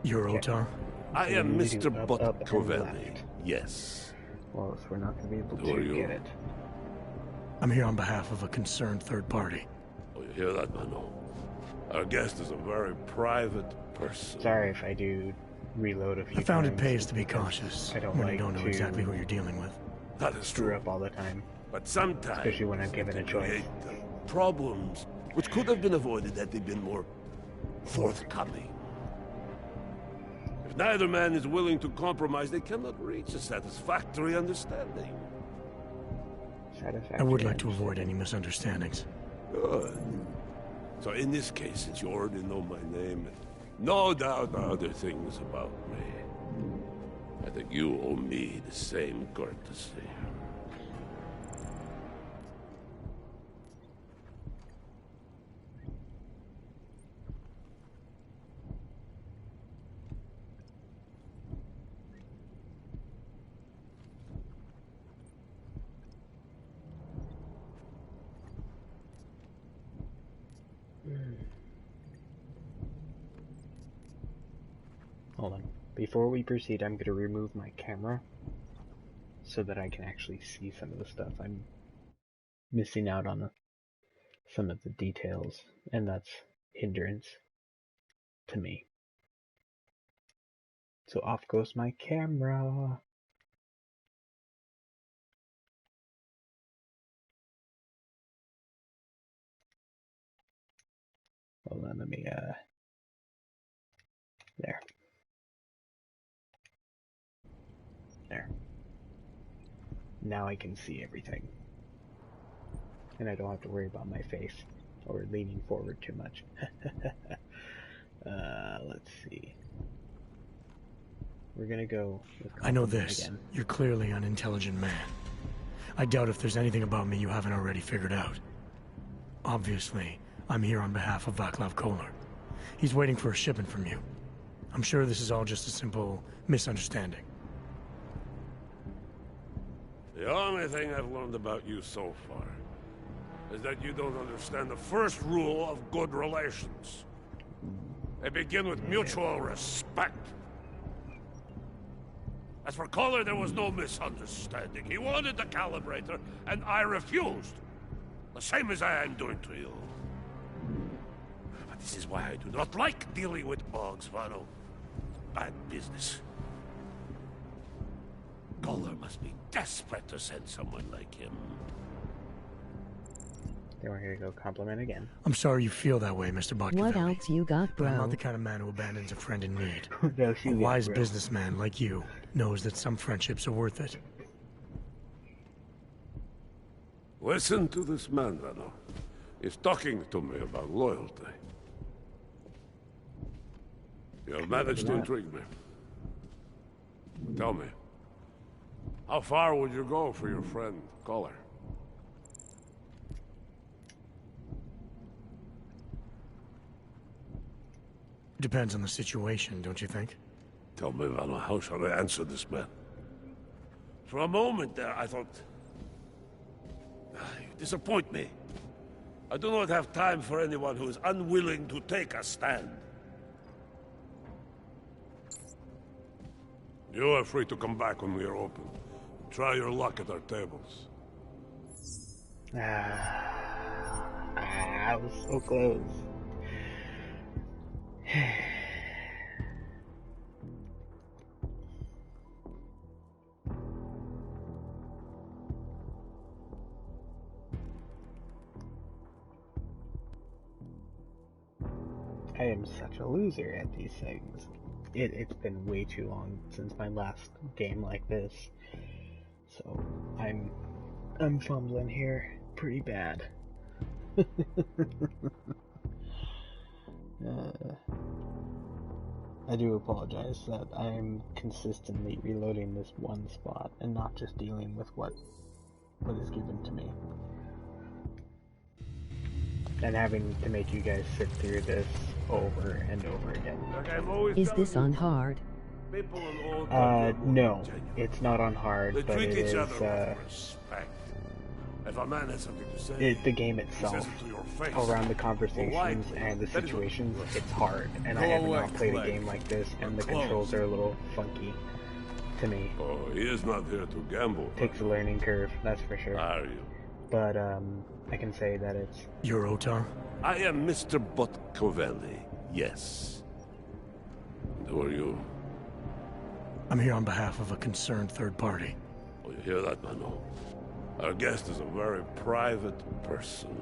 You're Otar? I am Mr. Botkovelli. Yes. Well, so we're not going to be able to get it. I'm here on behalf of a concerned third party. Oh, you hear that, Mano? Our guest is a very private person. Sorry if I do reload a few times. I found it pays to be cautious when you don't know exactly who you're dealing with. That is true. Screw up all the time. But sometimes, especially when I'm given a choice, problems which could have been avoided had they been more forthcoming. If neither man is willing to compromise, they cannot reach a satisfactory understanding. I would like to avoid any misunderstandings. Good. So in this case, since you already know my name, and no doubt other things about me, I think you owe me the same courtesy. Hold on. Before we proceed, I'm going to remove my camera so that I can actually see some of the stuff. I'm missing out on some of the details, and that's hindrance to me. So off goes my camera. Hold on, let me, there. There. Now I can see everything. And I don't have to worry about my face or leaning forward too much. Let's see. We're gonna go with I know this. again. You're clearly an intelligent man. I doubt if there's anything about me you haven't already figured out. Obviously, I'm here on behalf of Vaclav Kolar. He's waiting for a shipment from you. I'm sure this is all just a simple misunderstanding. The only thing I've learned about you so far is that you don't understand the first rule of good relations. They begin with mutual respect. As for Kolar, there was no misunderstanding. He wanted the calibrator, and I refused. The same as I am doing to you. But this is why I do not like dealing with Boggs, Vano. Bad business. Kolar must be desperate to send someone like him. Then we're gonna go compliment again. I'm sorry you feel that way, Mr. Botkovelli. What else you got, bro? I'm not the kind of man who abandons a friend in need. No, a wise businessman like you knows that some friendships are worth it. Listen to this man, Vano. He's talking to me about loyalty. You have managed to intrigue me. Tell me, how far would you go for your friend, Kolar? Depends on the situation, don't you think? Tell me, Vano, how shall I answer this man? For a moment there, I thought... You disappoint me. I do not have time for anyone who is unwilling to take a stand. You are free to come back when we are open. Try your luck at our tables. I was so close. I am such a loser at these things. It's been way too long since my last game like this, so I'm fumbling here pretty bad. I do apologize that I'm consistently reloading this one spot and not just dealing with what is given to me. And having to make you guys sit through this over and over again. Is this on hard? No, it's not on hard, but it is, if a man has something to say, the game itself, around the conversations and the situations, it's hard, and I have not played a game like this, and the controls are a little funky to me. Oh, he is not here to gamble. Takes a learning curve, that's for sure. Are you? But, I can say that it's... You're Otar? I am Mr. Botcovelli, yes. And who are you? I'm here on behalf of a concerned third party. Oh, you hear that, Mano? Our guest is a very private person.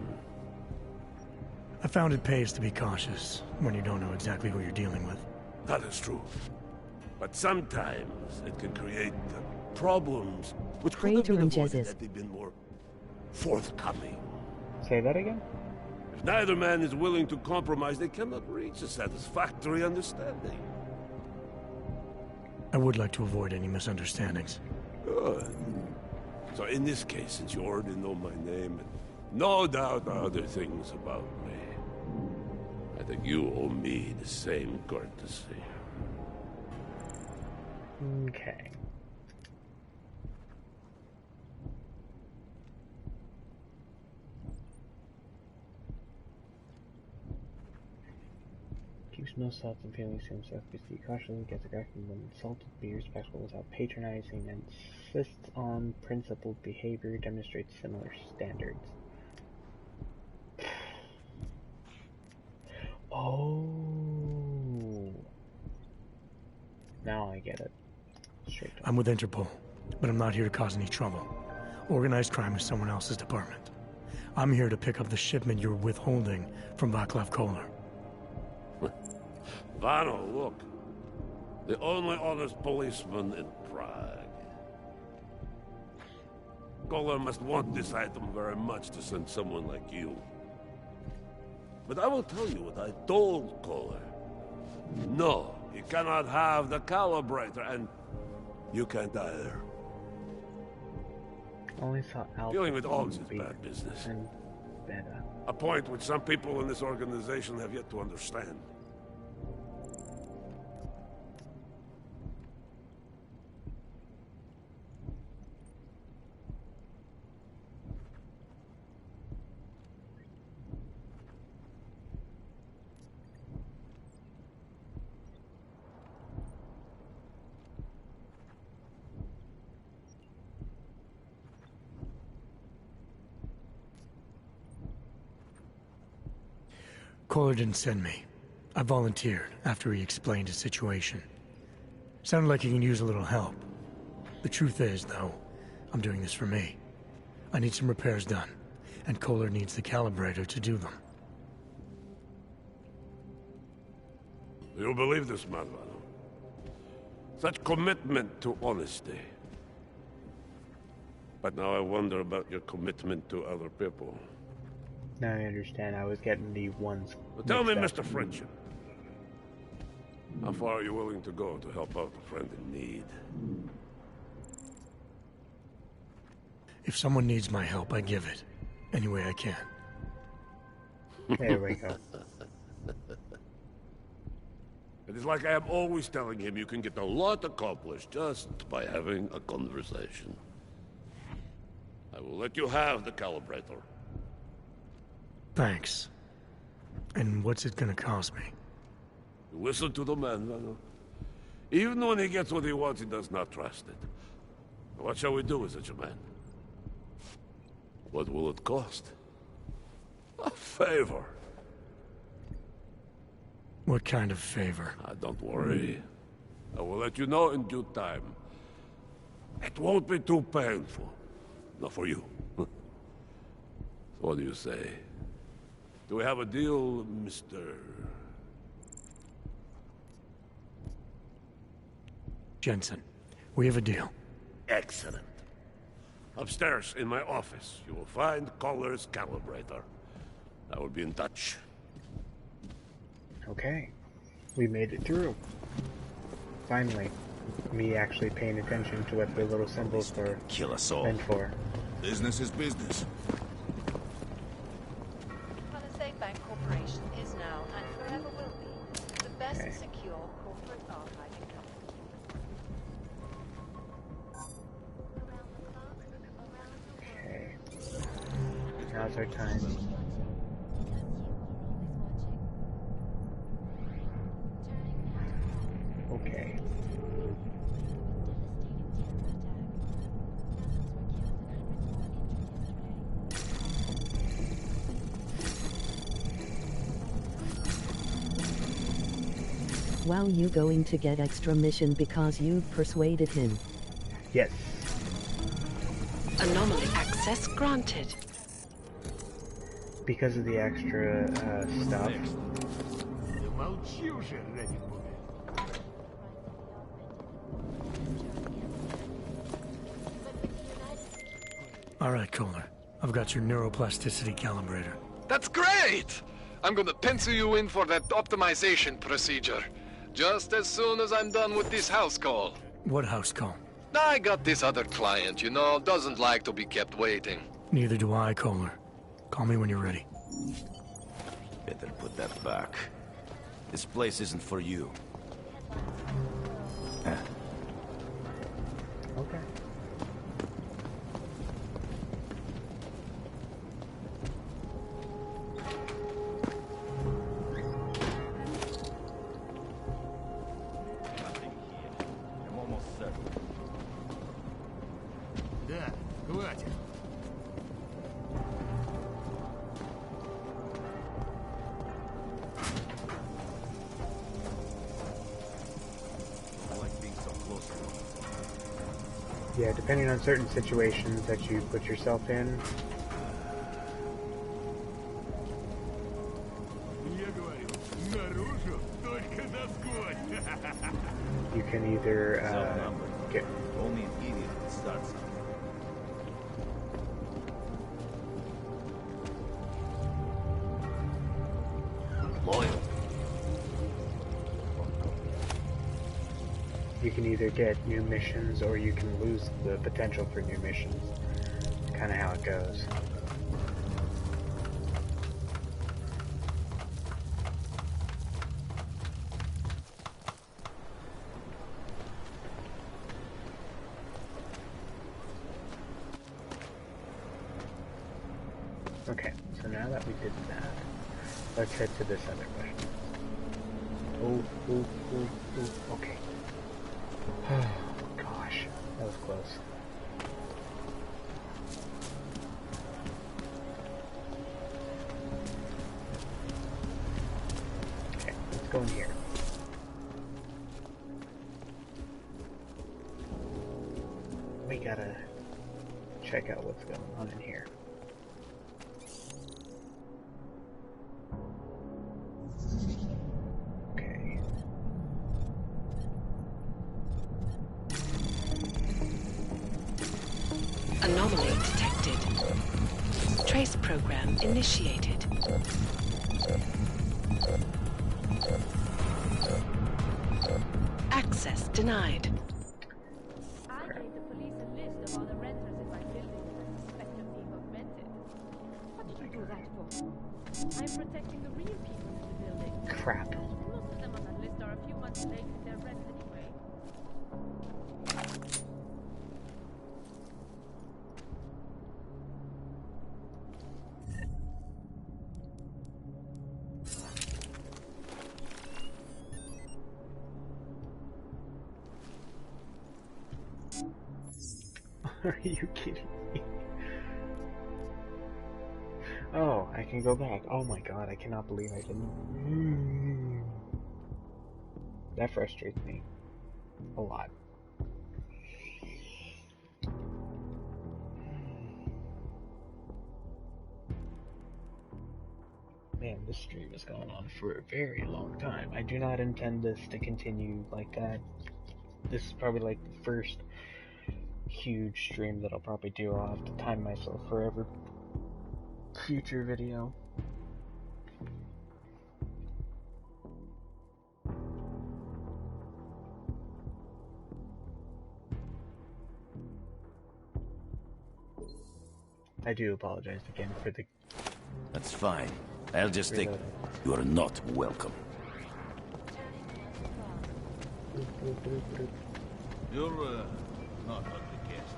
I found it pays to be cautious when you don't know exactly who you're dealing with. That is true. But sometimes it can create problems which could have been avoided had they been more forthcoming. Say that again? If neither man is willing to compromise, they cannot reach a satisfactory understanding. I would like to avoid any misunderstandings. Good. So in this case, since you already know my name, and no doubt other things about me, I think you owe me the same courtesy. Okay. Keeps no thoughts and feelings to himself because he cautiously gets aggressive when insulted, be respectful without patronizing, and insists on principled behavior, demonstrates similar standards. Oh. Now I get it. Straight up. I'm with Interpol, but I'm not here to cause any trouble. Organized crime is someone else's department. I'm here to pick up the shipment you're withholding from Václav Kohler. Vano, look. The only honest policeman in Prague. Kohler must want this item very much to send someone like you. But I will tell you what I told Kohler. No, he cannot have the calibrator, and you can't either. Only thought Alpha Dealing with Augs is bad business. And Beta. A point which some people in this organization have yet to understand. Kohler didn't send me. I volunteered after he explained his situation. Sounded like he can use a little help. The truth is, though, I'm doing this for me. I need some repairs done, and Kohler needs the calibrator to do them. You believe this man, Vano? Such commitment to honesty. But now I wonder about your commitment to other people. Now I understand. I was getting the ones. But tell me, Mr. Friendship. How far are you willing to go to help out a friend in need? If someone needs my help, I give it. Any way I can. There we go. It is like I am always telling him you can get a lot accomplished just by having a conversation. I will let you have the calibrator. Thanks. And what's it gonna cost me? Listen to the man, Vano. Even when he gets what he wants, he does not trust it. What shall we do with such a man? What will it cost? A favor. What kind of favor? Don't worry. I will let you know in due time. It won't be too painful. Not for you. What do you say? Do we have a deal, Mr. Jensen? We have a deal. Excellent. Upstairs in my office, you will find Caller's calibrator. I will be in touch. Okay. We made it through. Finally. Me actually paying attention to what the little symbols were kill us all. meant for. Business is business. Palisade Bank Corporation is now and forever will be the best secure corporate archiving company. Okay. Now's our time. Okay. Wow, you going to get extra mission because you persuaded him. Yes. Anomaly access granted. Because of the extra stuff. All right, Kohler. I've got your neuroplasticity calibrator. That's great! I'm gonna pencil you in for that optimization procedure. Just as soon as I'm done with this house call. What house call? I got this other client, you know, doesn't like to be kept waiting. Neither do I, Kohler. Call me when you're ready. Better put that back. This place isn't for you. Okay. I'm almost certain. Да, хватит. Yeah, depending on certain situations that you put yourself in. You can either get... Only an idiot can start something. Loyal. You can either get new missions or you can lose the potential for new missions. It's kind of how it goes. Okay, so now that we did that, let's head to this other question. Oh, okay. Oh, gosh, that was close. Okay, let's go in here. We gotta check out what's going on in here. Anomaly detected. Trace program initiated. Access denied. I gave the police a list of all the renters in my building that I suspect of being augmented. What did you do that for? I'm protecting the real people in the building. Crap. Most of them on that list are a few months late with their rent anyway. Are you kidding me? Oh, I can go back. Oh my god, I cannot believe I didn't. That frustrates me a lot. Man, this stream is going on for a very long time. I do not intend this to continue like that. This is probably like the first huge stream that I'll probably do. I'll have to time myself for every future video. I do apologize again for the... That's fine. I'll just take... You are not welcome. You're, not ugly guest.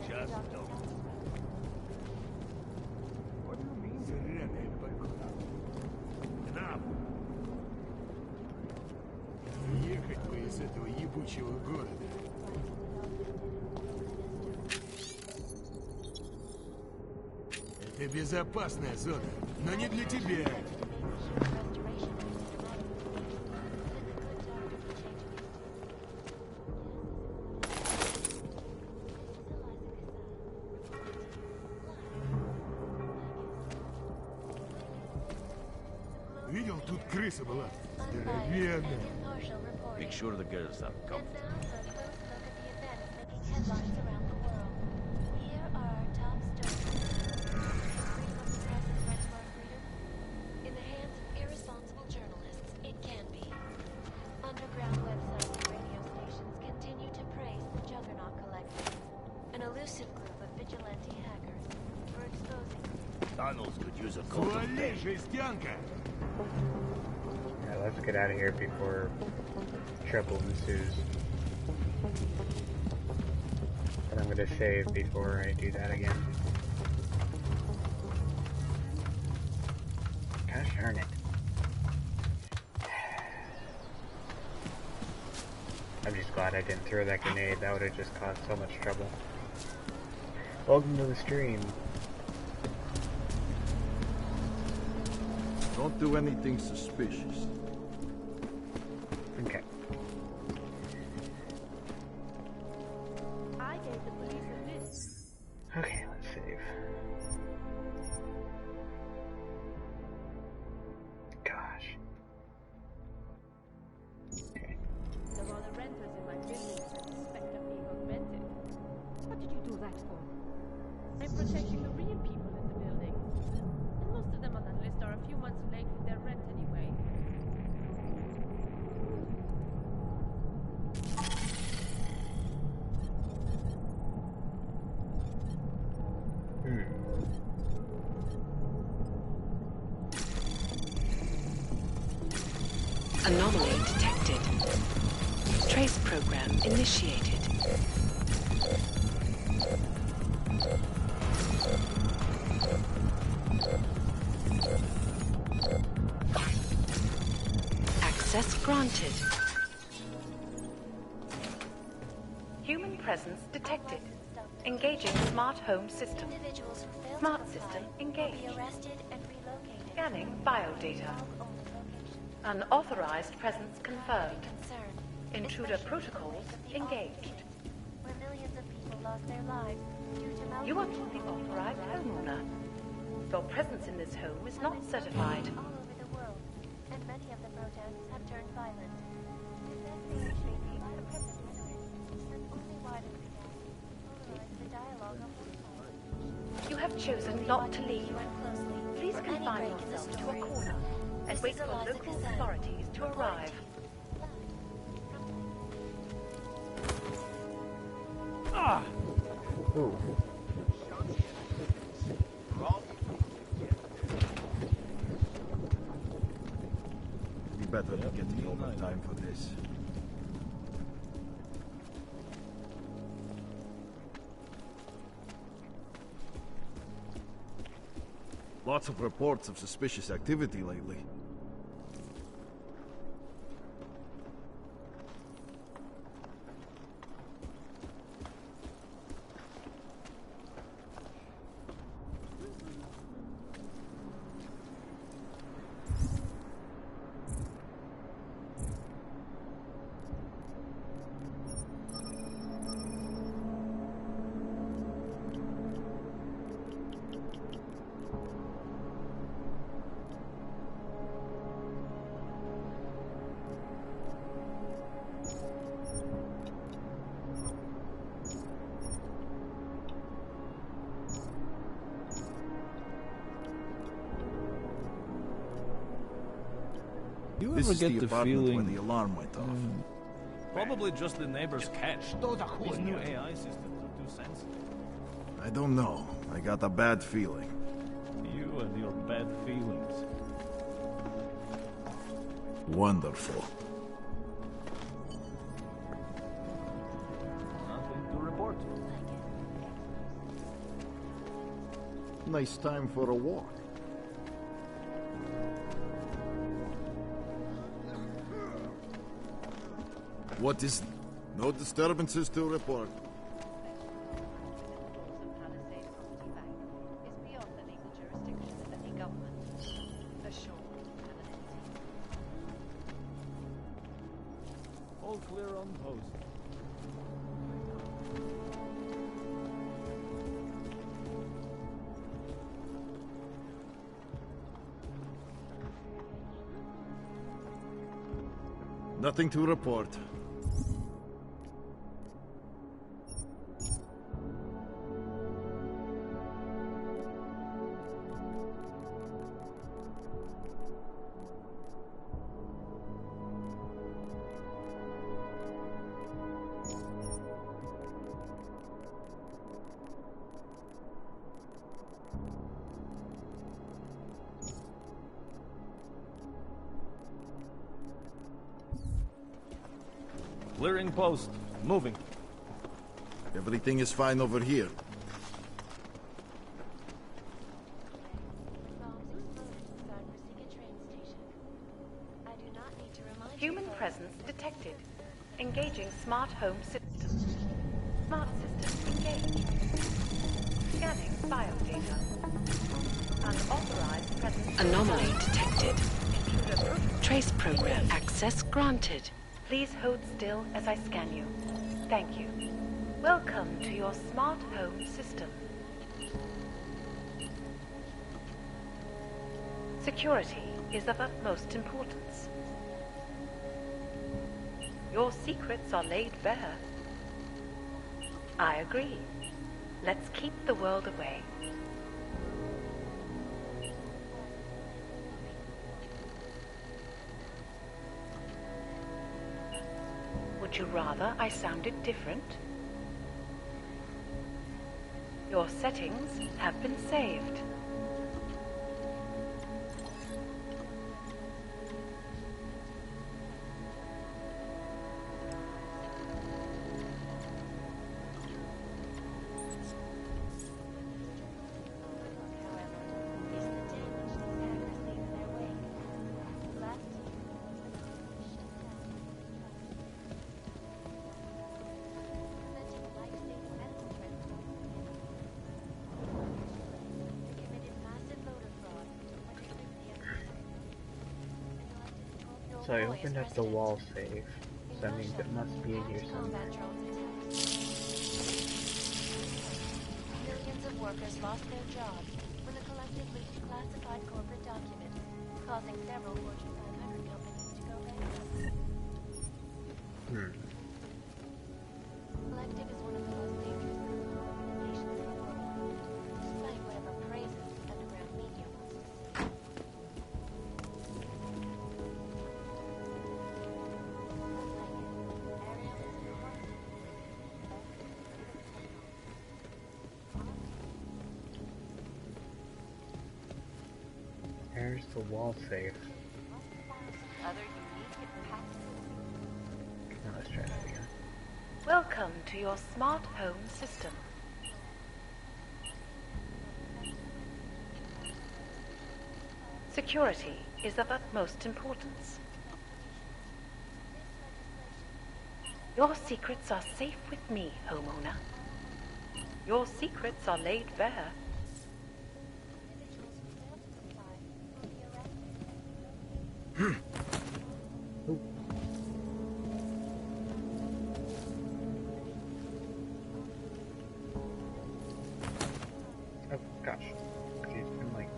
Just don't. What do you mean? Enough. Ехать бы из этого ебучего города. Это безопасная зона, но не для тебя. Видел, тут крыса была. Здоровенная. Make sure the girls are comfortable. In the hands of irresponsible journalists, it can be. Underground websites and radio stations continue to praise the Juggernaut Collective, an elusive group of vigilante hackers, for exposing... Tunnels could use a coat of paint. Yeah, let's get out of here before trouble ensues. But I'm gonna save before I do that again. Gosh darn it. I'm just glad I didn't throw that grenade. That would have just caused so much trouble. Welcome to the stream. Don't do anything suspicious. Okay. I gave the police a list. Okay, let's save. Gosh. Okay. There are the renters in my building that suspect of being augmented. What did you do that for? I'm protecting the real people in the building. And most of them on that list are a few months late with their rent anyway. Anomaly detected. Trace program initiated. Access granted. Human presence detected. Engaging smart home system. Smart system engaged. Scanning biodata. Unauthorized presence confirmed. Intruder protocols engaged. Where millions of people lost their lives due to You are not the authorized homeowner. Your presence in this home is not certified. all over the world, and many of the protests have turned violent. Defending actually not a purpose and only widens the gap, polarize the dialogue of one. You have chosen not to leave. Please confine yourself to a corner and wait for local authorities to arrive. Ah! Ooh. We better be getting overtime for this. Lots of reports of suspicious activity lately. You This ever is get the the apartment feeling? where the alarm went off. Probably just the neighbor's cat. These new AI systems are too sensitive. I don't know. I got a bad feeling. You and your bad feelings. Wonderful. Nothing to report. Nice time for a walk. What is... No disturbances to report. All clear on post. Nothing to report. Clearing post. Moving. Everything is fine over here. Human presence detected. Engaging smart home system. Smart system engaged. Scanning biodata. Unauthorized presence. Anomaly detected. Intruder Trace program access granted. Please hold still as I scan you. Thank you. Welcome to your smart home system. Security is of utmost importance. Your secrets are laid bare. I agree. Let's keep the world away. Would you rather I sounded different? Your settings have been saved. So I opened up the wall safe, so that means it must be in here somewhere. Millions of workers lost their jobs when the collective leaked classified corporate documents, causing several Fortune 500 companies to go bankrupt. Collective is one of the most dangerous organizations in the world, despite whatever praises the underground media wants to say. There's the wall safe. Other unique patents. Now let's try that again. Welcome to your smart home system. Security is of utmost importance. Your secrets are safe with me, homeowner. Your secrets are laid bare. Oh gosh. Jeez, I'm like...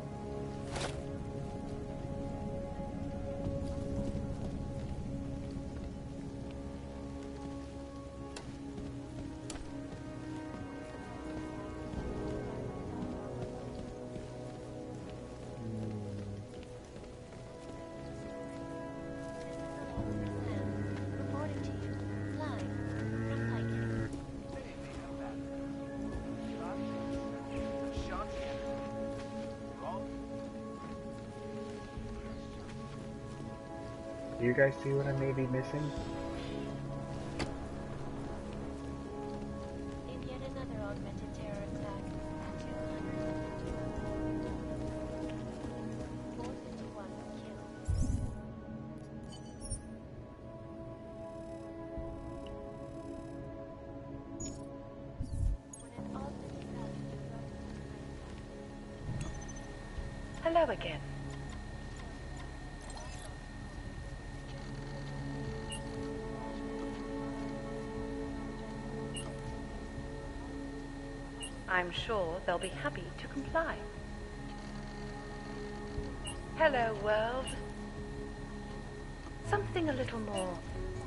Do you guys see what I may be missing? In yet another augmented terror attack, 451 killed. Hello again. I'm sure they'll be happy to comply. Hello, world. Something a little more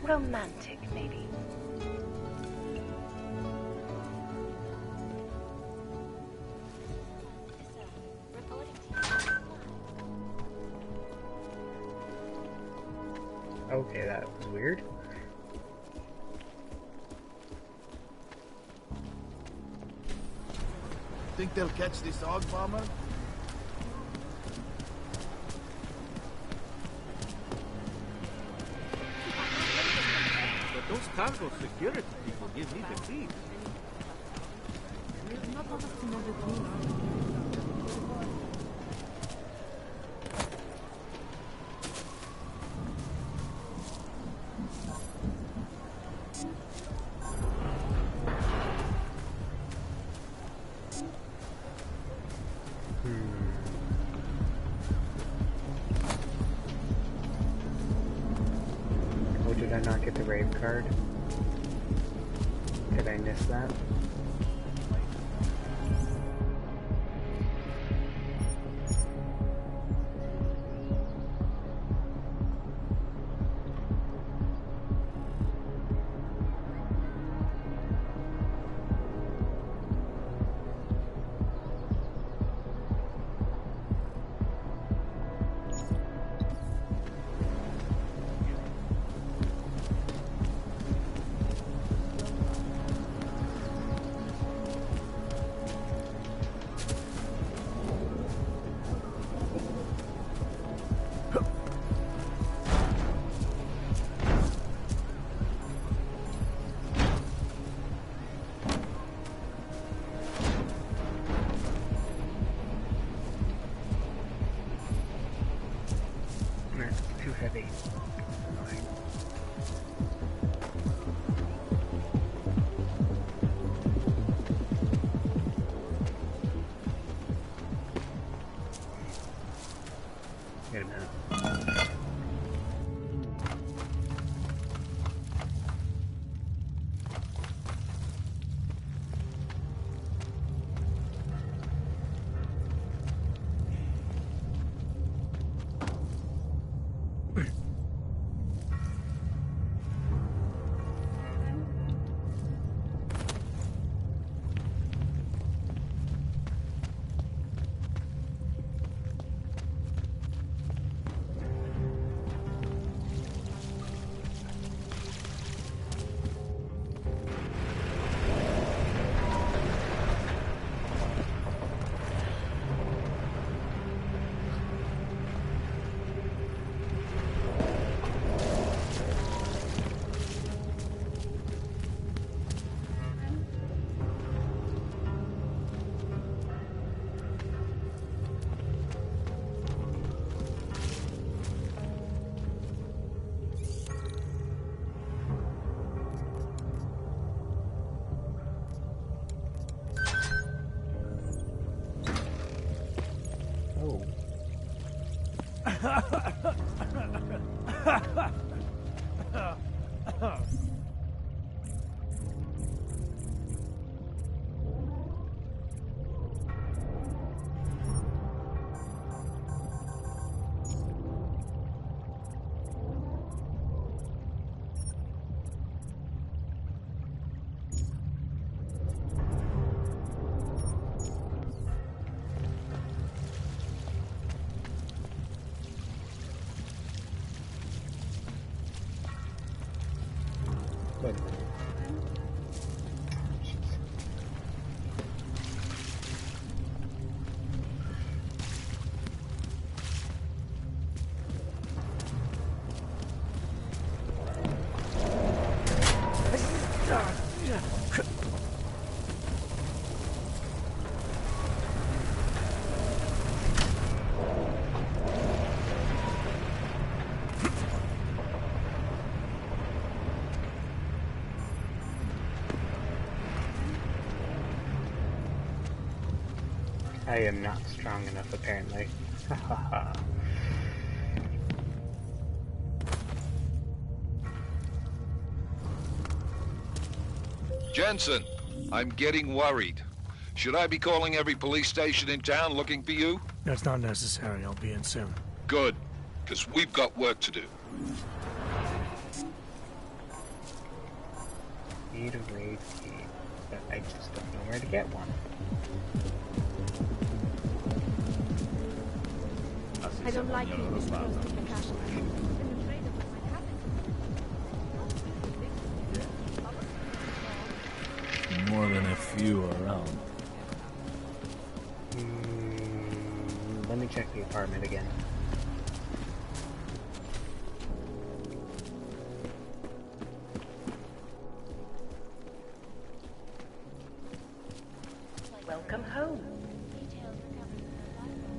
romantic, maybe. Okay, that was weird. Think they'll catch this dog bomber? But those cargo security people give me the creep. Oh, did I not get the rave card? Did I miss that? Too heavy. Annoying. Wait a minute. I am not strong enough, apparently. Ha ha ha. Jensen, I'm getting worried. Should I be calling every police station in town looking for you? That's not necessary. I'll be in soon. Good, because we've got work to do. Need a raid key, but I just don't know where to get one. I don't like being this close to the cash. I'm afraid of what might happen. More than a few around. Let me check the apartment again. Welcome home.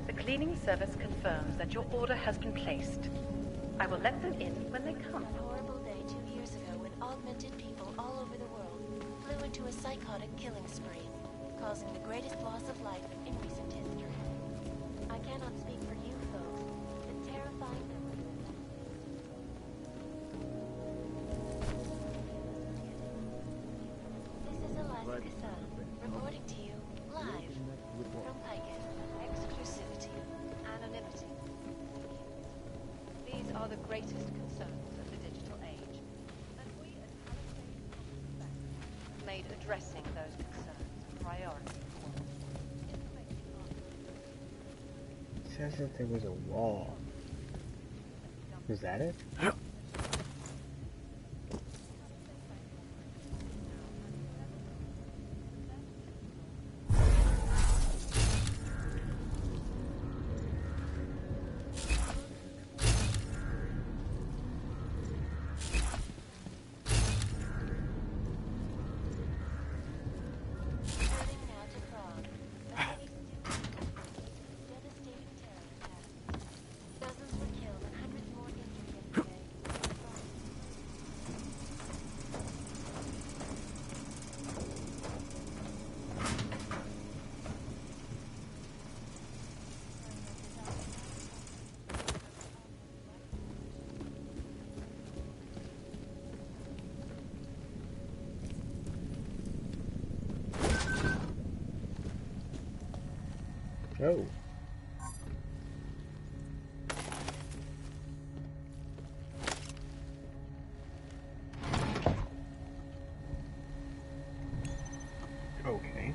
The cleaning service confirms that your order has been placed. I will let them in when they come. A horrible day 2 years ago when augmented people all over the world flew into a psychotic killing spree, causing the greatest loss of life in recent history. I cannot speak for you folks, but terrifying memories. This is Eliza Cassan, reporting to you live from Piken. Exclusivity, anonymity. These are the greatest concerns of the digital age, and we as have made addressing those concerns a priority. It says that there was a wall. Is that it? Oh. Okay.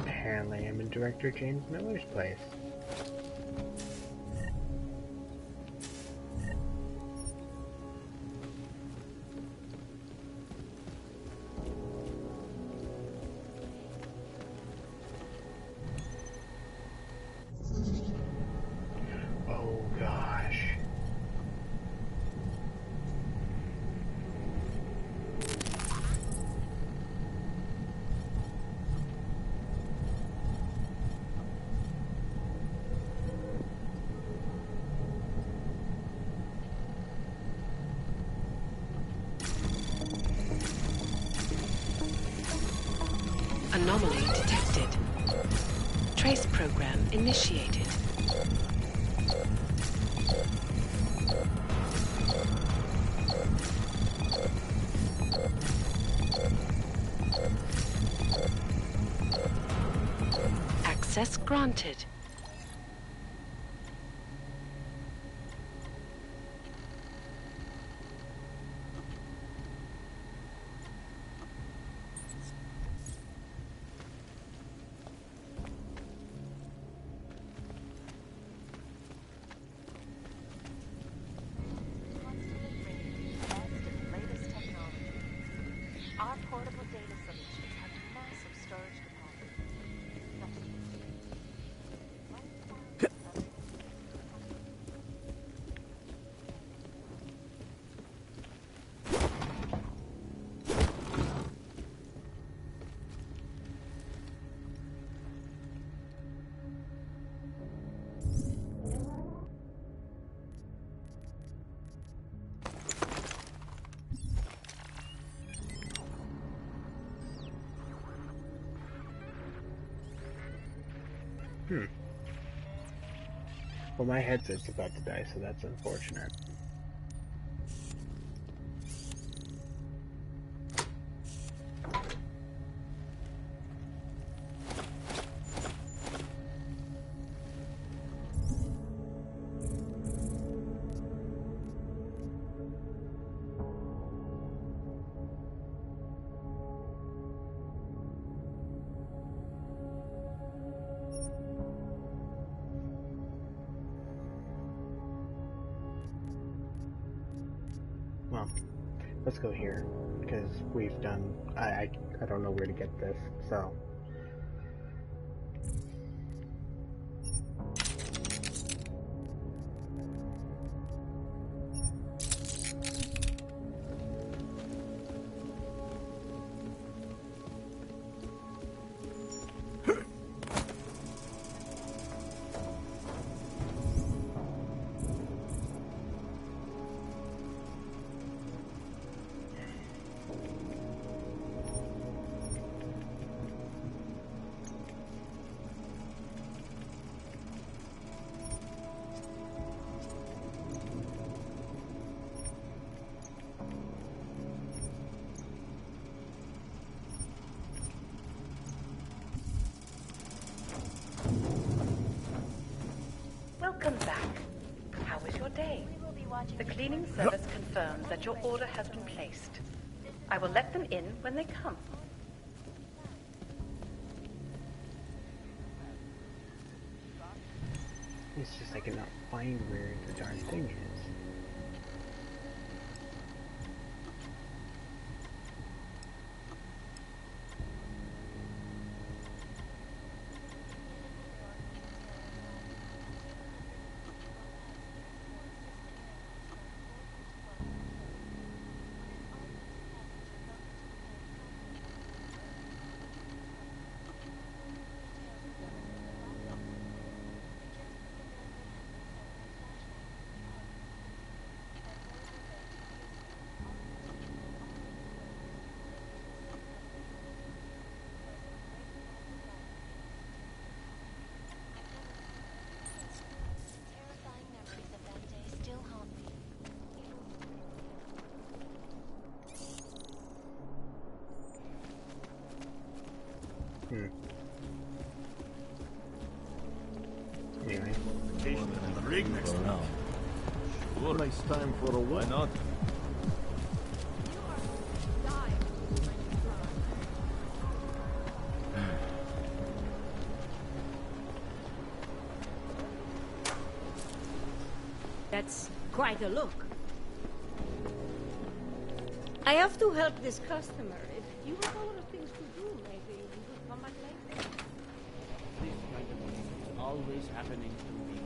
Apparently I'm in Director James Miller's place. Oh gosh. Anomaly detected. Trace program initiated. Access granted. Our portable data solutions have massive storage capacity. Well, my headset's about to die, so that's unfortunate. Well, let's go here, because we've done... I don't know where to get this, so... Welcome back. How was your day? The cleaning service confirms that your order has been placed. I will let them in when they come. It's just I cannot find where the darn thing is. Anyway. Vacation in the rig next week. Sure. Nice time for a why not? That's quite a look. I have to help this customer. If you have other things to do, maybe you could come back later. This kind of thing is always happening to me.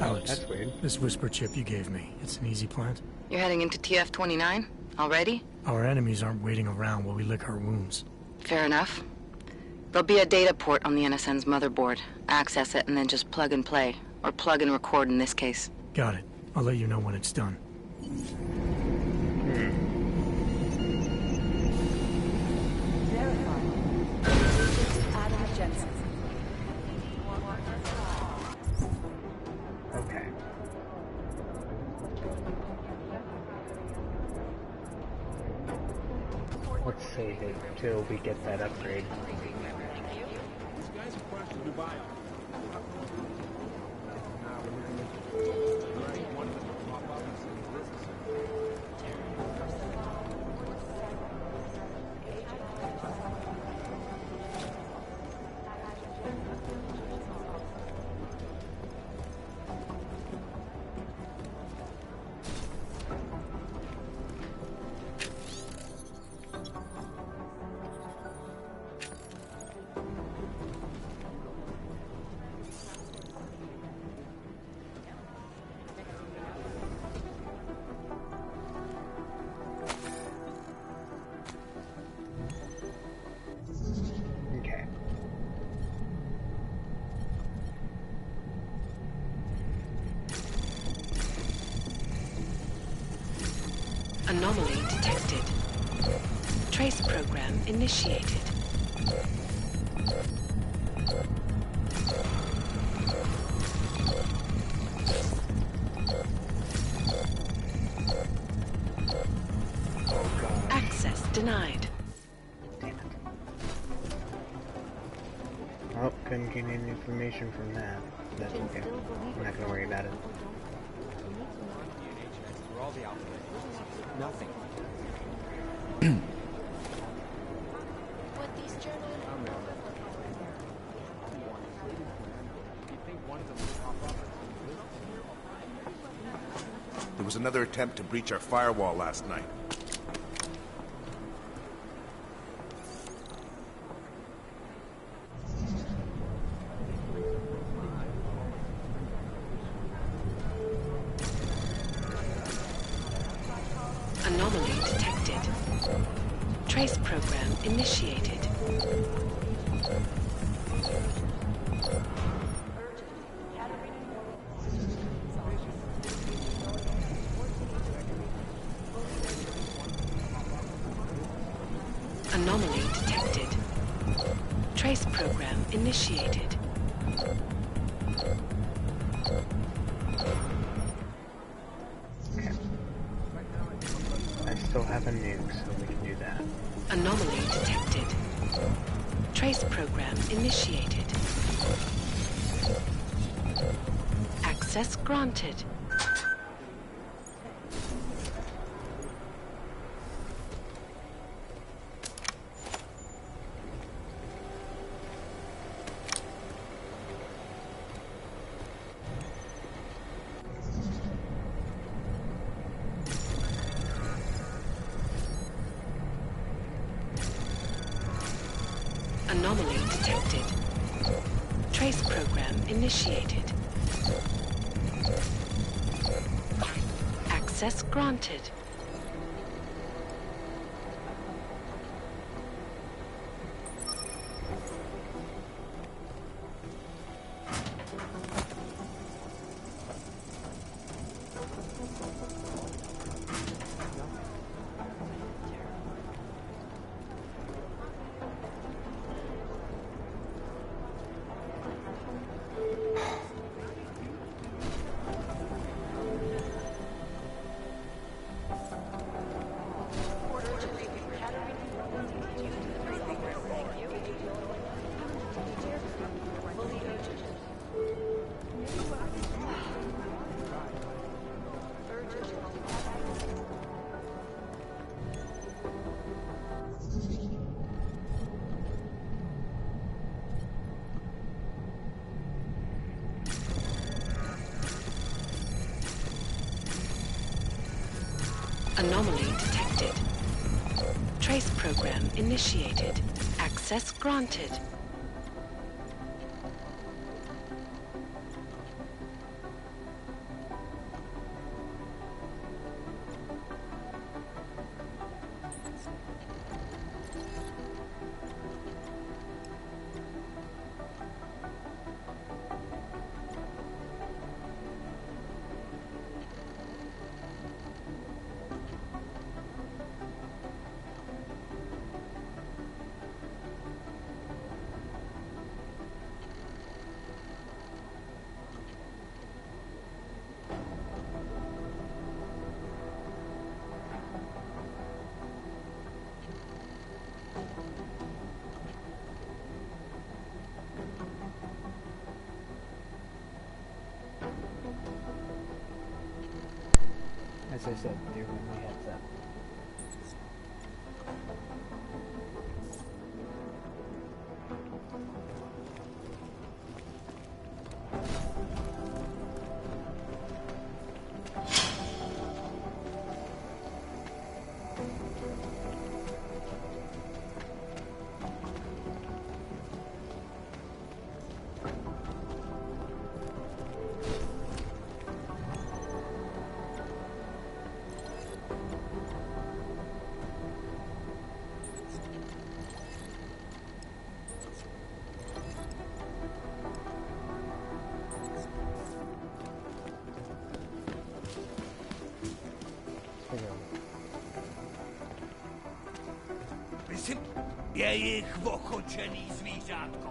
Alex, that's weird. This whisper chip you gave me, it's an easy plant? You're heading into TF-29? Already? Our enemies aren't waiting around while we lick our wounds. Fair enough. There'll be a data port on the NSN's motherboard. Access it and then just plug and play. Or plug and record in this case. Got it. I'll let you know when it's done. Okay. Let's save it till we get that upgrade. These guys are crushed to Dubai. Okay. program initiated. Access denied. Oh, couldn't get any information from that. That's okay. I'm not gonna worry about it. Nothing. What these journals There was another attempt to breach our firewall last night. Anomaly detected. Trace program initiated. Anomaly detected. Trace program initiated. I still have a nuke, so we can do that. Anomaly detected. Trace program initiated. Access granted. Anomaly detected. Trace program initiated. Access granted. Anomaly detected. Trace program initiated. Access granted. As I said, do my heads up. Jej chwochoczeni zwierzatko.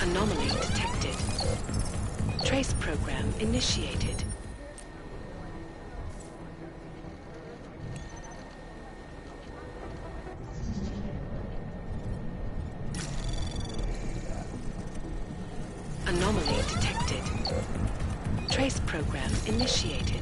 Anomaly detected. Trace program initiated. Anomaly detected. Trace program initiated.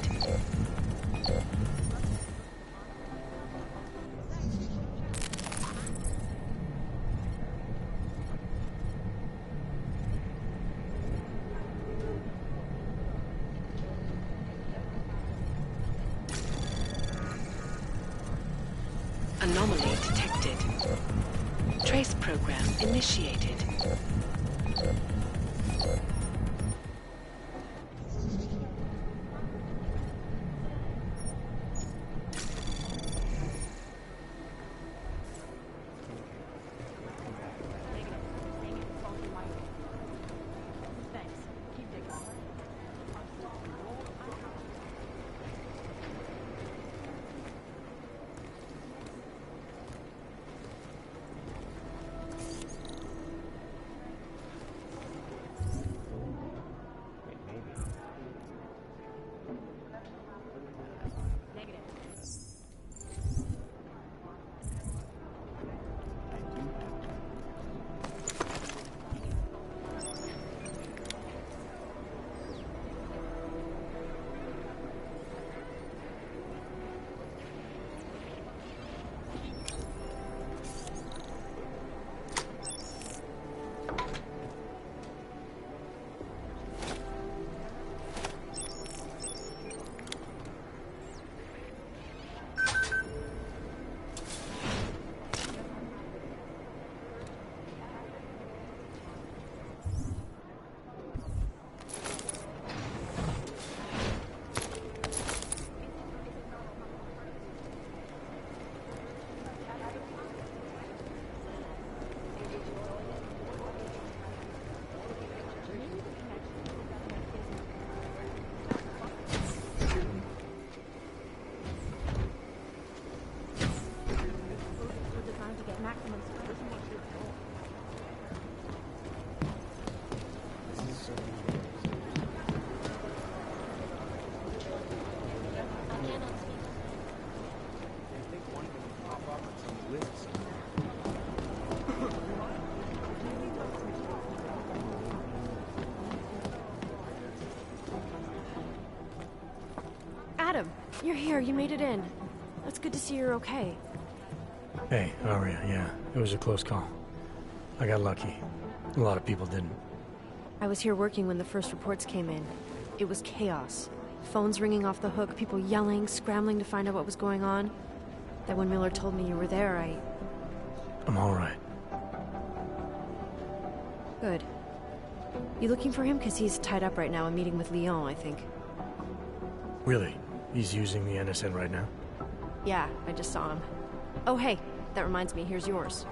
Anomaly detected. Trace program initiated. Adam, you're here. You made it in. It's good to see you're okay. Hey, Aria, yeah. It was a close call. I got lucky. A lot of people didn't. I was here working when the first reports came in. It was chaos. Phones ringing off the hook, people yelling, scrambling to find out what was going on. Then when Miller told me you were there, I'm all right. Good. You looking for him? Because he's tied up right now, a meeting with Leon, I think. Really? He's using the NSN right now? Yeah, I just saw him. Oh, hey, that reminds me, here's yours.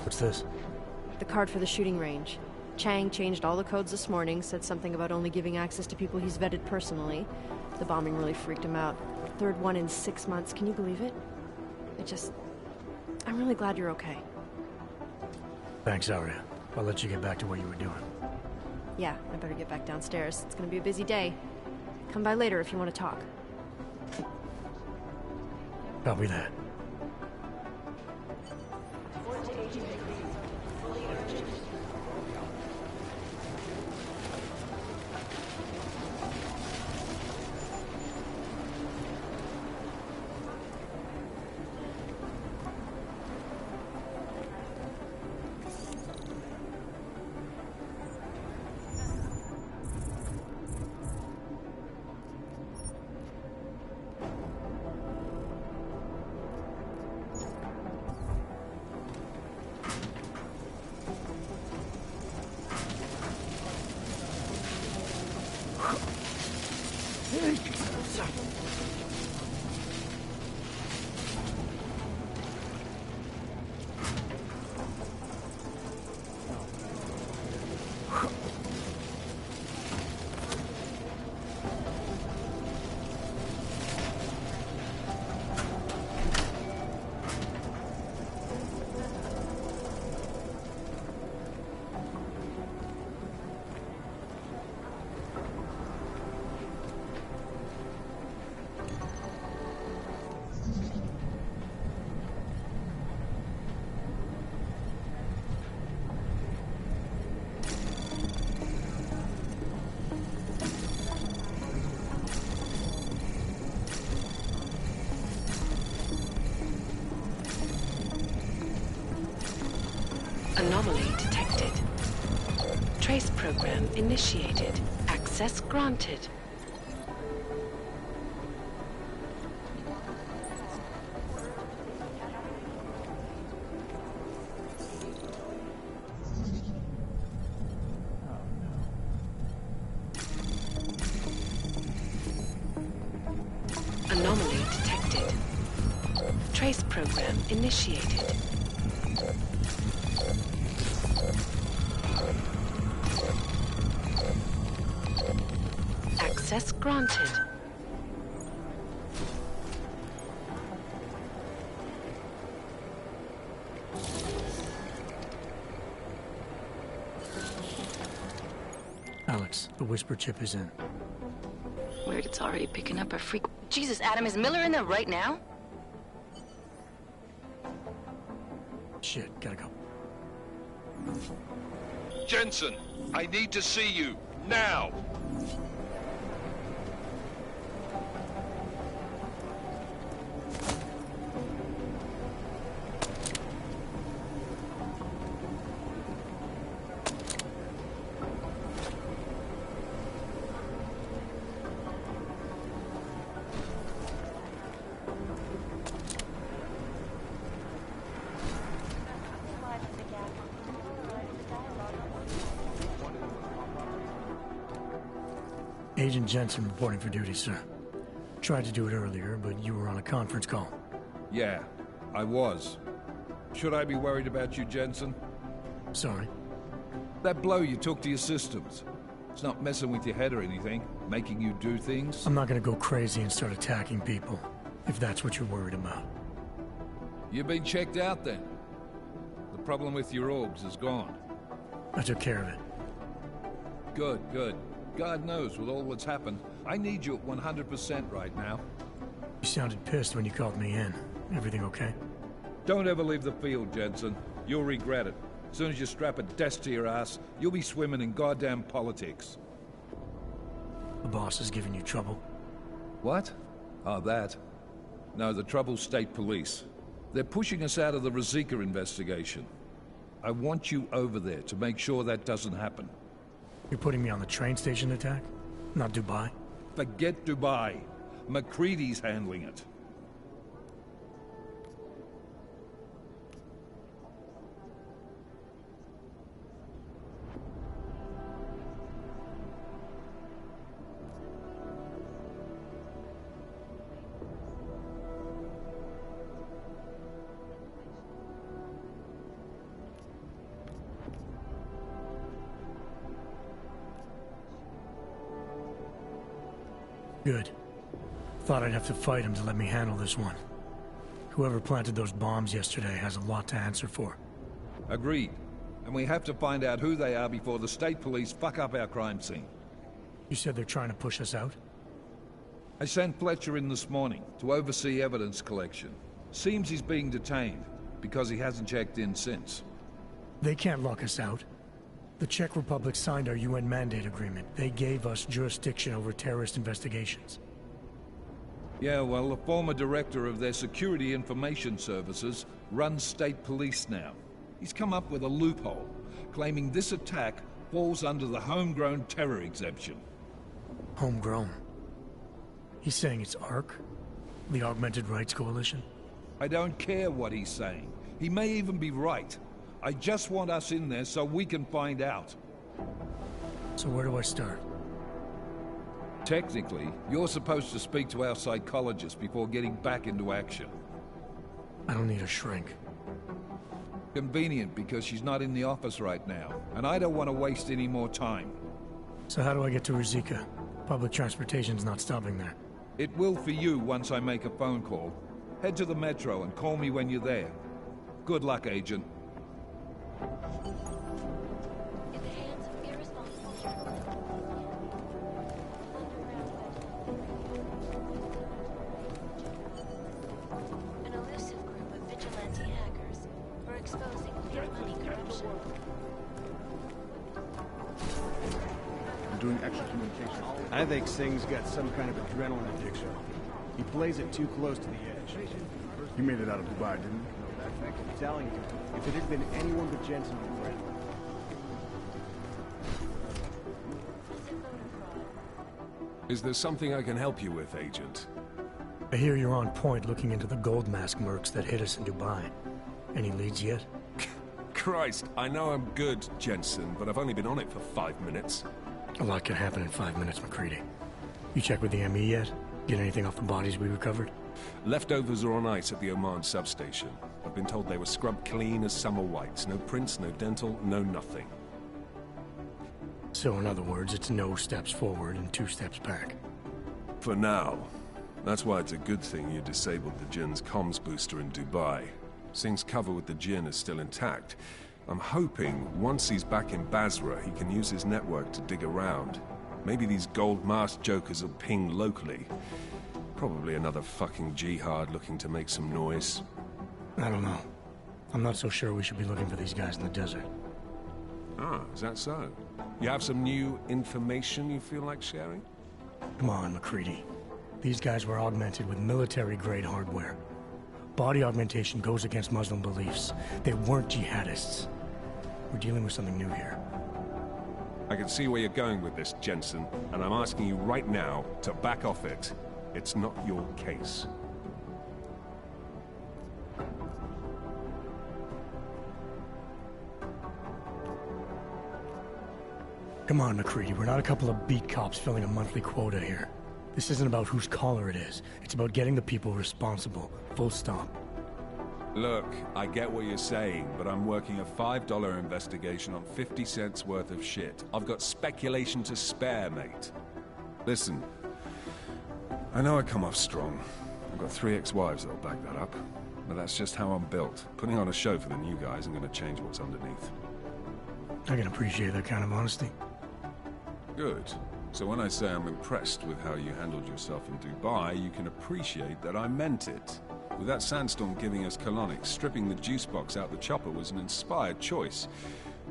What's this? The card for the shooting range. Chang changed all the codes this morning, said something about only giving access to people he's vetted personally. The bombing really freaked him out. third one in 6 months. Can you believe it? I'm really glad you're okay. Thanks, Arya. I'll let you get back to what you were doing. Yeah, I better get back downstairs. It's gonna be a busy day. Come by later if you want to talk. Copy that. Anomaly detected. Trace program initiated. Access granted. Anomaly detected. Trace program initiated. Access granted. Alex, the whisper chip is in. Weird, it's already picking up a freak. Jesus, Adam, is Miller in there right now? Shit, gotta go. Jensen, I need to see you, now! Agent Jensen reporting for duty, sir. Tried to do it earlier, but you were on a conference call. Yeah, I was. Should I be worried about you, Jensen? Sorry. That blow you took to your systems. It's not messing with your head or anything, making you do things? I'm not gonna go crazy and start attacking people, if that's what you're worried about. You've been checked out then. The problem with your orbs is gone. I took care of it. Good, good. God knows, with all that's happened, I need you at 100% right now. You sounded pissed when you called me in. Everything okay? Don't ever leave the field, Jensen. You'll regret it. As soon as you strap a desk to your ass, you'll be swimming in goddamn politics. The boss is giving you trouble? What? Oh, that. No, the trouble's state police. They're pushing us out of the Rosika investigation. I want you over there to make sure that doesn't happen. You're putting me on the train station attack? Not Dubai? Forget Dubai. McCready's handling it. Good. Thought I'd have to fight him to let me handle this one. Whoever planted those bombs yesterday has a lot to answer for. Agreed. And we have to find out who they are before the state police fuck up our crime scene. You said they're trying to push us out? I sent Fletcher in this morning to oversee evidence collection. Seems he's being detained, because he hasn't checked in since. They can't lock us out. The Czech Republic signed our UN mandate agreement. They gave us jurisdiction over terrorist investigations. Yeah, well, the former director of their security information services runs state police now. He's come up with a loophole, claiming this attack falls under the homegrown terror exemption. Homegrown? He's saying it's ARC? The Augmented Rights Coalition? I don't care what he's saying. He may even be right. I just want us in there so we can find out. So where do I start? Technically, you're supposed to speak to our psychologist before getting back into action. I don't need a shrink. Convenient, because she's not in the office right now, and I don't want to waste any more time. So how do I get to Rizika? Public transportation's not stopping there. It will for you once I make a phone call. Head to the metro and call me when you're there. Good luck, Agent. In the hands of irresponsible journalists. An elusive group of vigilante hackers were exposing big money corruption. I'm doing extra communication. I think Singh's got some kind of adrenaline addiction. He plays it too close to the edge. He made it out of Dubai, didn't he? I'm telling you, if it had been anyone but Jensen, we'd win. Is there something I can help you with, Agent? I hear you're on point looking into the gold mask mercs that hit us in Dubai. Any leads yet? Christ, I know I'm good, Jensen, but I've only been on it for 5 minutes. A lot can happen in 5 minutes, McCready. You check with the ME yet? Get anything off the bodies we recovered? Leftovers are on ice at the Oman substation. I've been told they were scrubbed clean as summer whites. No prints, no dental, no nothing. So in other words, it's no steps forward and 2 steps back. For now. That's why it's a good thing you disabled the Jinn's comms booster in Dubai. Singh's cover with the Jinn is still intact. I'm hoping once he's back in Basra, he can use his network to dig around. Maybe these gold masked jokers will ping locally. Probably another fucking jihad looking to make some noise. I don't know. I'm not so sure we should be looking for these guys in the desert. Ah, is that so? You have some new information you feel like sharing? Come on, McCready. These guys were augmented with military-grade hardware. Body augmentation goes against Muslim beliefs. They weren't jihadists. We're dealing with something new here. I can see where you're going with this, Jensen, and I'm asking you right now to back off it. It's not your case. Come on, McCready. We're not a couple of beat cops filling a monthly quota here. This isn't about whose collar it is. It's about getting the people responsible. Full stop. Look, I get what you're saying, but I'm working a $5 investigation on 50 cents worth of shit. I've got speculation to spare, mate. Listen, I know I come off strong. I've got 3 ex-wives that'll back that up. But that's just how I'm built. Putting on a show for the new guys isn't going to change what's underneath. I can appreciate that kind of honesty. Good. So when I say I'm impressed with how you handled yourself in Dubai, you can appreciate that I meant it. With that sandstorm giving us colonics, stripping the juice box out the chopper was an inspired choice.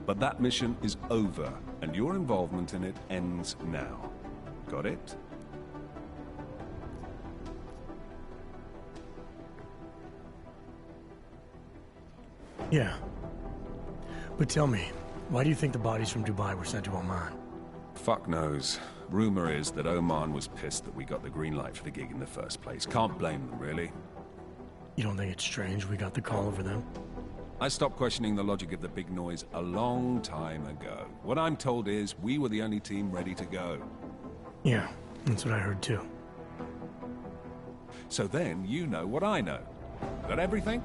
But that mission is over, and your involvement in it ends now. Got it? Yeah. But tell me, why do you think the bodies from Dubai were sent to Oman? Fuck knows. Rumor is that Oman was pissed that we got the green light for the gig in the first place. Can't blame them, really. You don't think it's strange we got the call over them? I stopped questioning the logic of the big noise a long time ago. What I'm told is we were the only team ready to go. Yeah, that's what I heard too. So then you know what I know. That everything?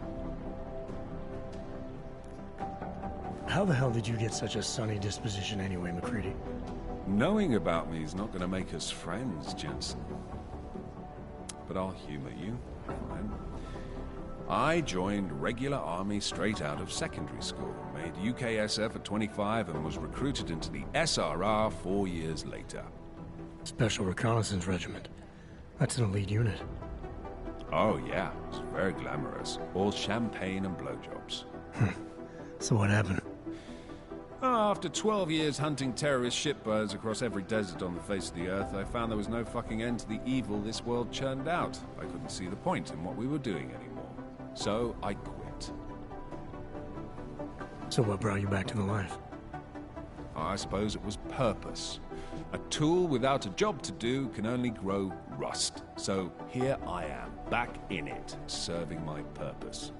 How the hell did you get such a sunny disposition anyway, McCready? Knowing about me is not going to make us friends, Jensen. but I'll humor you. Fine. I joined regular army straight out of secondary school, made UKSF at 25 and was recruited into the SRR 4 years later. Special Reconnaissance Regiment. That's an elite unit. Oh yeah, it's very glamorous. All champagne and blowjobs. So what happened? After 12 years hunting terrorist shitbirds across every desert on the face of the earth, I found there was no fucking end to the evil this world churned out. I couldn't see the point in what we were doing anymore. So I quit. So what brought you back to the life? I suppose it was purpose. A tool without a job to do can only grow rust. So here I am, back in it, serving my purpose.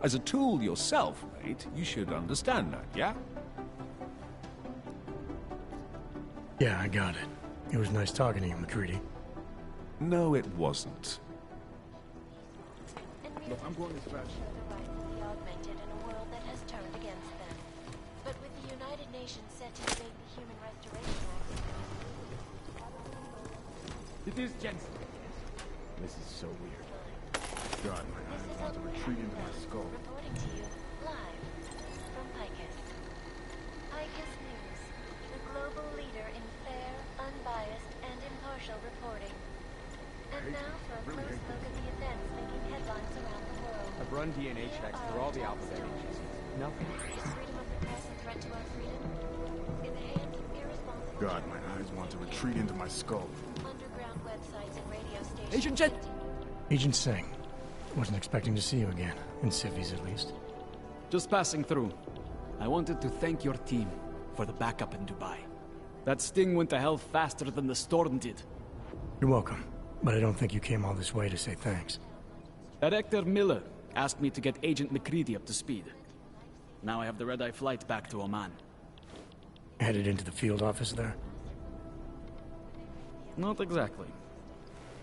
As a tool yourself, mate, you should understand that, yeah? Yeah, I got it. It was nice talking to you, McCready. No, it wasn't. Look, I'm going as fast. Be augmented in a world that has turned against them. But with the United Nations set to debate the Human Restoration Act. It is Jensen. This is so weird. God, my eyes want to retreat into my skull. Reporting to you live from Picus. Picus News, the global leader in fair, unbiased, and impartial reporting. And now for a close look at the events making headlines around the world. I've run DNA checks through all the alphabet agencies. Nothing. Is freedom of the press a threat to our freedom? In the hands of irresponsible... God, my eyes want to retreat into my skull. Underground websites and radio stations... Agent Jen! Agent Singh. Wasn't expecting to see you again. In civvies, at least. Just passing through. I wanted to thank your team for the backup in Dubai. That sting went to hell faster than the storm did. You're welcome. But I don't think you came all this way to say thanks. Director Miller asked me to get Agent McCready up to speed. Now I have the red-eye flight back to Oman. Headed into the field office there? Not exactly.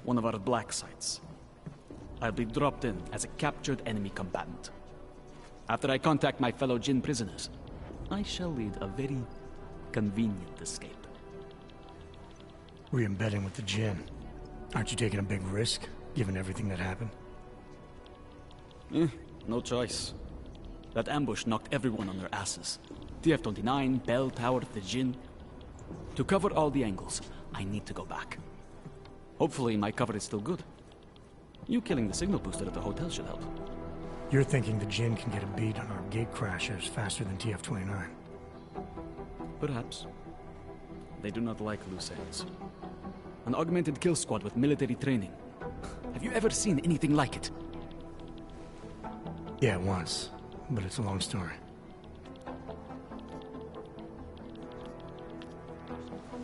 One of our black sites. I'll be dropped in as a captured enemy combatant. After I contact my fellow Jinn prisoners, I shall lead a very convenient escape. Re-embedding with the Jinn. Aren't you taking a big risk, given everything that happened? No choice. That ambush knocked everyone on their asses. TF-29, Bell Tower, the Jinn. To cover all the angles, I need to go back. Hopefully my cover is still good. You killing the signal booster at the hotel should help. You're thinking the Jinn can get a beat on our gate crashers faster than TF-29? Perhaps. They do not like loose ends. An augmented kill squad with military training. Have you ever seen anything like it? Yeah, once. But it's a long story.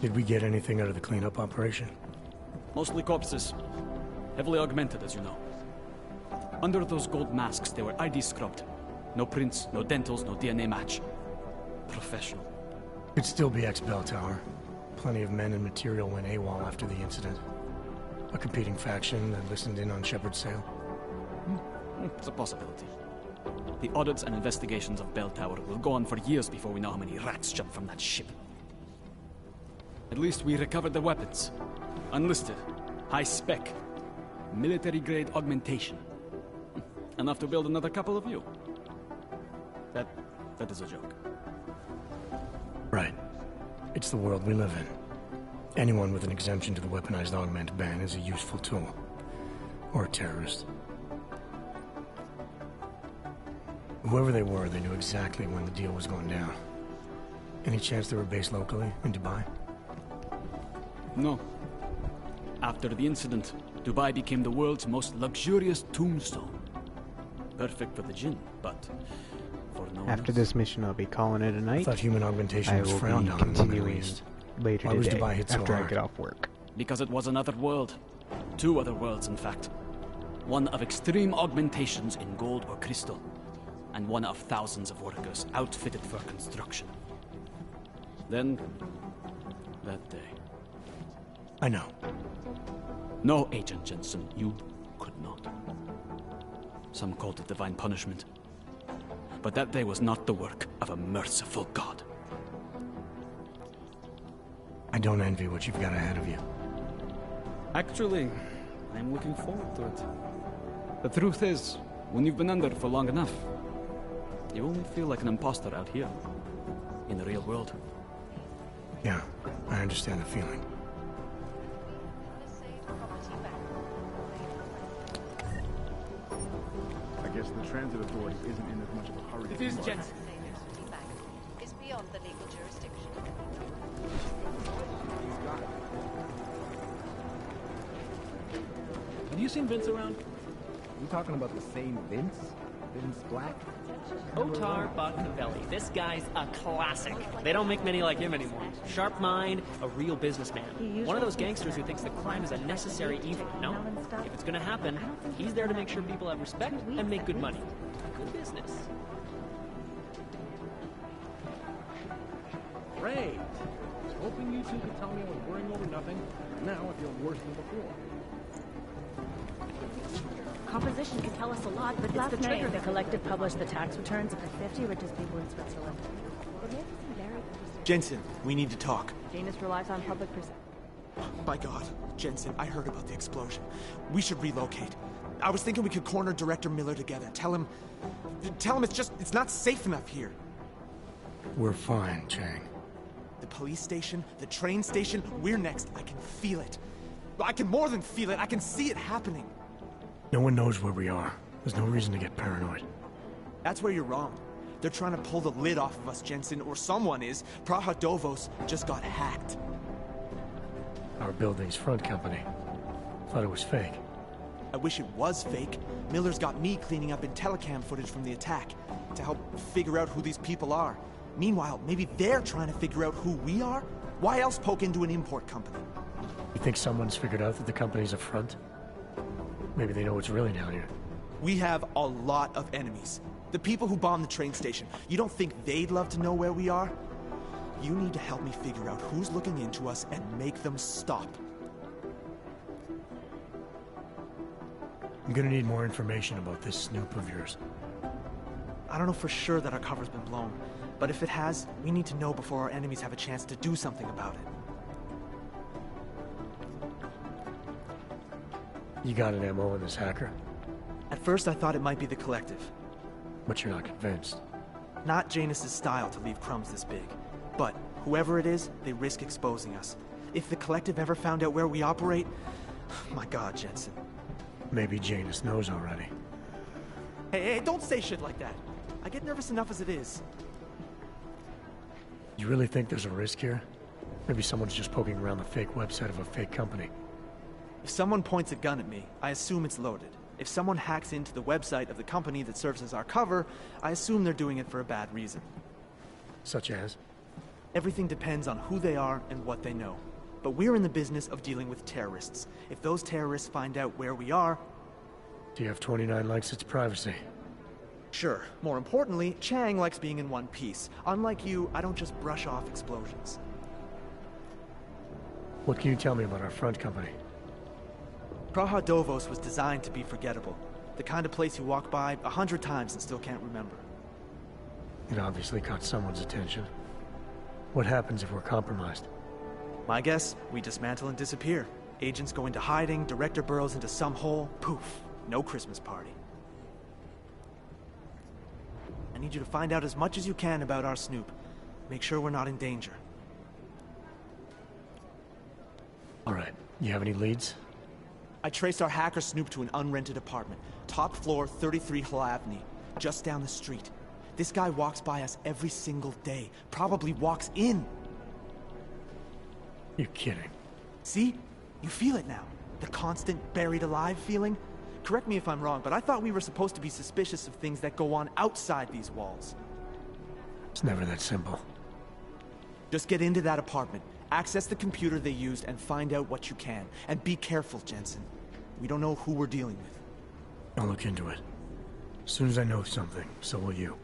Did we get anything out of the cleanup operation? Mostly corpses. Heavily augmented, as you know. Under those gold masks, they were ID scrubbed. No prints, no dentals, no DNA match. Professional. Could still be ex-Bell Tower. Plenty of men and material went AWOL after the incident. A competing faction that listened in on Shepard's sale. It's a possibility. The audits and investigations of Bell Tower will go on for years before we know how many rats jumped from that ship. At least we recovered the weapons. Unlisted. High spec. Military-grade augmentation. Enough to build another couple of you. That is a joke. Right. It's the world we live in. Anyone with an exemption to the weaponized augment ban is a useful tool. Or a terrorist. Whoever they were, they knew exactly when the deal was going down. Any chance they were based locally, in Dubai? No. After the incident, Dubai became the world's most luxurious tombstone. Perfect for the Jinn, but for no one After this mission, I'll be calling it a night. I thought human augmentation was frowned on in the Middle East. Later Why was today, Dubai hit so after I hard? get off work. Because it was another world. Two other worlds, in fact. One of extreme augmentations in gold or crystal, and one of thousands of workers outfitted for construction. Then, that day. I know. No, Agent Jensen, you could not. Some called it divine punishment. But that day was not the work of a merciful God. I don't envy what you've got ahead of you. Actually, I'm looking forward to it. The truth is, when you've been under for long enough, you only feel like an imposter out here, in the real world. Yeah, I understand the feeling. I guess the transit authority isn't in as much of a hurry. It is Jensen. Is beyond the legal jurisdiction. Have you seen Vince around? We talking about the same Vince? Vince Black? Otar Botnavelli. This guy's a classic. They don't make many like him anymore. Sharp mind, a real businessman. One of those gangsters who thinks that crime is a necessary evil. No, if it's gonna happen, he's there to make sure people have respect and make good money. Good business. Great. I was hoping you two could tell me I was worrying over nothing. Now I feel worse than before. Composition can tell us a lot, but it's the trigger. The collective published the tax returns of the 50 richest people in Switzerland. Jensen, we need to talk. Janus relies on public perception. My God, Jensen, I heard about the explosion. We should relocate. I was thinking we could corner Director Miller together. Tell him it's not safe enough here. We're fine, Chang. The police station, the train station, we're next. I can feel it. I can more than feel it. I can see it happening. No one knows where we are. There's no reason to get paranoid. That's where you're wrong. They're trying to pull the lid off of us, Jensen, or someone is. Praha Dovos just got hacked. Our building's front company. Thought it was fake. I wish it was fake. Miller's got me cleaning up IntelliCam footage from the attack to help figure out who these people are. Meanwhile, maybe they're trying to figure out who we are? Why else poke into an import company? You think someone's figured out that the company's a front? Maybe they know what's really down here. We have a lot of enemies. The people who bombed the train station. You don't think they'd love to know where we are? You need to help me figure out who's looking into us and make them stop. I'm gonna need more information about this snoop of yours. I don't know for sure that our cover's been blown, but if it has, we need to know before our enemies have a chance to do something about it. You got an MO in this hacker? At first I thought it might be the Collective. But you're not convinced? Not Janus's style to leave crumbs this big. But whoever it is, they risk exposing us. If the Collective ever found out where we operate... My God, Jensen. Maybe Janus knows already. Hey, don't say shit like that. I get nervous enough as it is. You really think there's a risk here? Maybe someone's just poking around the fake website of a fake company. If someone points a gun at me, I assume it's loaded. If someone hacks into the website of the company that serves as our cover, I assume they're doing it for a bad reason. Such as? Everything depends on who they are and what they know. But we're in the business of dealing with terrorists. If those terrorists find out where we are... TF-29 likes its privacy. Sure. More importantly, Chang likes being in one piece. Unlike you, I don't just brush off explosions. What can you tell me about our front company? Praha Dovos was designed to be forgettable. The kind of place you walk by 100 times and still can't remember. It obviously caught someone's attention. What happens if we're compromised? My guess, we dismantle and disappear. Agents go into hiding, Director burrows into some hole, poof, no Christmas party. I need you to find out as much as you can about our Snoop. Make sure we're not in danger. All right, you have any leads? I traced our hacker Snoop to an unrented apartment. Top floor, 33 Hlavny, just down the street. This guy walks by us every single day. Probably walks in. You're kidding. See? You feel it now. The constant buried alive feeling. Correct me if I'm wrong, but I thought we were supposed to be suspicious of things that go on outside these walls. It's never that simple. Just get into that apartment. Access the computer they used and find out what you can. And be careful, Jensen. We don't know who we're dealing with. I'll look into it. As soon as I know something, so will you.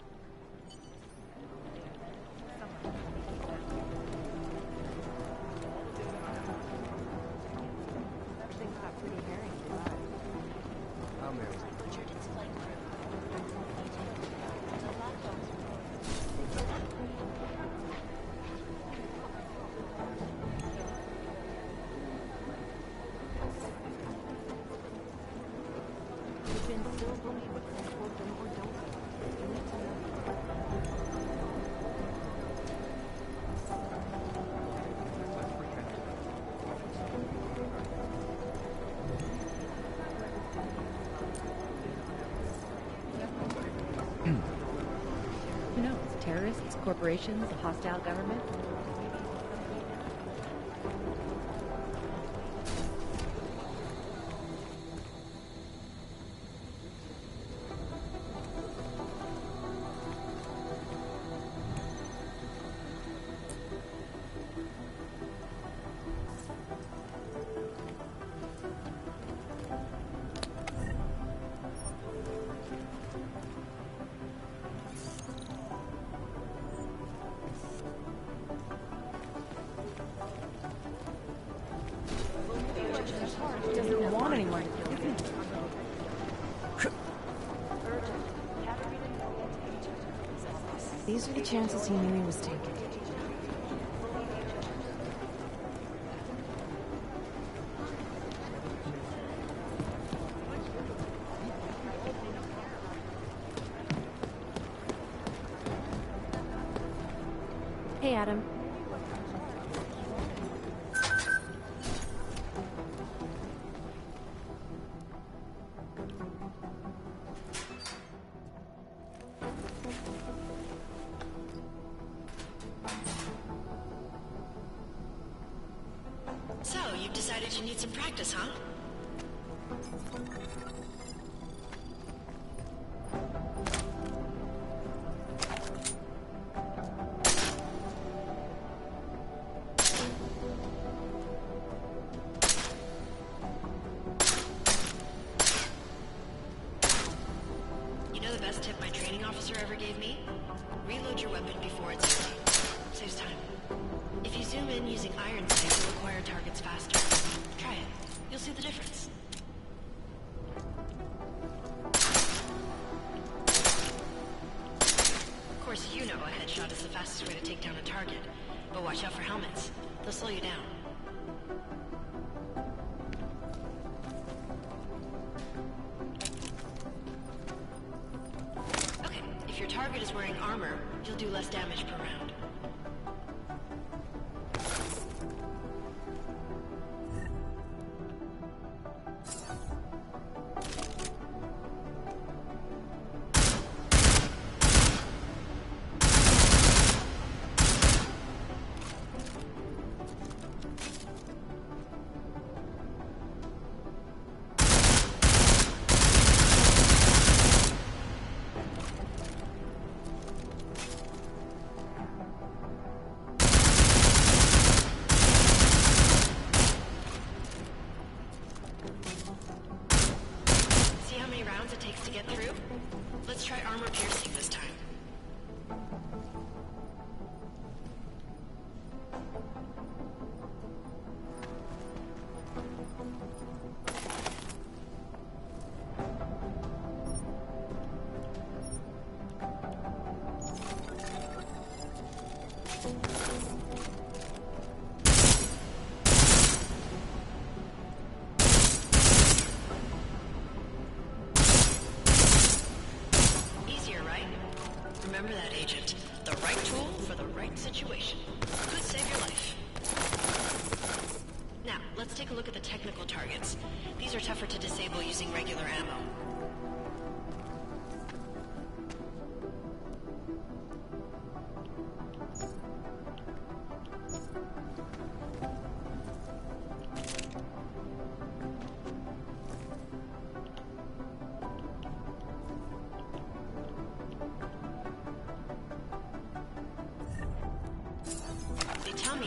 Who knows? Terrorists, corporations, a hostile government? Doesn't want anyone to kill him. These are the chances he knew he was taking. Hey, Adam. So, you've decided you need some practice, huh? You know the best tip my training officer ever gave me? Reload your weapon before it's empty. Saves time. If you zoom in using iron sight, you'll acquire targets faster. Try it. You'll see the difference. Of course, you know a headshot is the fastest way to take down a target. But watch out for helmets. They'll slow you down. Okay, if your target is wearing armor, you'll do less damage per round. Let's try armor piercing this time. Remember that, Agent. The right tool for the right situation. Could save your life. Now, let's take a look at the technical targets. These are tougher to disable using regular ammo.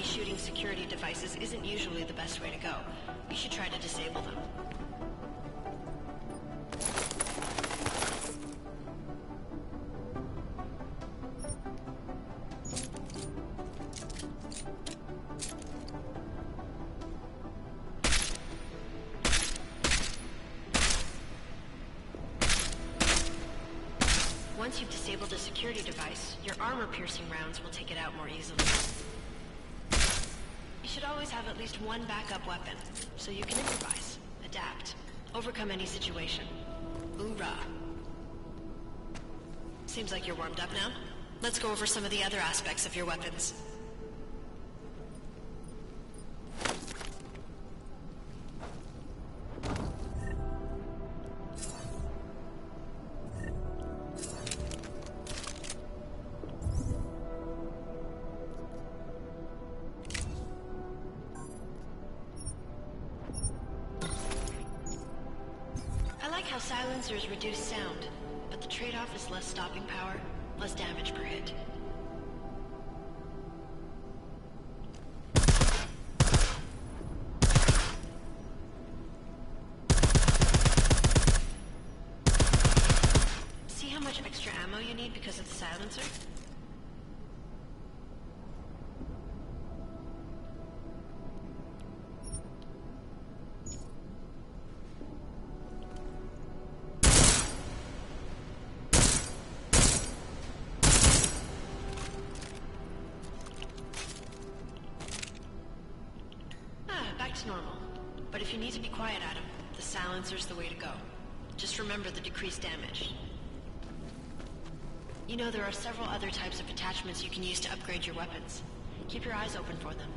Shooting security devices isn't usually the best way to go. You should try to disable them. Once you've disabled a security device, your armor-piercing rounds will take it out more easily. You should always have at least one backup weapon, so you can improvise, adapt, overcome any situation. Hoorah! Seems like you're warmed up now. Let's go over some of the other aspects of your weapons. I like how silencers reduce sound, but the trade-off is less stopping power, less damage per hit. See how much extra ammo you need because of the silencer? Back to normal. But if you need to be quiet, Adam, the silencer's the way to go. Just remember the decreased damage. You know there are several other types of attachments you can use to upgrade your weapons. Keep your eyes open for them.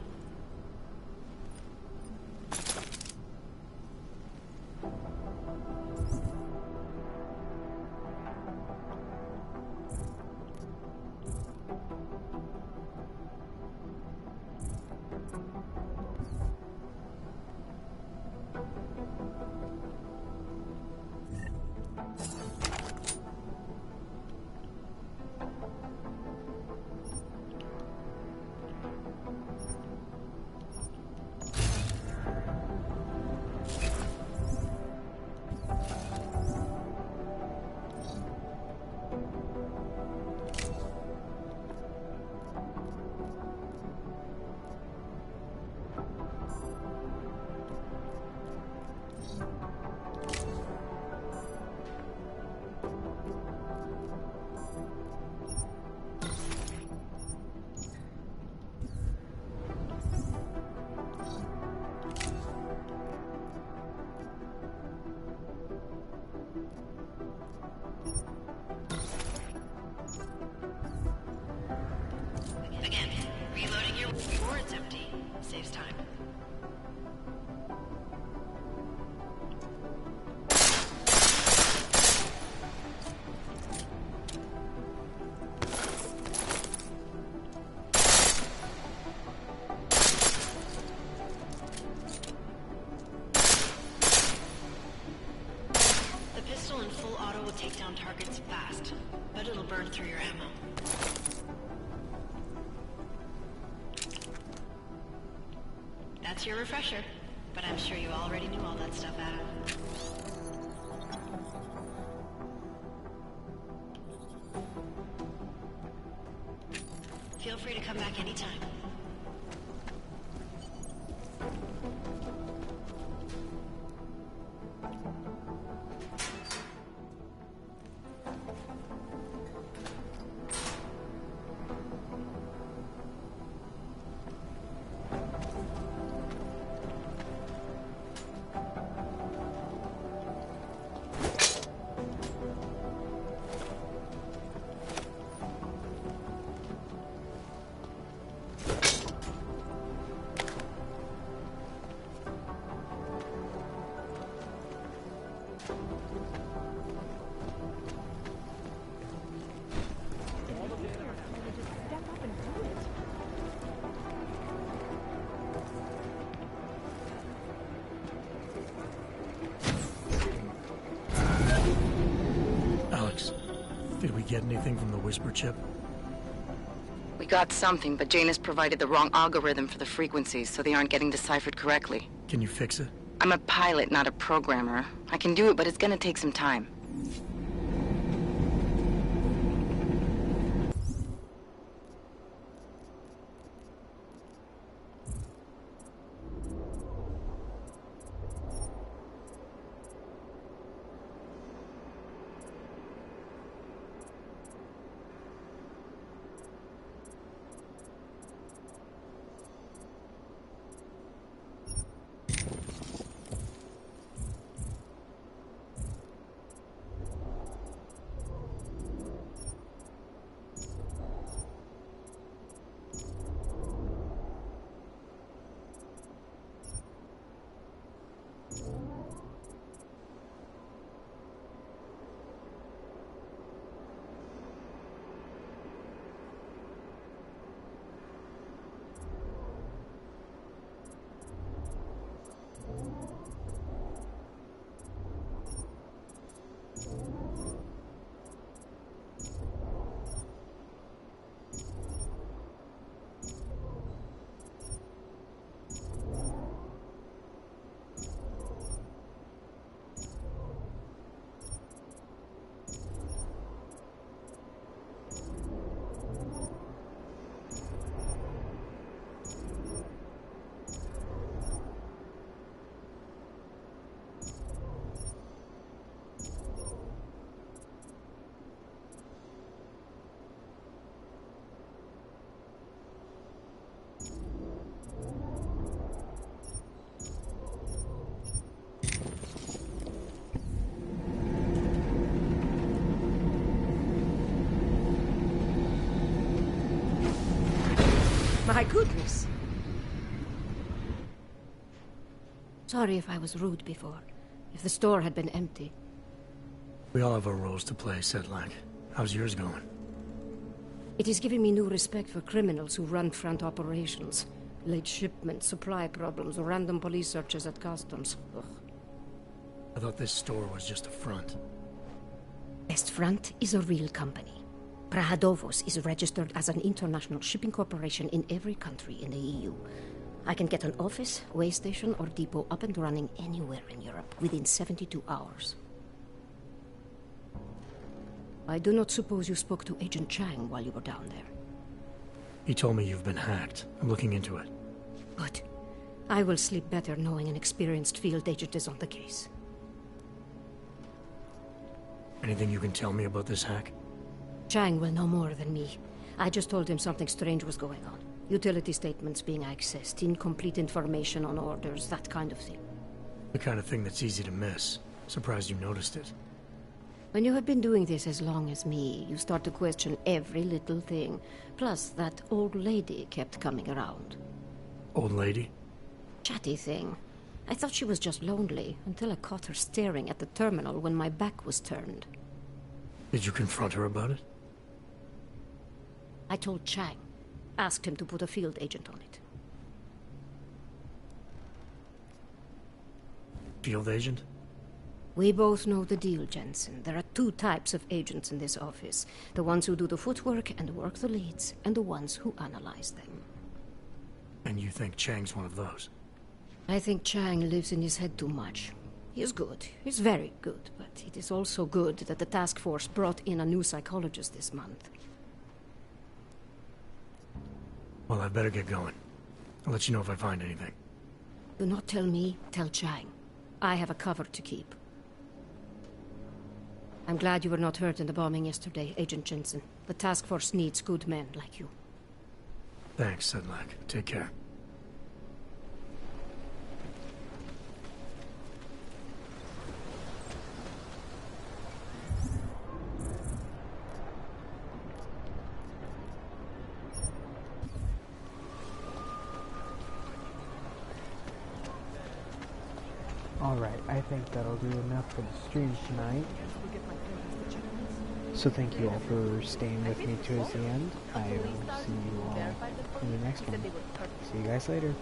Again, reloading your before it's empty saves time. The pistol in full auto will take down targets fast, but it'll burn through your ammo. That's your refresher, but I'm sure you already knew all that stuff, Adam. Feel free to come back anytime. Alex, did we get anything from the Whisper chip? We got something, but Jane has provided the wrong algorithm for the frequencies, so they aren't getting deciphered correctly. Can you fix it? I'm a pilot, not a programmer. I can do it, but it's gonna take some time. My goodness. Sorry if I was rude before. If the store had been empty. We all have our roles to play, Sedlak. How's yours going? It is giving me new respect for criminals who run front operations. Late shipments, supply problems, random police searches at customs. Ugh. I thought this store was just a front. Best Front is a real company. Prahadovos is registered as an international shipping corporation in every country in the EU. I can get an office, way station, or depot up and running anywhere in Europe within 72 hours. I do not suppose you spoke to Agent Chang while you were down there. He told me you've been hacked. I'm looking into it. Good. I will sleep better knowing an experienced field agent is on the case. Anything you can tell me about this hack? Chang will know more than me. I just told him something strange was going on. Utility statements being accessed, incomplete information on orders, that kind of thing. The kind of thing that's easy to miss. Surprised you noticed it. When you have been doing this as long as me, you start to question every little thing. Plus, that old lady kept coming around. Old lady? Chatty thing. I thought she was just lonely, until I caught her staring at the terminal when my back was turned. Did you confront her about it? I told Chang. Asked him to put a field agent on it. Field agent? We both know the deal, Jensen. There are two types of agents in this office. The ones who do the footwork and work the leads, and the ones who analyze them. And you think Chang's one of those? I think Chang lives in his head too much. He is good. He's very good. But it is also good that the task force brought in a new psychologist this month. Well, I better get going. I'll let you know if I find anything. Do not tell me, tell Chang. I have a cover to keep. I'm glad you were not hurt in the bombing yesterday, Agent Jensen. The task force needs good men like you. Thanks, Sedlak. Take care. Alright, I think that'll do enough for the stream tonight. So thank you all for staying with me towards the end. I will see you all in the next one. See you guys later.